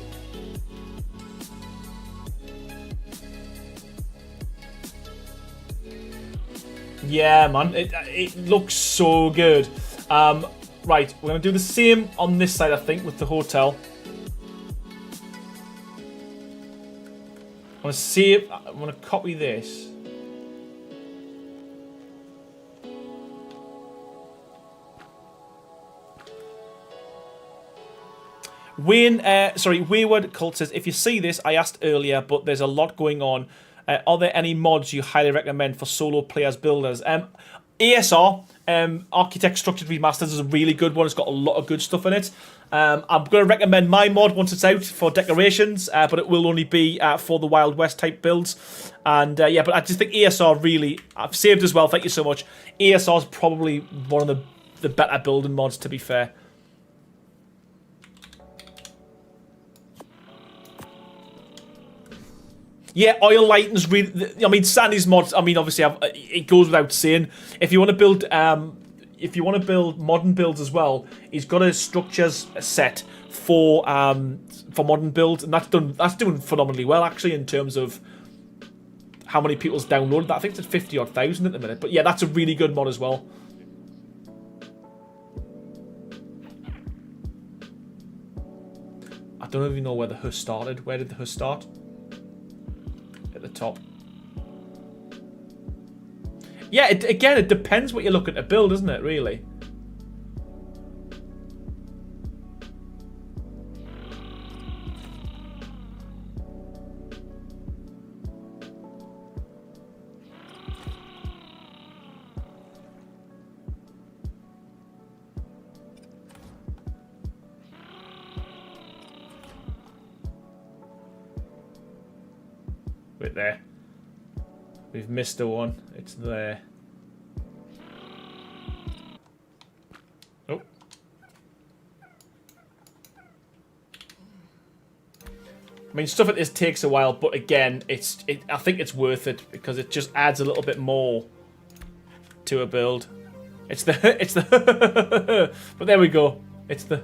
Yeah, man, it looks so good. Right, we're going to do the same on this side, I think, with the hotel. I'm going to copy this. Wayward Cult says, if you see this, I asked earlier, but there's a lot going on. Are there any mods you highly recommend for solo players builders? ASR, Architect Structured Remasters, is a really good one. It's got a lot of good stuff in it. I'm going to recommend my mod once it's out for decorations, but it will only be for the Wild West type builds. And yeah, but I just think ASR really, I've saved as well, thank you so much. ASR is probably one of the better building mods, to be fair. Yeah, oil lighting's really... I mean, Sandy's mods, I mean, obviously, it goes without saying. If you want to build modern builds as well, he's got a structures set for modern builds, and that's doing phenomenally well, actually, in terms of how many people's downloaded that. I think it's at 50-odd thousand at the minute. But yeah, that's a really good mod as well. I don't even know where the huss started. Where did the huss start? At the top. Yeah, again, it depends what you're looking to build, isn't it, really? Wait there. We've missed a one. It's there. Oh. I mean, stuff like this takes a while, but again, I think it's worth it because it just adds a little bit more to a build. It's the but there we go. It's the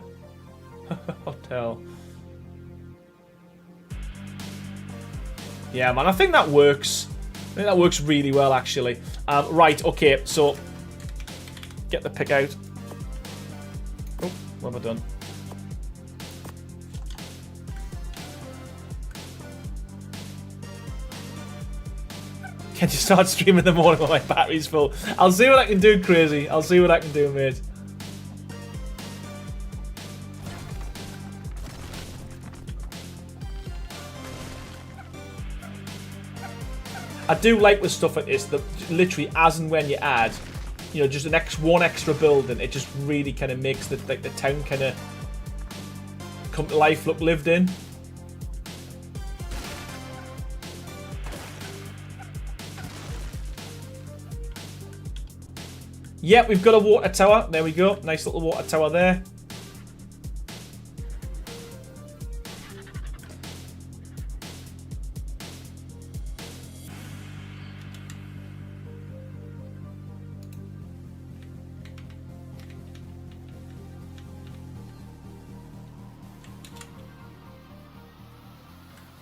hotel. Yeah, man, I think that works. I think that works really well, actually. Right, okay, so get the pick out. Oh, what have I done? Can you start streaming in the morning when my battery's full? I'll see what I can do, crazy. I'll see what I can do, mate. I do like with stuff like this that literally, as and when you add, you know, just one extra building, it just really kind of makes the town kind of come to life, look lived in. Yep, we've got a water tower. There we go. Nice little water tower there.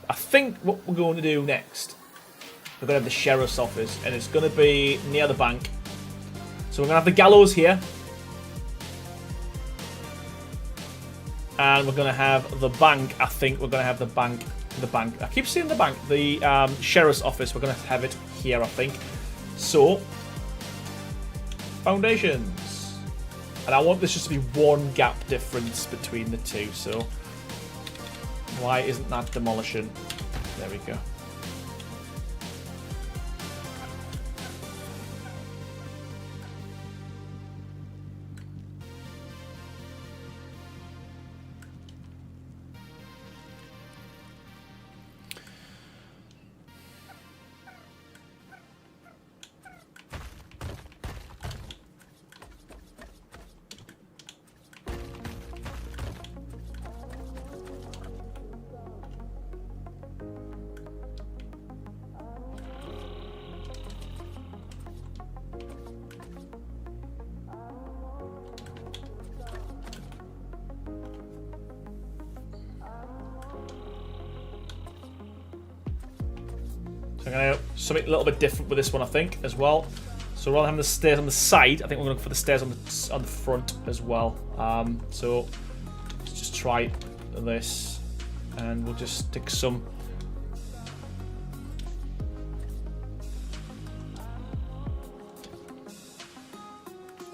I think what we're going to do next, we're going to have the sheriff's office, and it's going to be near the bank. So we're going to have the gallows here. And we're going to have the bank, I think we're going to have the bank. I keep saying the bank. The sheriff's office, we're going to have it here, I think. So, foundations. And I want this just to be one gap difference between the two, so... Why isn't that demolition? There we go. So I'm going to something a little bit different with this one, I think, as well. So rather than having the stairs on the side, I think we're going to go for the stairs on the front as well. So let's just try this, and we'll just stick some.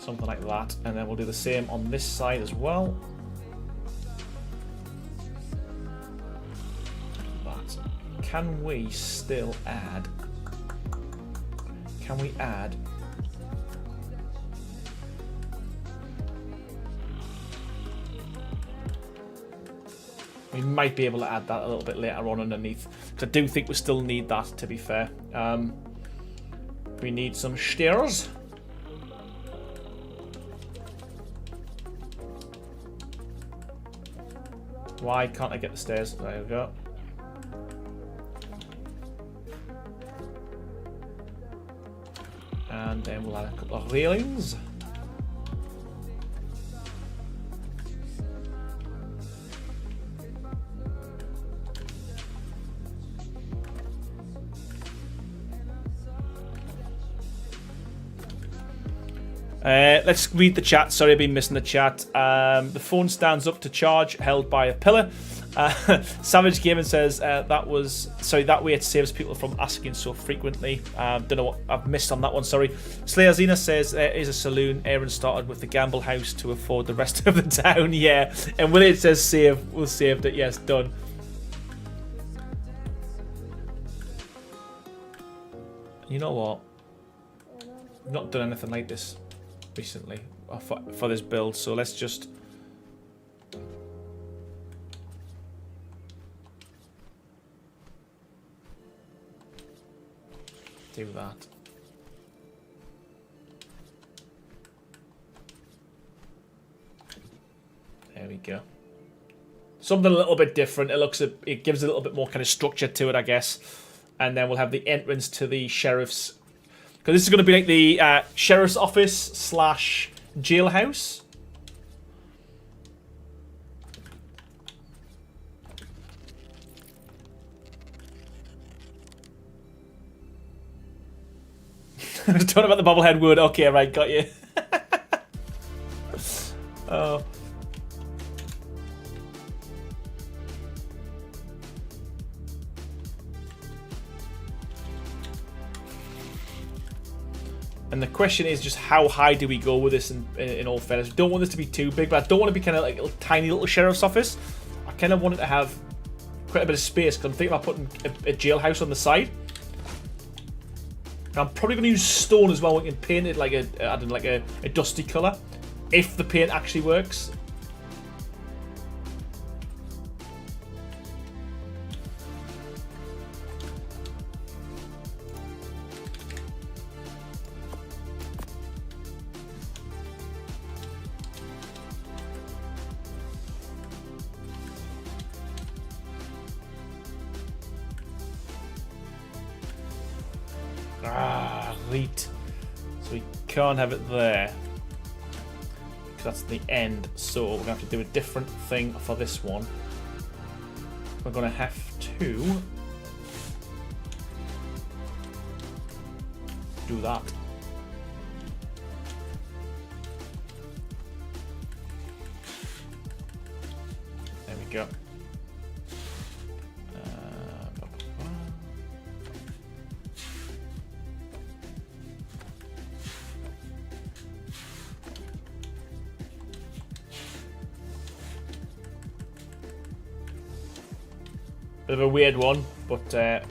Something like that, and then we'll do the same on this side as well. But can we still add? Can we add? We might be able to add that a little bit later on underneath, because I do think we still need that, to be fair. We need some stairs. Why can't I get the stairs? There we go. And then we'll add a couple of railings. Let's read the chat. Sorry, I've been missing the chat. The phone stands up to charge, held by a pillar. Savage Gaming says that way it saves people from asking so frequently. Don't know what I've missed on that one. Sorry. Slayer Zena says there is a saloon. Aaron started with the gamble house to afford the rest of the town. Yeah, and Willie says save. We'll save it. Yes, done. You know what? I've not done anything like this recently for this build, so let's just do that. There we go. Something a little bit different. It gives a little bit more kind of structure to it, I guess. And then we'll have the entrance to the sheriff's. Because this is going to be like the sheriff's office / jailhouse. Talking about the bobblehead wood. Okay, right, got you. Oh. And the question is just how high do we go with this in all fairness. We don't want this to be too big, but I don't want to be kind of like a tiny little sheriff's office. I kind of want it to have quite a bit of space, because I'm thinking about putting a jailhouse on the side. And I'm probably going to use stone as well. We can paint it like a dusty colour, if the paint actually works. Right. So we can't have it there, because that's the end. So we're going to have to do a different thing for this one. We're going to have to do that. There we go. Bit of a weird one, but that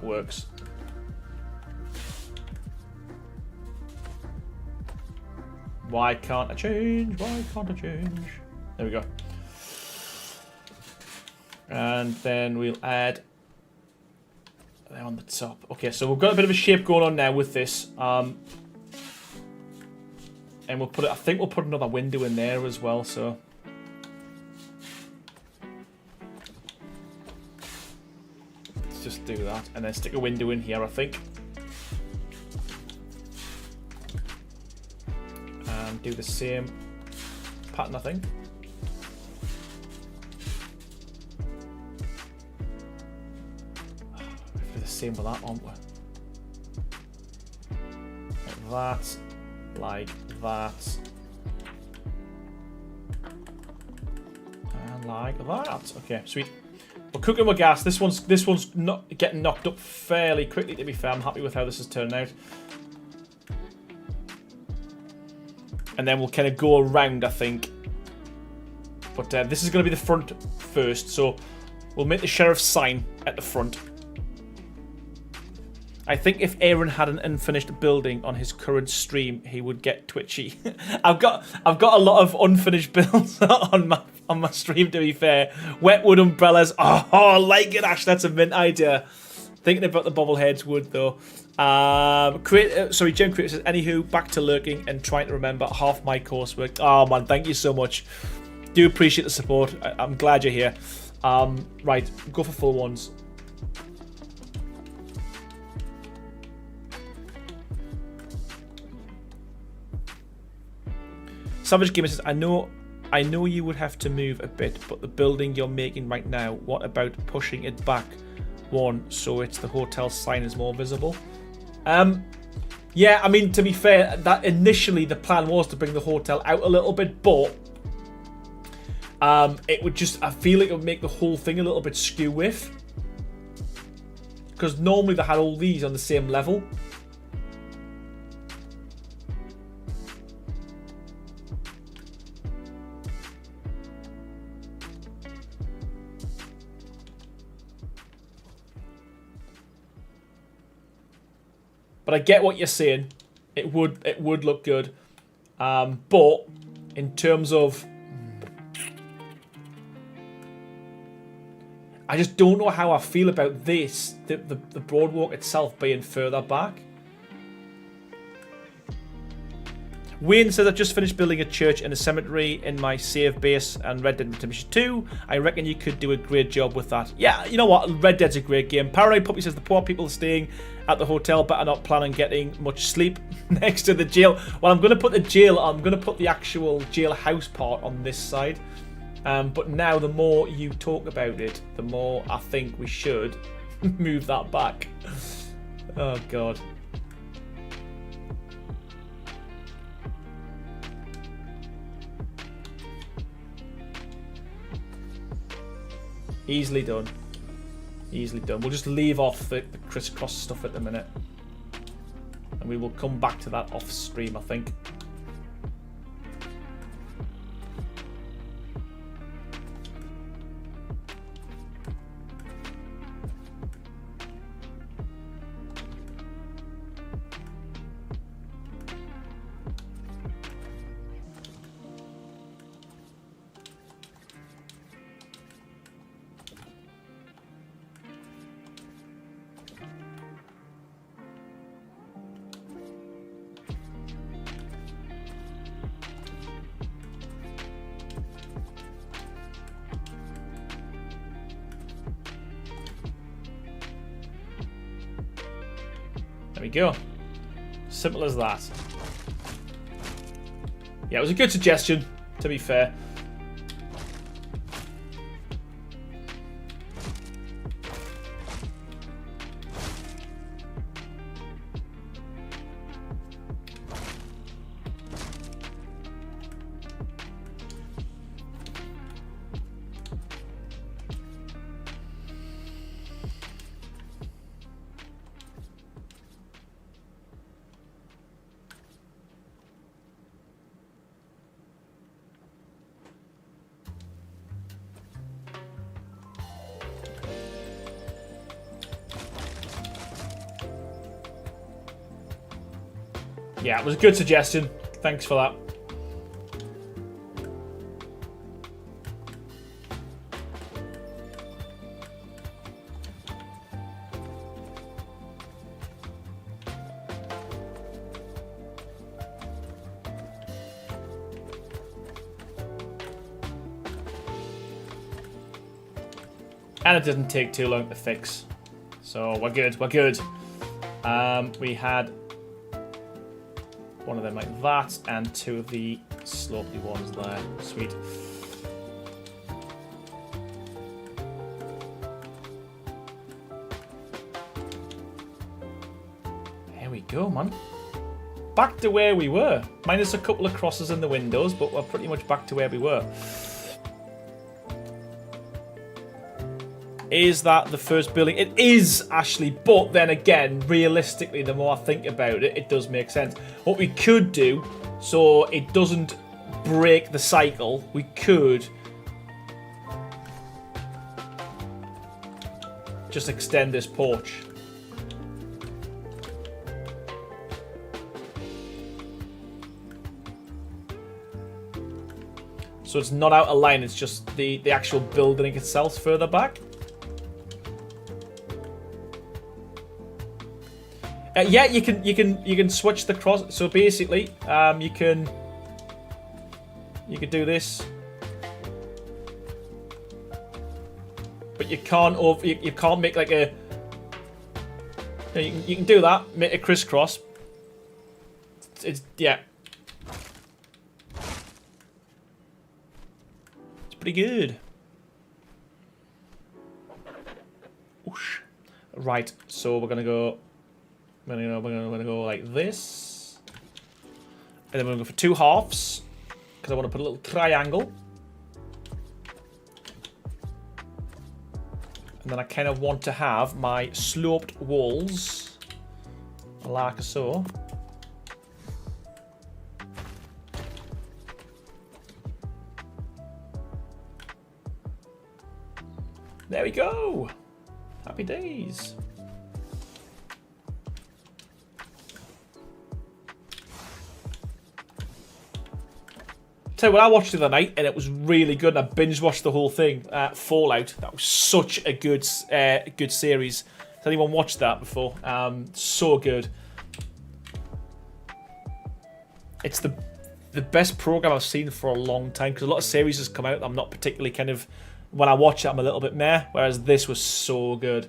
works. Why can't I change? Why can't I change? There we go. And then we'll add there on the top. Okay, so we've got a bit of a shape going on now with this. And we'll put it. I think we'll put another window in there as well. So. Just do that, and then stick a window in here, I think. And do the same pattern, I think. same with that, aren't we? Like that. Like that. And like that. Okay, sweet. We're cooking with gas. This one's not getting knocked up fairly quickly, to be fair. I'm happy with how this is turning out. And then we'll kind of go around, I think. But this is going to be the front first, so we'll make the sheriff sign at the front. I think if Aaron had an unfinished building on his current stream, he would get twitchy. I've got a lot of unfinished builds on my stream, to be fair. Wetwood umbrellas. Oh, I like it, Ash. That's a mint idea. Thinking about the bobbleheads would, though. Gem Creator says, anywho, back to lurking and trying to remember half my coursework. Oh, man, thank you so much. Do appreciate the support. I'm glad you're here. Right, go for full ones. Savage Gamer says, I know you would have to move a bit, but the building you're making right now, what about pushing it back one so it's the hotel sign is more visible? Yeah, I mean, to be fair, that initially the plan was to bring the hotel out a little bit, but it would just, I feel like it would make the whole thing a little bit skew with. Because normally they had all these on the same level. But I get what you're saying. It would look good. But in terms of, I just don't know how I feel about this. The boardwalk itself being further back. Wayne says, I've just finished building a church and a cemetery in my save base and Red Dead Redemption 2. I reckon you could do a great job with that. Yeah, you know what? Red Dead's a great game. Paranoid Puppy says, the poor people staying at the hotel better not plan on getting much sleep next to the jail. Well, I'm going to put the actual jailhouse part on this side. But now the more you talk about it, the more I think we should move that back. Oh, God. Easily done. Easily done. We'll just leave off the crisscross stuff at the minute. And we will come back to that off stream, I think. There we go. Simple as that. Yeah, it was a good suggestion, to be fair. Yeah, it was a good suggestion. Thanks for that. And it didn't take too long to fix. So we're good, we're good. We had one of them like that, and two of the slopey ones there. Sweet. go, man. Back to where we were. Minus a couple of crosses in the windows, but we're pretty much back to where we were. Is that the first building? It is, Ashley, but then again, realistically, the more I think about it, it does make sense. What we could do, so it doesn't break the cycle, we could just extend this porch. So it's not out of line, it's just the actual building itself further back. Yeah, you can switch the cross. So basically, you could do this, but you can't make like a. You can do that, make a crisscross. It's yeah, it's pretty good. Oosh. Right, so we're gonna go. We're gonna go like this, and then we're gonna go for 2 halves because I want to put a little triangle, and then I kind of want to have my sloped walls like so. There we go. Happy days. Tell you what, I watched the other night and it was really good. And I binge watched the whole thing. Fallout. That was such a good series. Has anyone watched that before? So good. It's the best program I've seen for a long time because a lot of series has come out. I'm not particularly kind of, when I watch it, I'm a little bit meh. Whereas this was so good.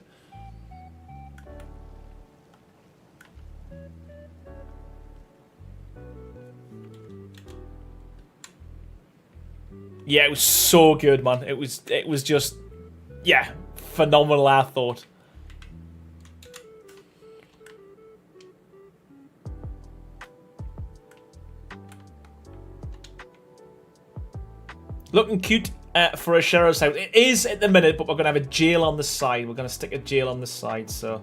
Yeah, it was so good, man. It was just, yeah, phenomenal, I thought. Looking cute for a sheriff's house. It is at the minute, but we're going to have a jail on the side. We're going to stick a jail on the side, so...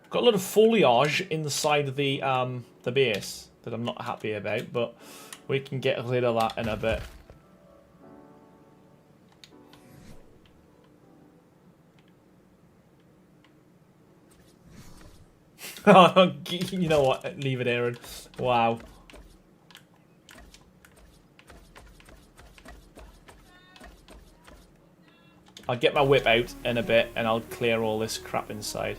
Got a lot of foliage in the side of the base that I'm not happy about, but we can get rid of that in a bit. Oh, you know what? Leave it, Aaron. Wow. I'll get my whip out in a bit and I'll clear all this crap inside.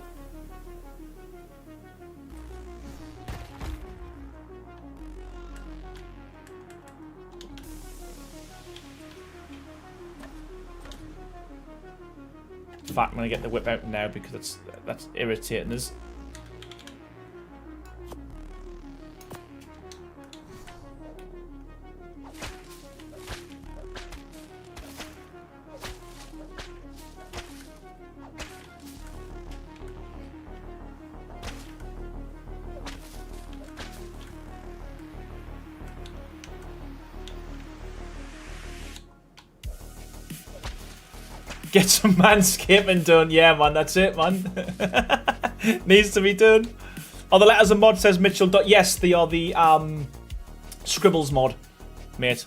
In fact, I'm going to get the whip out now because that's irritating us. Get some manscaping done. Yeah, man, that's it, man. Needs to be done. Oh, the letters of mod says Mitchell. Yes, they are the Scribbles mod, mate.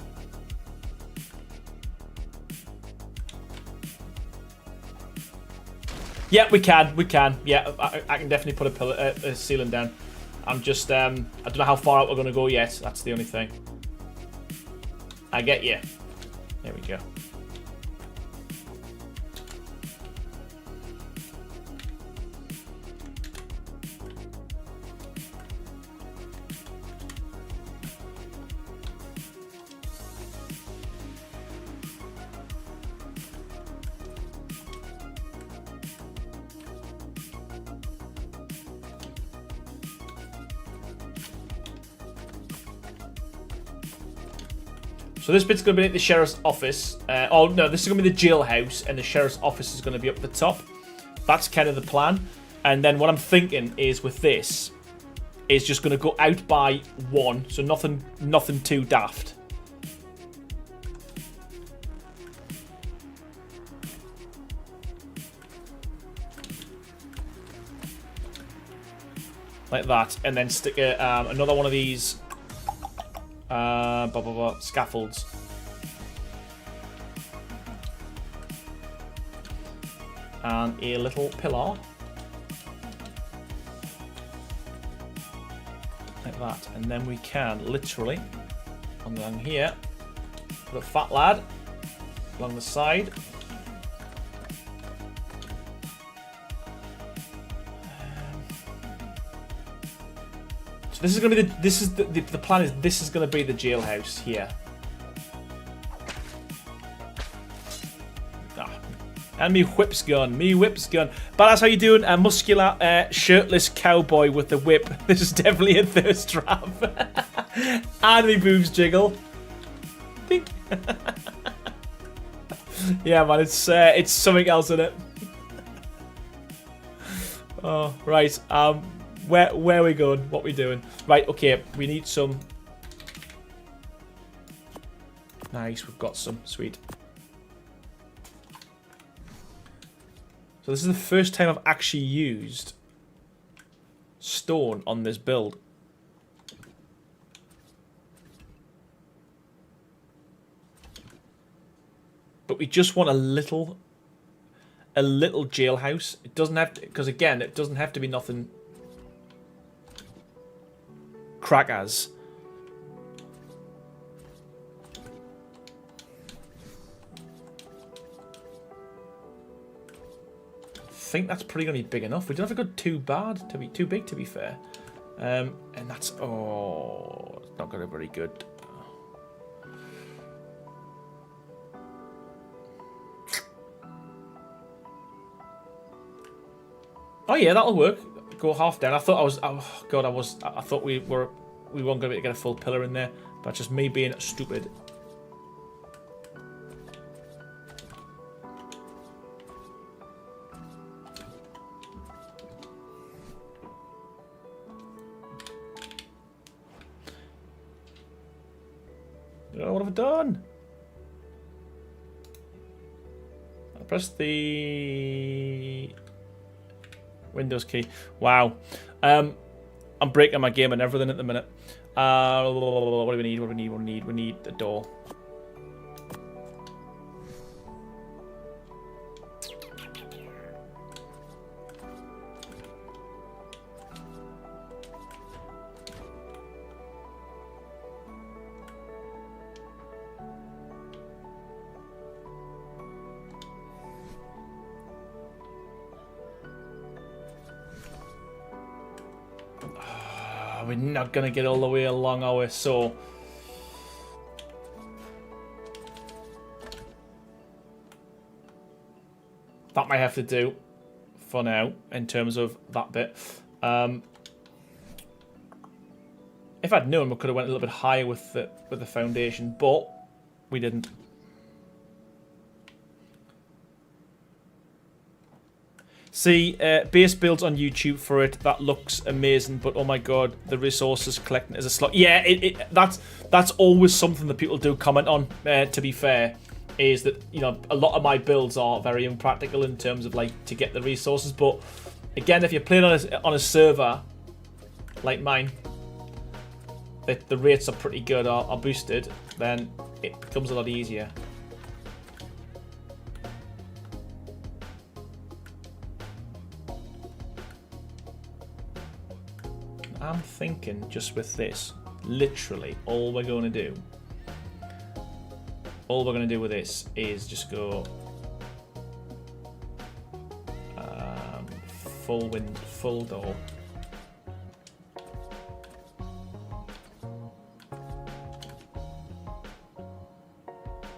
Yeah, we can. Yeah, I can definitely put a ceiling down. I'm just, I don't know how far out we're going to go yet. That's the only thing. I get you. There we go. So this bit's going to be at the sheriff's office. Oh no, this is going to be the jailhouse, and the sheriff's office is going to be up the top. That's kind of the plan. And then what I'm thinking is with this, is just going to go out by 1, so nothing too daft. Like that, and then stick another one of these scaffolds. And a little pillar. Like that. And then we can literally, along here, put a fat lad along the side. So this is going to be the plan is this is going to be the jailhouse here. And me whip's gun. But that's how you doing? A muscular, shirtless cowboy with a whip. This is definitely a thirst trap. And me boobs jiggle. Think. Yeah, man, it's something else in it. Oh, right. Where are we going? What are we doing? Right, okay. We need some. Nice, we've got some. Sweet. So this is the first time I've actually used stone on this build. But we just want a little jailhouse. It doesn't have to, because again, it doesn't have to be nothing crackers. I think that's pretty going to be big enough. We don't have to go too bad to be too big, to be fair. And that's it's not going to be very good. Oh yeah, that'll work. Go half down. I thought I was. Oh god, I thought we weren't going to be able to get a full pillar in there. That's just me being stupid. Oh, what have I done? I pressed the Windows key. Wow. I'm breaking my game and everything at the minute. What do we need? We need a door. We're not going to get all the way along, are we? So that might have to do for now in terms of that bit. If I'd known, we could have went a little bit higher with the foundation, but we didn't. See, base builds on YouTube for it. That looks amazing, but oh my god, the resources collecting is a slot. Yeah, that's always something that people do comment on. To be fair, is that a lot of my builds are very impractical in terms of like to get the resources. But again, if you're playing on a server like mine, that the rates are pretty good, are boosted, then it becomes a lot easier. I'm thinking just with this, literally all we're going to do with this is just go full door.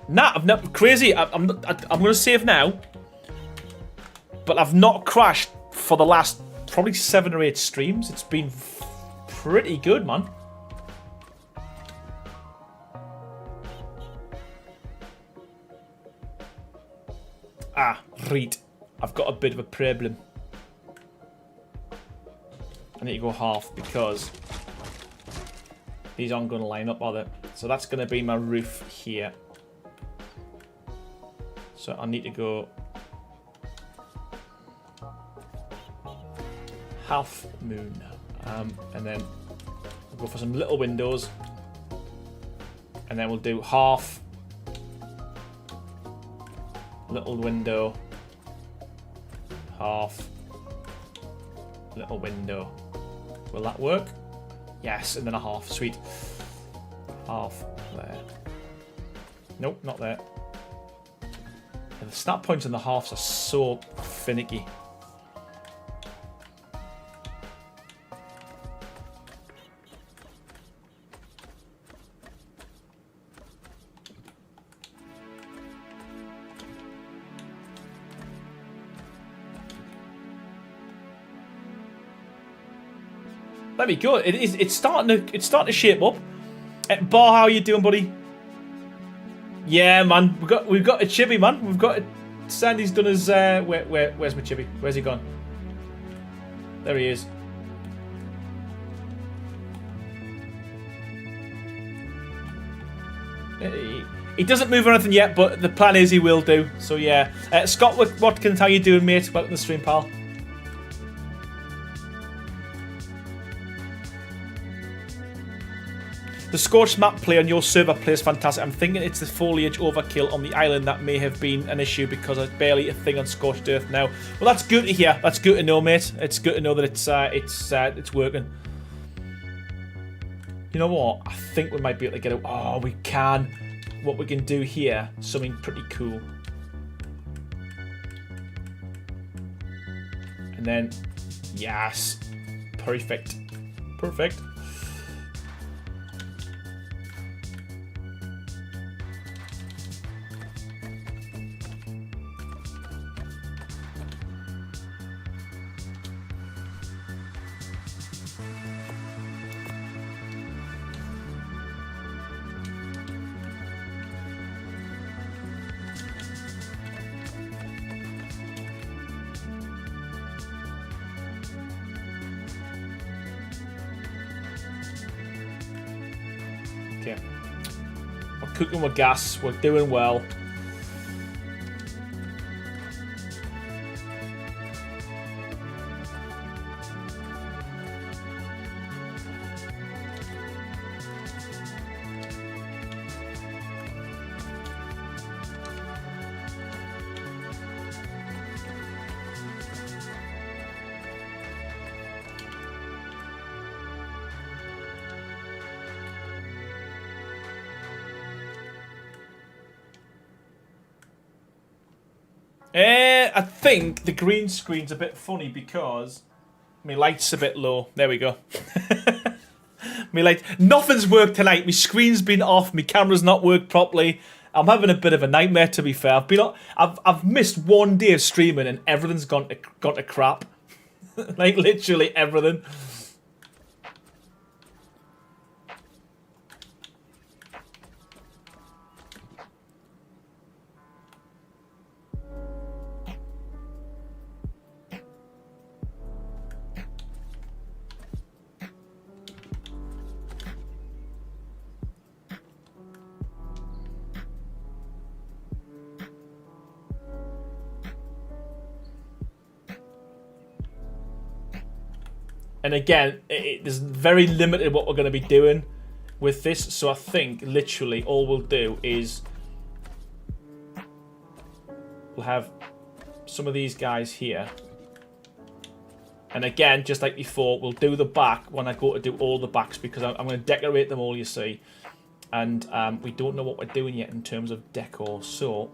Nah, I've not crazy. I'm going to save now, but I've not crashed for the last probably 7 or 8 streams. It's been pretty good, man. Right. I've got a bit of a problem. I need to go half because these aren't going to line up, are they? So that's going to be my roof here. So I need to go half moon. And then we'll go for some little windows. And then we'll do half little window, half little window. Will that work? Yes, and then a half. Sweet. Half there. Nope, not there. And the snap points and the halves are so finicky. There we go. It's starting to shape up. Bar, how you doing, buddy? Yeah, man. We've got a chibi, man. We've got Sandy's done his where's my chibi? Where's he gone? There he is. He doesn't move or anything yet, but the plan is he will do. So yeah. Scott Watkins, how you doing, mate? Welcome to the stream, pal. The scorched map play on your server plays fantastic. I'm thinking it's the foliage overkill on the island that may have been an issue because it's barely a thing on scorched earth now. Well, that's good to hear. That's good to know, mate. It's good to know that it's working. You know what? I think we might be able to get it. Oh, we can. What we can do here, something pretty cool. And then, yes, perfect, perfect. Okay. We're cooking with gas. We're doing well. I think the green screen's a bit funny because my light's a bit low. There we go. My light, nothing's worked tonight. My screen's been off. My camera's not worked properly. I'm having a bit of a nightmare, to be fair. I've missed one day of streaming and everything's gone to crap. Like literally everything. And again, there's very limited what we're going to be doing with this. So I think literally all we'll do is we'll have some of these guys here. And again, just like before, we'll do the back when I go to do all the backs because I'm going to decorate them all, you see. And we don't know what we're doing yet in terms of decor. So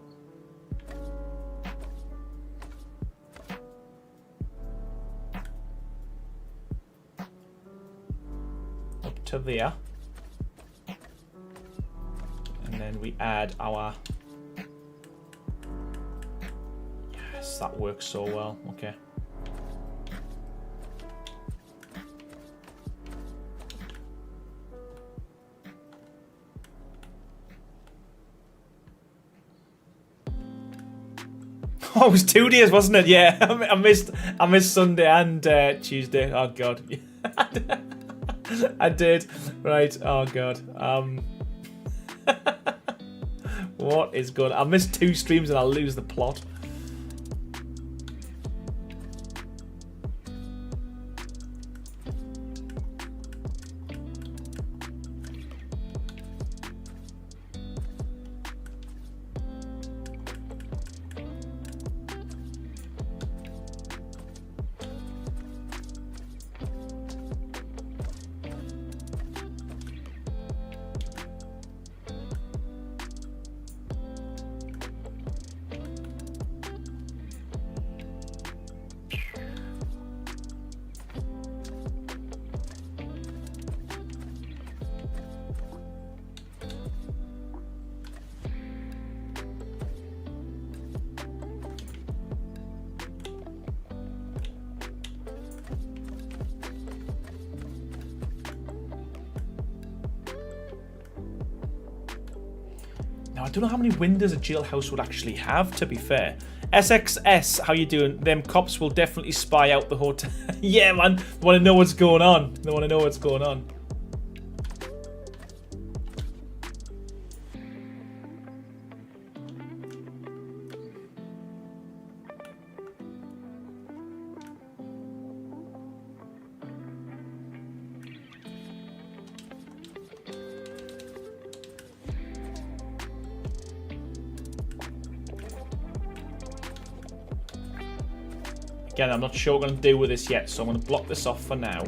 to there, and then we add our, yes, that works so well. Okay, Oh, it was 2 days, wasn't it? Yeah, I missed Sunday and Tuesday. Oh god, I did. Right. Oh god. What is good? I missed 2 streams and I'll lose the plot. Now, I don't know how many windows a jailhouse would actually have, to be fair. SXS, how you doing? Them cops will definitely spy out the hotel. Yeah, man. They want to know what's going on. They want to know what's going on. Again, I'm not sure what I'm going to do with this yet, so I'm going to block this off for now.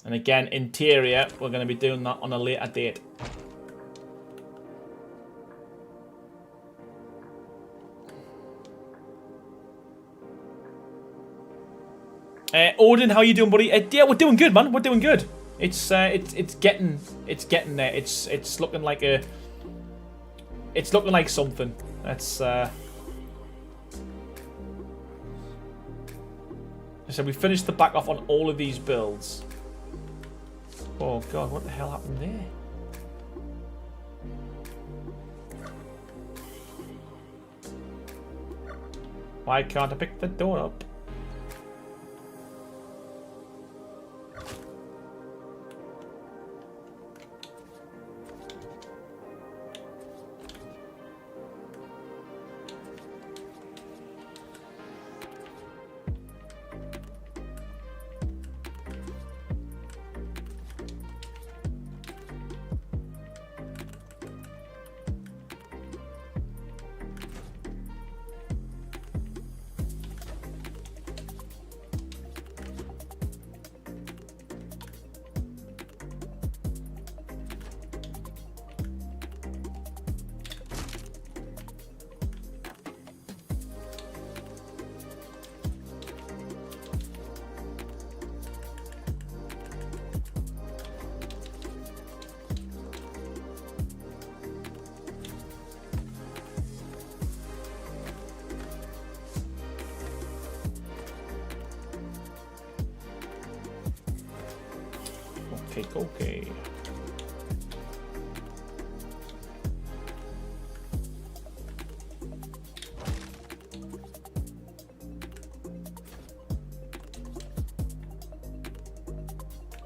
And again, interior, we're going to be doing that on a later date. Odin, how you doing, buddy? Yeah, we're doing good, man. We're doing good. It's getting there. It's looking like something. That's I said we finished the back off on all of these builds. Oh god, what the hell happened there? Why can't I pick the door up? Okay.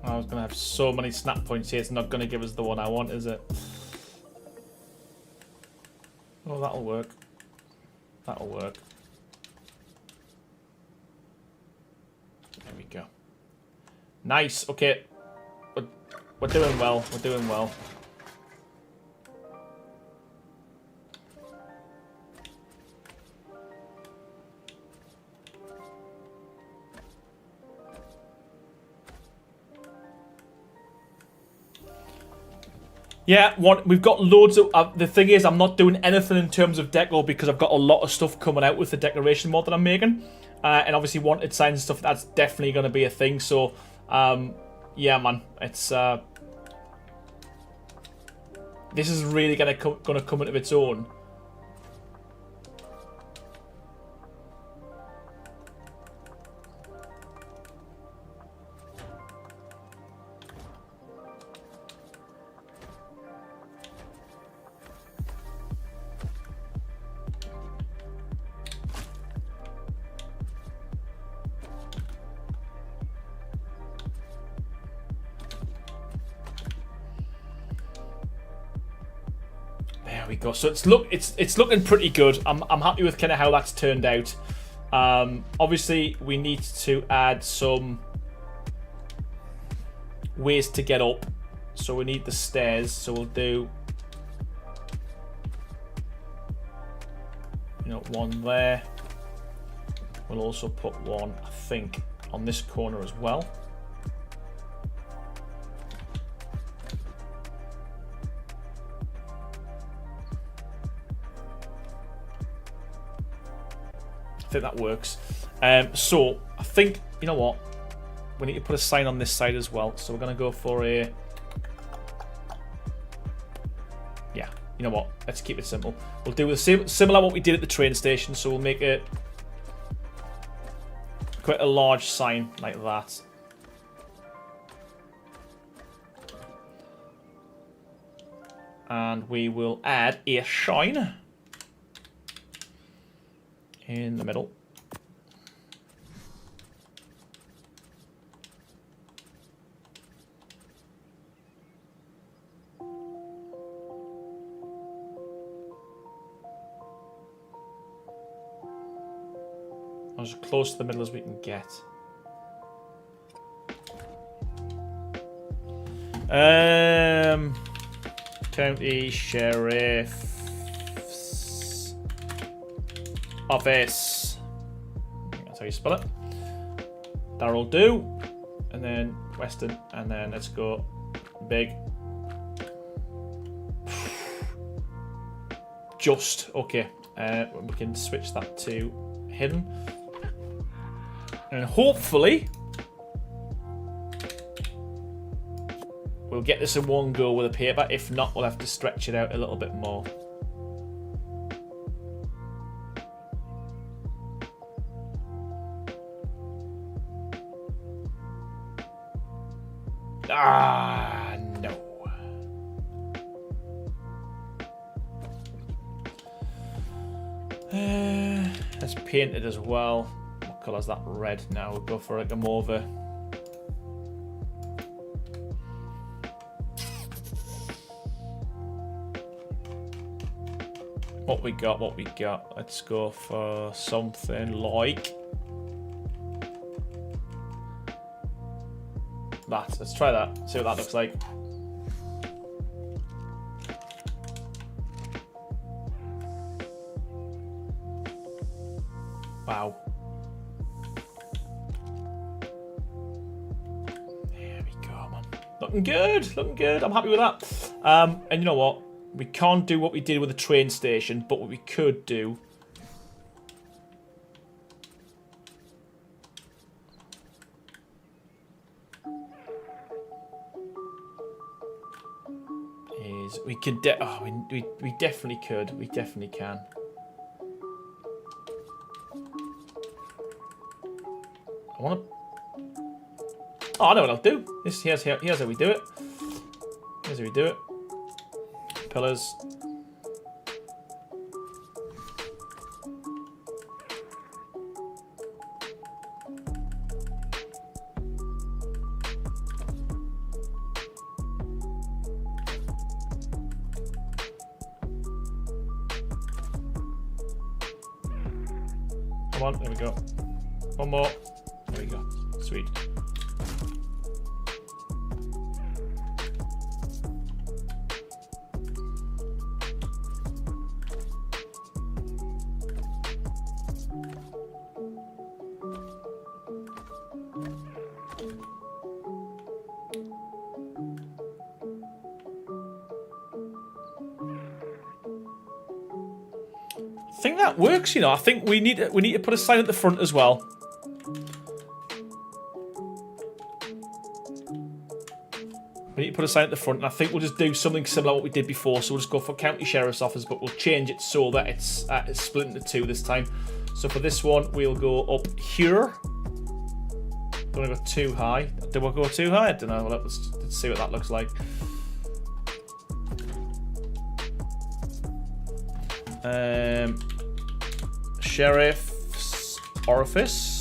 I was gonna have so many snap points here. It's not gonna give us the one I want, is it? Oh, that'll work. That'll work. There we go. Nice. Okay. We're doing well. We're doing well. Yeah, we've got loads of... the thing is, I'm not doing anything in terms of deco because I've got a lot of stuff coming out with the decoration mod that I'm making. And obviously wanted signs and stuff, that's definitely going to be a thing. So, yeah, man, it's... this is really gonna come into its own. we go. So it's looking pretty good. I'm happy with kind of how that's turned out. Obviously, we need to add some ways to get up. So we need the stairs. So we'll do, one there. We'll also put one, I think, on this corner as well. I think that works. So I think, you know what? We need to put a sign on this side as well. So we're going to go for a... Yeah, you know what? Let's keep it simple. We'll do the similar what we did at the train station. So we'll make it quite a large sign like that. And we will add a shine in the middle. As close to the middle as we can get. County Sheriff's Office. I think that's how you spell it. That'll do. And then Western. And then let's go big. Just. Okay. We can switch that to hidden. And hopefully we'll get this in one go with a paper. If not, we'll have to stretch it out a little bit more. Ah, no. Let's paint it as well. What colour's that? Red now. We'll go for like a mauve. What we got. Let's go for something like that. Let's try that. See what that looks like. Wow. There we go, man. Looking good. Looking good. I'm happy with that. And you know what? We can't do what we did with the train station, but what we could do is we could we definitely could. We definitely can. I want to... Oh, I know what I'll do. Here's how we do it. Here's how we do it. Pillars. Come on, there we go. One more. There we go. Sweet. I think that works, you know. I think we need to put a sign at the front as well. We need to put a sign at the front, and I think we'll just do something similar to what we did before. So we'll just go for County Sheriff's Office, but we'll change it so that it's split into two this time. So for this one, we'll go up here. Don't want to go too high. Do I go too high? I don't know. Well, let's see what that looks like. Sheriff's Office.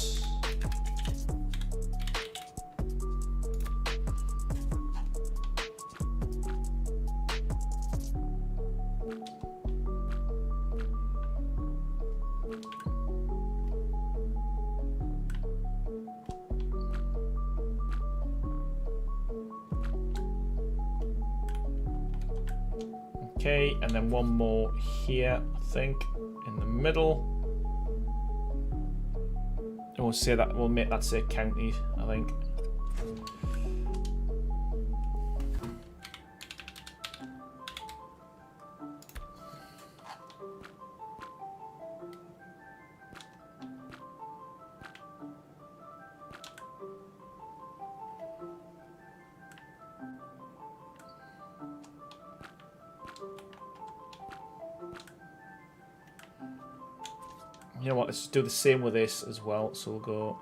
Okay, and then one more here, I think, in the middle. And we'll say that, we'll make that say county, I think. You know what, let's do the same with this as well. So we'll go...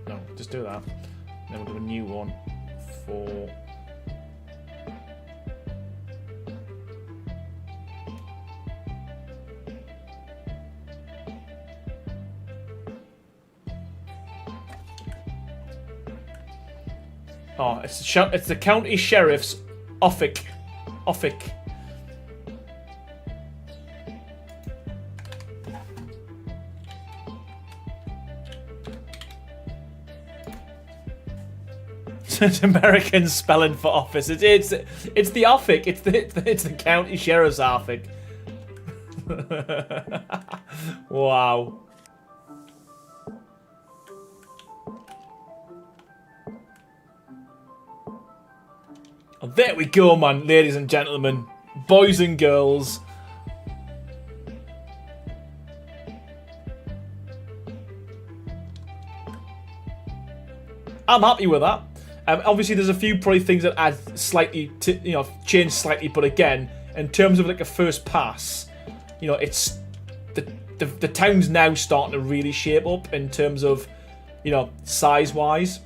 No, just do that. Then we'll do a new one for... Oh, it's the county sheriff's offic. It's American spelling for office. It's the offic. It's the county sheriff's offic. Wow. Oh, there we go, man, ladies and gentlemen, boys and girls. I'm happy with that. Obviously, there's a few probably things that add slightly, change slightly. But again, in terms of like a first pass, it's the town's now starting to really shape up in terms of, size-wise.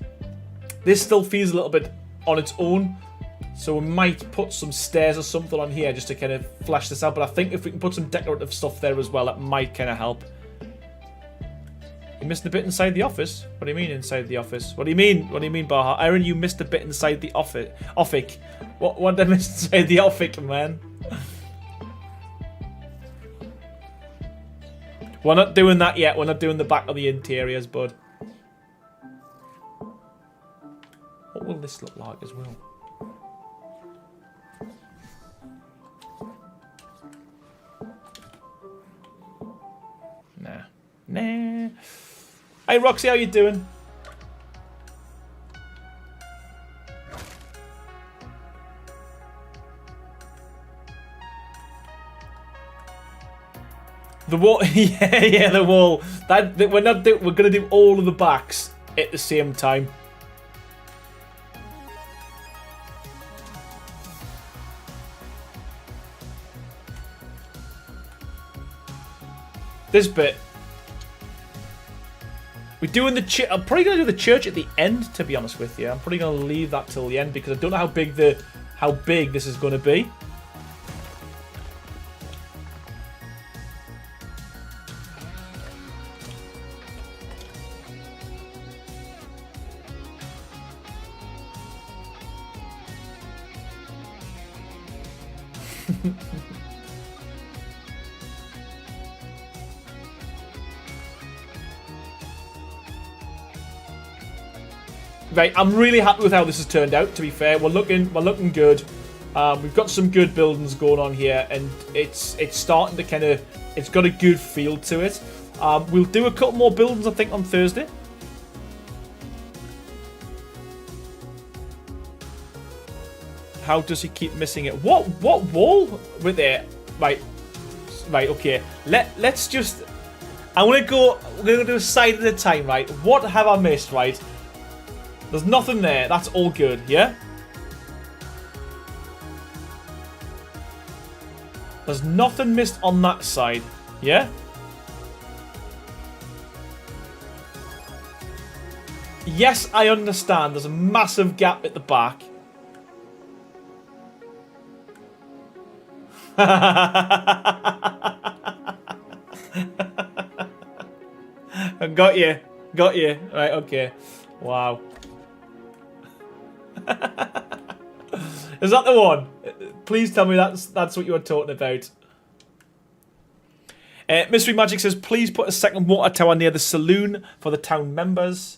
This still feels a little bit on its own. So we might put some stairs or something on here just to kind of flesh this out. But I think if we can put some decorative stuff there as well, that might kind of help. You missed a bit inside the office? What do you mean inside the office? What do you mean? What do you mean, Baha? Aaron, you missed a bit inside the office. Offic. What did I miss inside the offic, man? We're not doing that yet. We're not doing the back of the interiors, bud. What will this look like as well? Nah. Hey, Roxy, how you doing? The wall, yeah, the wall. We're gonna do all of the backs at the same time. This bit. We're doing the church. I'm probably gonna do the church at the end, to be honest with you. I'm probably gonna leave that till the end because I don't know how big this is gonna be. Right, I'm really happy with how this has turned out, to be fair. We're looking good. We've got some good buildings going on here, and it's starting to kind of... It's got a good feel to it. We'll do a couple more buildings, I think, on Thursday. How does he keep missing it? What wall? With there? Right, okay. Let's just... We're gonna do a side at a time, right? What have I missed, right? There's nothing there. That's all good, yeah? There's nothing missed on that side, yeah? Yes, I understand. There's a massive gap at the back. Got you. Right, okay. Wow. Is that the one? Please tell me that's what you were talking about. Mystery Magic says, please put a second water tower near the saloon for the town members.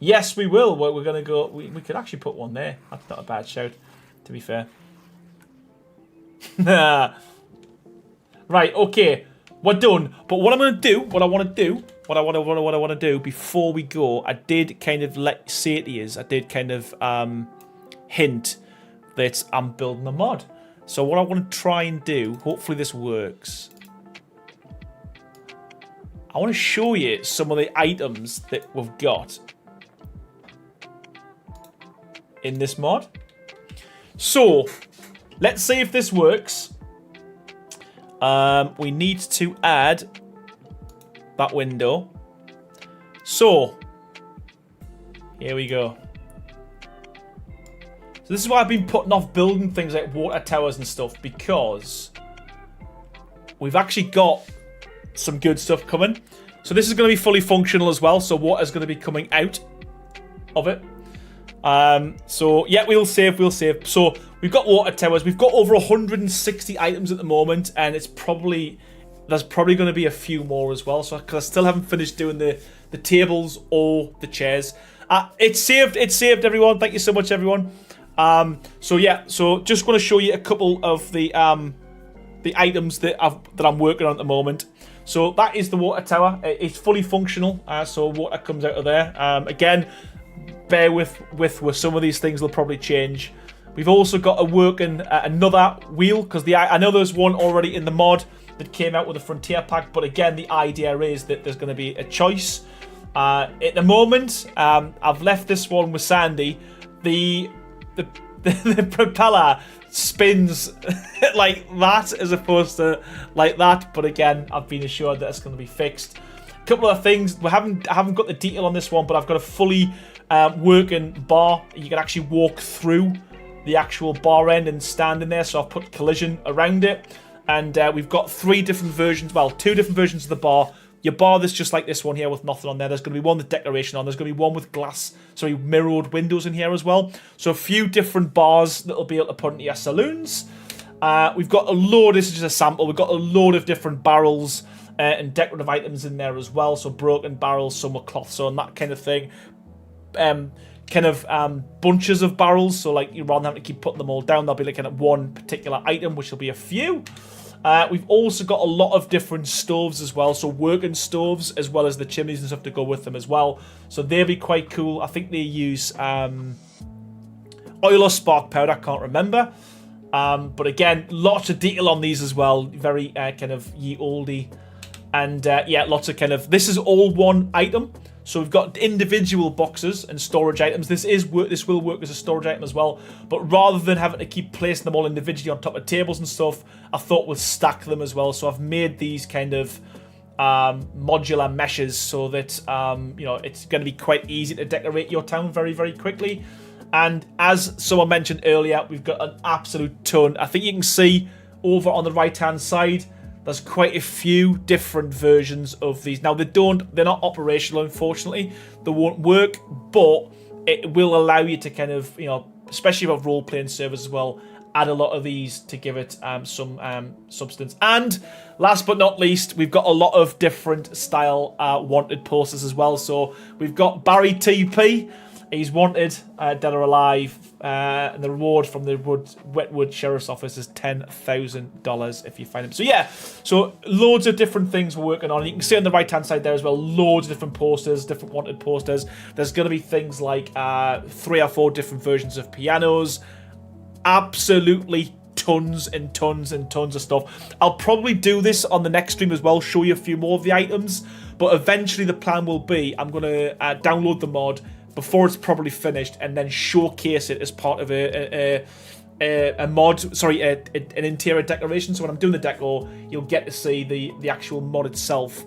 Yes, we will. We're going to go... We could actually put one there. That's not a bad shout, to be fair. Right, okay. We're done. But what I'm going to do, what I want to do before we go, I did kind of say to you, I did kind of hint that I'm building a mod. So what I want to try and do, hopefully this works. I want to show you some of the items that we've got in this mod. So, let's see if this works. We need to add that window. So, here we go. So this is why I've been putting off building things like water towers and stuff, because we've actually got some good stuff coming. So this is going to be fully functional as well, so water's going to be coming out of it. So yeah, we'll save. So we've got water towers. We've got over 160 items at the moment, and there's probably going to be a few more as well. So because I still haven't finished doing the tables or the chairs. It's saved, everyone. Thank you so much, everyone. So yeah, so just going to show you a couple of the items that I'm working on at the moment. So that is the water tower. It's fully functional. So water comes out of there. Again, bear with some of these things will probably change. We've also got a working another wheel, because I know there's one already in the mod that came out with a Frontier pack, but again, the idea is that there's going to be a choice. At the moment, I've left this one with Sandy. The propeller spins like that as opposed to like that, but again, I've been assured that it's going to be fixed. A couple of things, I haven't got the detail on this one, but I've got a fully working bar. You can actually walk through the actual bar end and stand in there, so I've put collision around it. And we've got two different versions of the bar. Your bar that's just like this one here with nothing on there. There's going to be one with decoration on. There's going to be one with mirrored windows in here as well. So a few different bars that'll be able to put into your saloons. We've got a load, this is just a sample, we've got a load of different barrels and decorative items in there as well. So broken barrels, some with cloth, so and that kind of thing. Bunches of barrels, so like you rather than having to keep putting them all down, there'll be like kind of one particular item, which will be a few. We've also got a lot of different stoves as well, so working stoves as well as the chimneys and stuff to go with them as well. So they'll be quite cool. I think they use oil or spark powder, I can't remember. But again, lots of detail on these as well. Very kind of ye oldie. And yeah, lots of kind of, this is all one item. So we've got individual boxes and storage items. This will work as a storage item as well. But rather than having to keep placing them all individually on top of tables and stuff, I thought we'll stack them as well. So I've made these kind of modular meshes so that it's going to be quite easy to decorate your town very, very quickly. And as someone mentioned earlier, we've got an absolute ton. I think you can see over on the right-hand side, there's quite a few different versions of these. Now, they're not operational, unfortunately. They won't work, but it will allow you to kind of, especially with role-playing servers as well, add a lot of these to give it some substance. And last but not least, we've got a lot of different style wanted posters as well. So we've got Barry TP. He's wanted, dead or alive, and the reward from the Wetwood Sheriff's Office is $10,000 if you find him. So yeah, so loads of different things we're working on. You can see on the right-hand side there as well, loads of different posters, different wanted posters. There's going to be things like 3 or 4 different versions of pianos. Absolutely tons and tons and tons of stuff. I'll probably do this on the next stream as well, show you a few more of the items, but eventually the plan will be I'm going to download the mod before it's probably finished, and then showcase it as part of an interior decoration. So when I'm doing the decor, you'll get to see the actual mod itself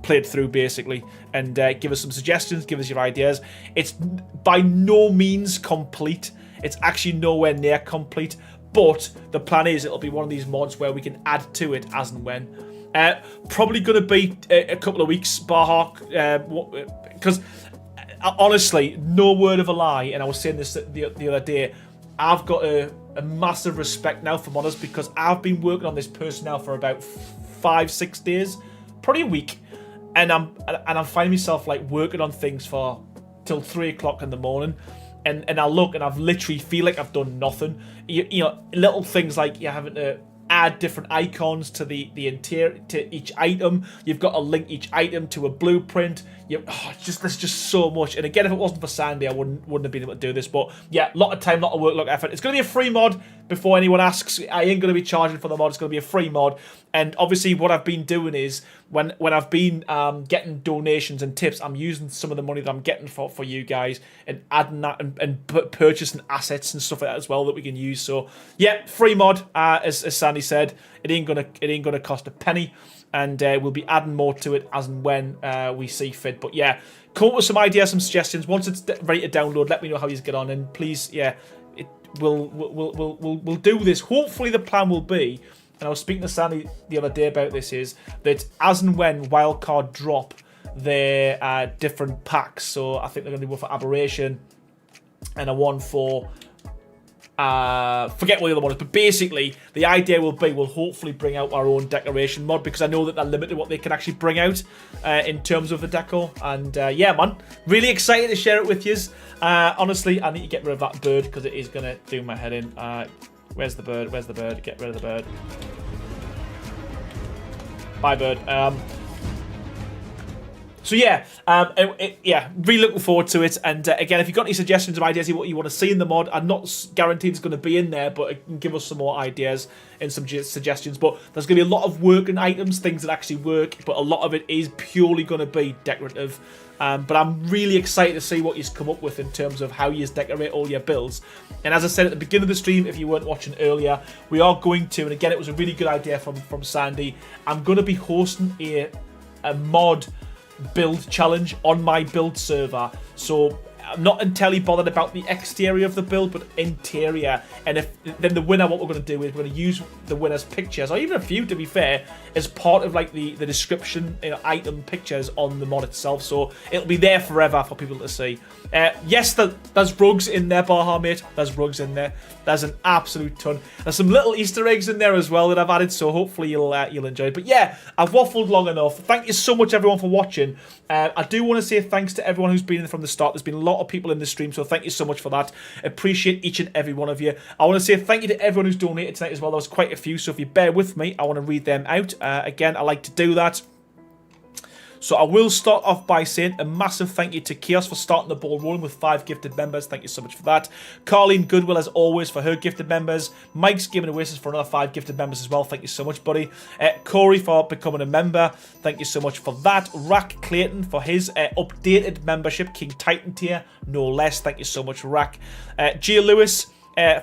played through, basically, and give us some suggestions, give us your ideas. It's by no means complete. It's actually nowhere near complete, but the plan is it'll be one of these mods where we can add to it as and when. Probably going to be a couple of weeks, Barhawk, because honestly, no word of a lie, and I was saying this the other day, I've got to a massive respect now for modders, because I've been working on this person now for about 5-6 days, probably a week, and I'm finding myself like working on things for till 3 o'clock in the morning, and I look and I've literally feel like I've done nothing. You know, little things like you're having to add different icons to the interior, to each item. You've got to link each item to a blueprint. There's just so much. And again, if it wasn't for Sandy, I wouldn't have been able to do this. But yeah, a lot of time, a lot of work, a lot of effort. It's going to be a free mod. Before anyone asks, I ain't going to be charging for the mod. It's going to be a free mod. And obviously, what I've been doing is when I've been getting donations and tips, I'm using some of the money that I'm getting for you guys and adding that and purchasing assets and stuff like that as well that we can use. So yeah, free mod, as Sandy said, it ain't gonna cost a penny, and we'll be adding more to it as and when we see fit. But yeah, come up with some ideas, some suggestions. Once it's ready to download, let me know how you get on, and please, yeah, we'll do this. Hopefully, the plan will be, and I was speaking to Sandy the other day about this, is that as and when Wildcard drop their different packs, so I think they're going to do one for Aberration and a one for forget what the other one is, but basically the idea will be we'll hopefully bring out our own decoration mod, because I know that they're limited what they can actually bring out in terms of the deco. And yeah, man, really excited to share it with you. Honestly, I need to get rid of that bird because it is going to do my head in. Where's the bird? Where's the bird? Get rid of the bird. Bye, bird. So yeah, really looking forward to it. And again, if you've got any suggestions or ideas of what you want to see in the mod, I'm not guaranteed it's going to be in there, but it can give us some more ideas and some suggestions. But there's going to be a lot of working items, things that actually work, but a lot of it is purely going to be decorative. But I'm really excited to see what you've come up with in terms of how you decorate all your builds. And as I said at the beginning of the stream, if you weren't watching earlier, we are going to, and again, it was a really good idea from Sandy, I'm going to be hosting a mod build challenge on my build server. So I'm not entirely bothered about the exterior of the build, but interior. And then the winner, what we're going to do is we're going to use the winner's pictures, or even a few to be fair, as part of like the description, item pictures on the mod itself. So it'll be there forever for people to see. Yes, there's rugs in there, Baha, mate. There's rugs in there. There's an absolute ton. There's some little Easter eggs in there as well that I've added, so hopefully you'll enjoy it. But yeah, I've waffled long enough. Thank you so much, everyone, for watching. I do want to say thanks to everyone who's been in from the start. There's been a lot of people in the stream, so thank you so much for that. Appreciate each and every one of you. I want to say thank you to everyone who's donated tonight as well. There was quite a few, so if you bear with me, I want to read them out. Again, I like to do that. So I will start off by saying a massive thank you to Chaos for starting the ball rolling with 5 gifted members. Thank you so much for that. Carleen Goodwill, as always, for her gifted members. Mike's giving away for another 5 gifted members as well. Thank you so much, buddy. Corey for becoming a member. Thank you so much for that. Rack Clayton for his updated membership, King Titan tier, no less. Thank you so much, Rack. Gia Lewis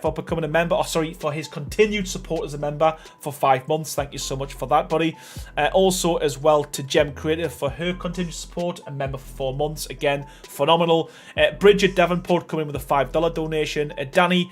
for becoming a member, for his continued support as a member for 5 months. Thank you so much for that, buddy. Also as well to Gem Creative for her continued support, a member for 4 months. Again, phenomenal. Bridget Davenport coming in with a $5 donation. Danny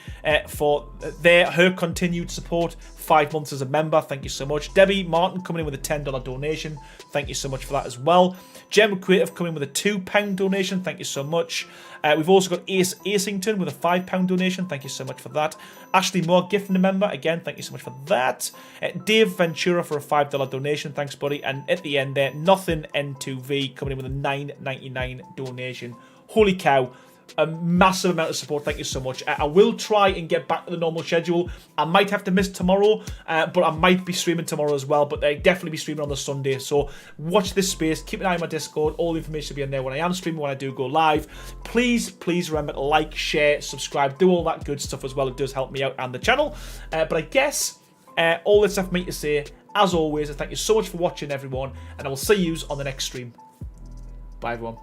for her continued support, 5 months as a member. Thank you so much. Debbie Martin coming in with a $10 donation. Thank you so much for that as well. Gem Creative coming in with a £2 donation. Thank you so much. We've also got Ace Acington with a £5 donation. Thank you so much for that. Ashley Moore gifting a member. Again, thank you so much for that. Dave Ventura for a $5 donation. Thanks, buddy. And at the end there, Nothing N2V coming in with a $9.99 donation. Holy cow. A massive amount of support. Thank you so much. I will try and get back to the normal schedule. I might have to miss tomorrow, but I might be streaming tomorrow as well. But I definitely be streaming on the Sunday. So watch this space. Keep an eye on my Discord. All the information will be in there when I am streaming, when I do go live. Please remember to like, share, subscribe, do all that good stuff as well. It does help me out and the channel. But I guess all that's left for me to say, as always, is thank you so much for watching, everyone, and I will see you on the next stream. Bye, everyone.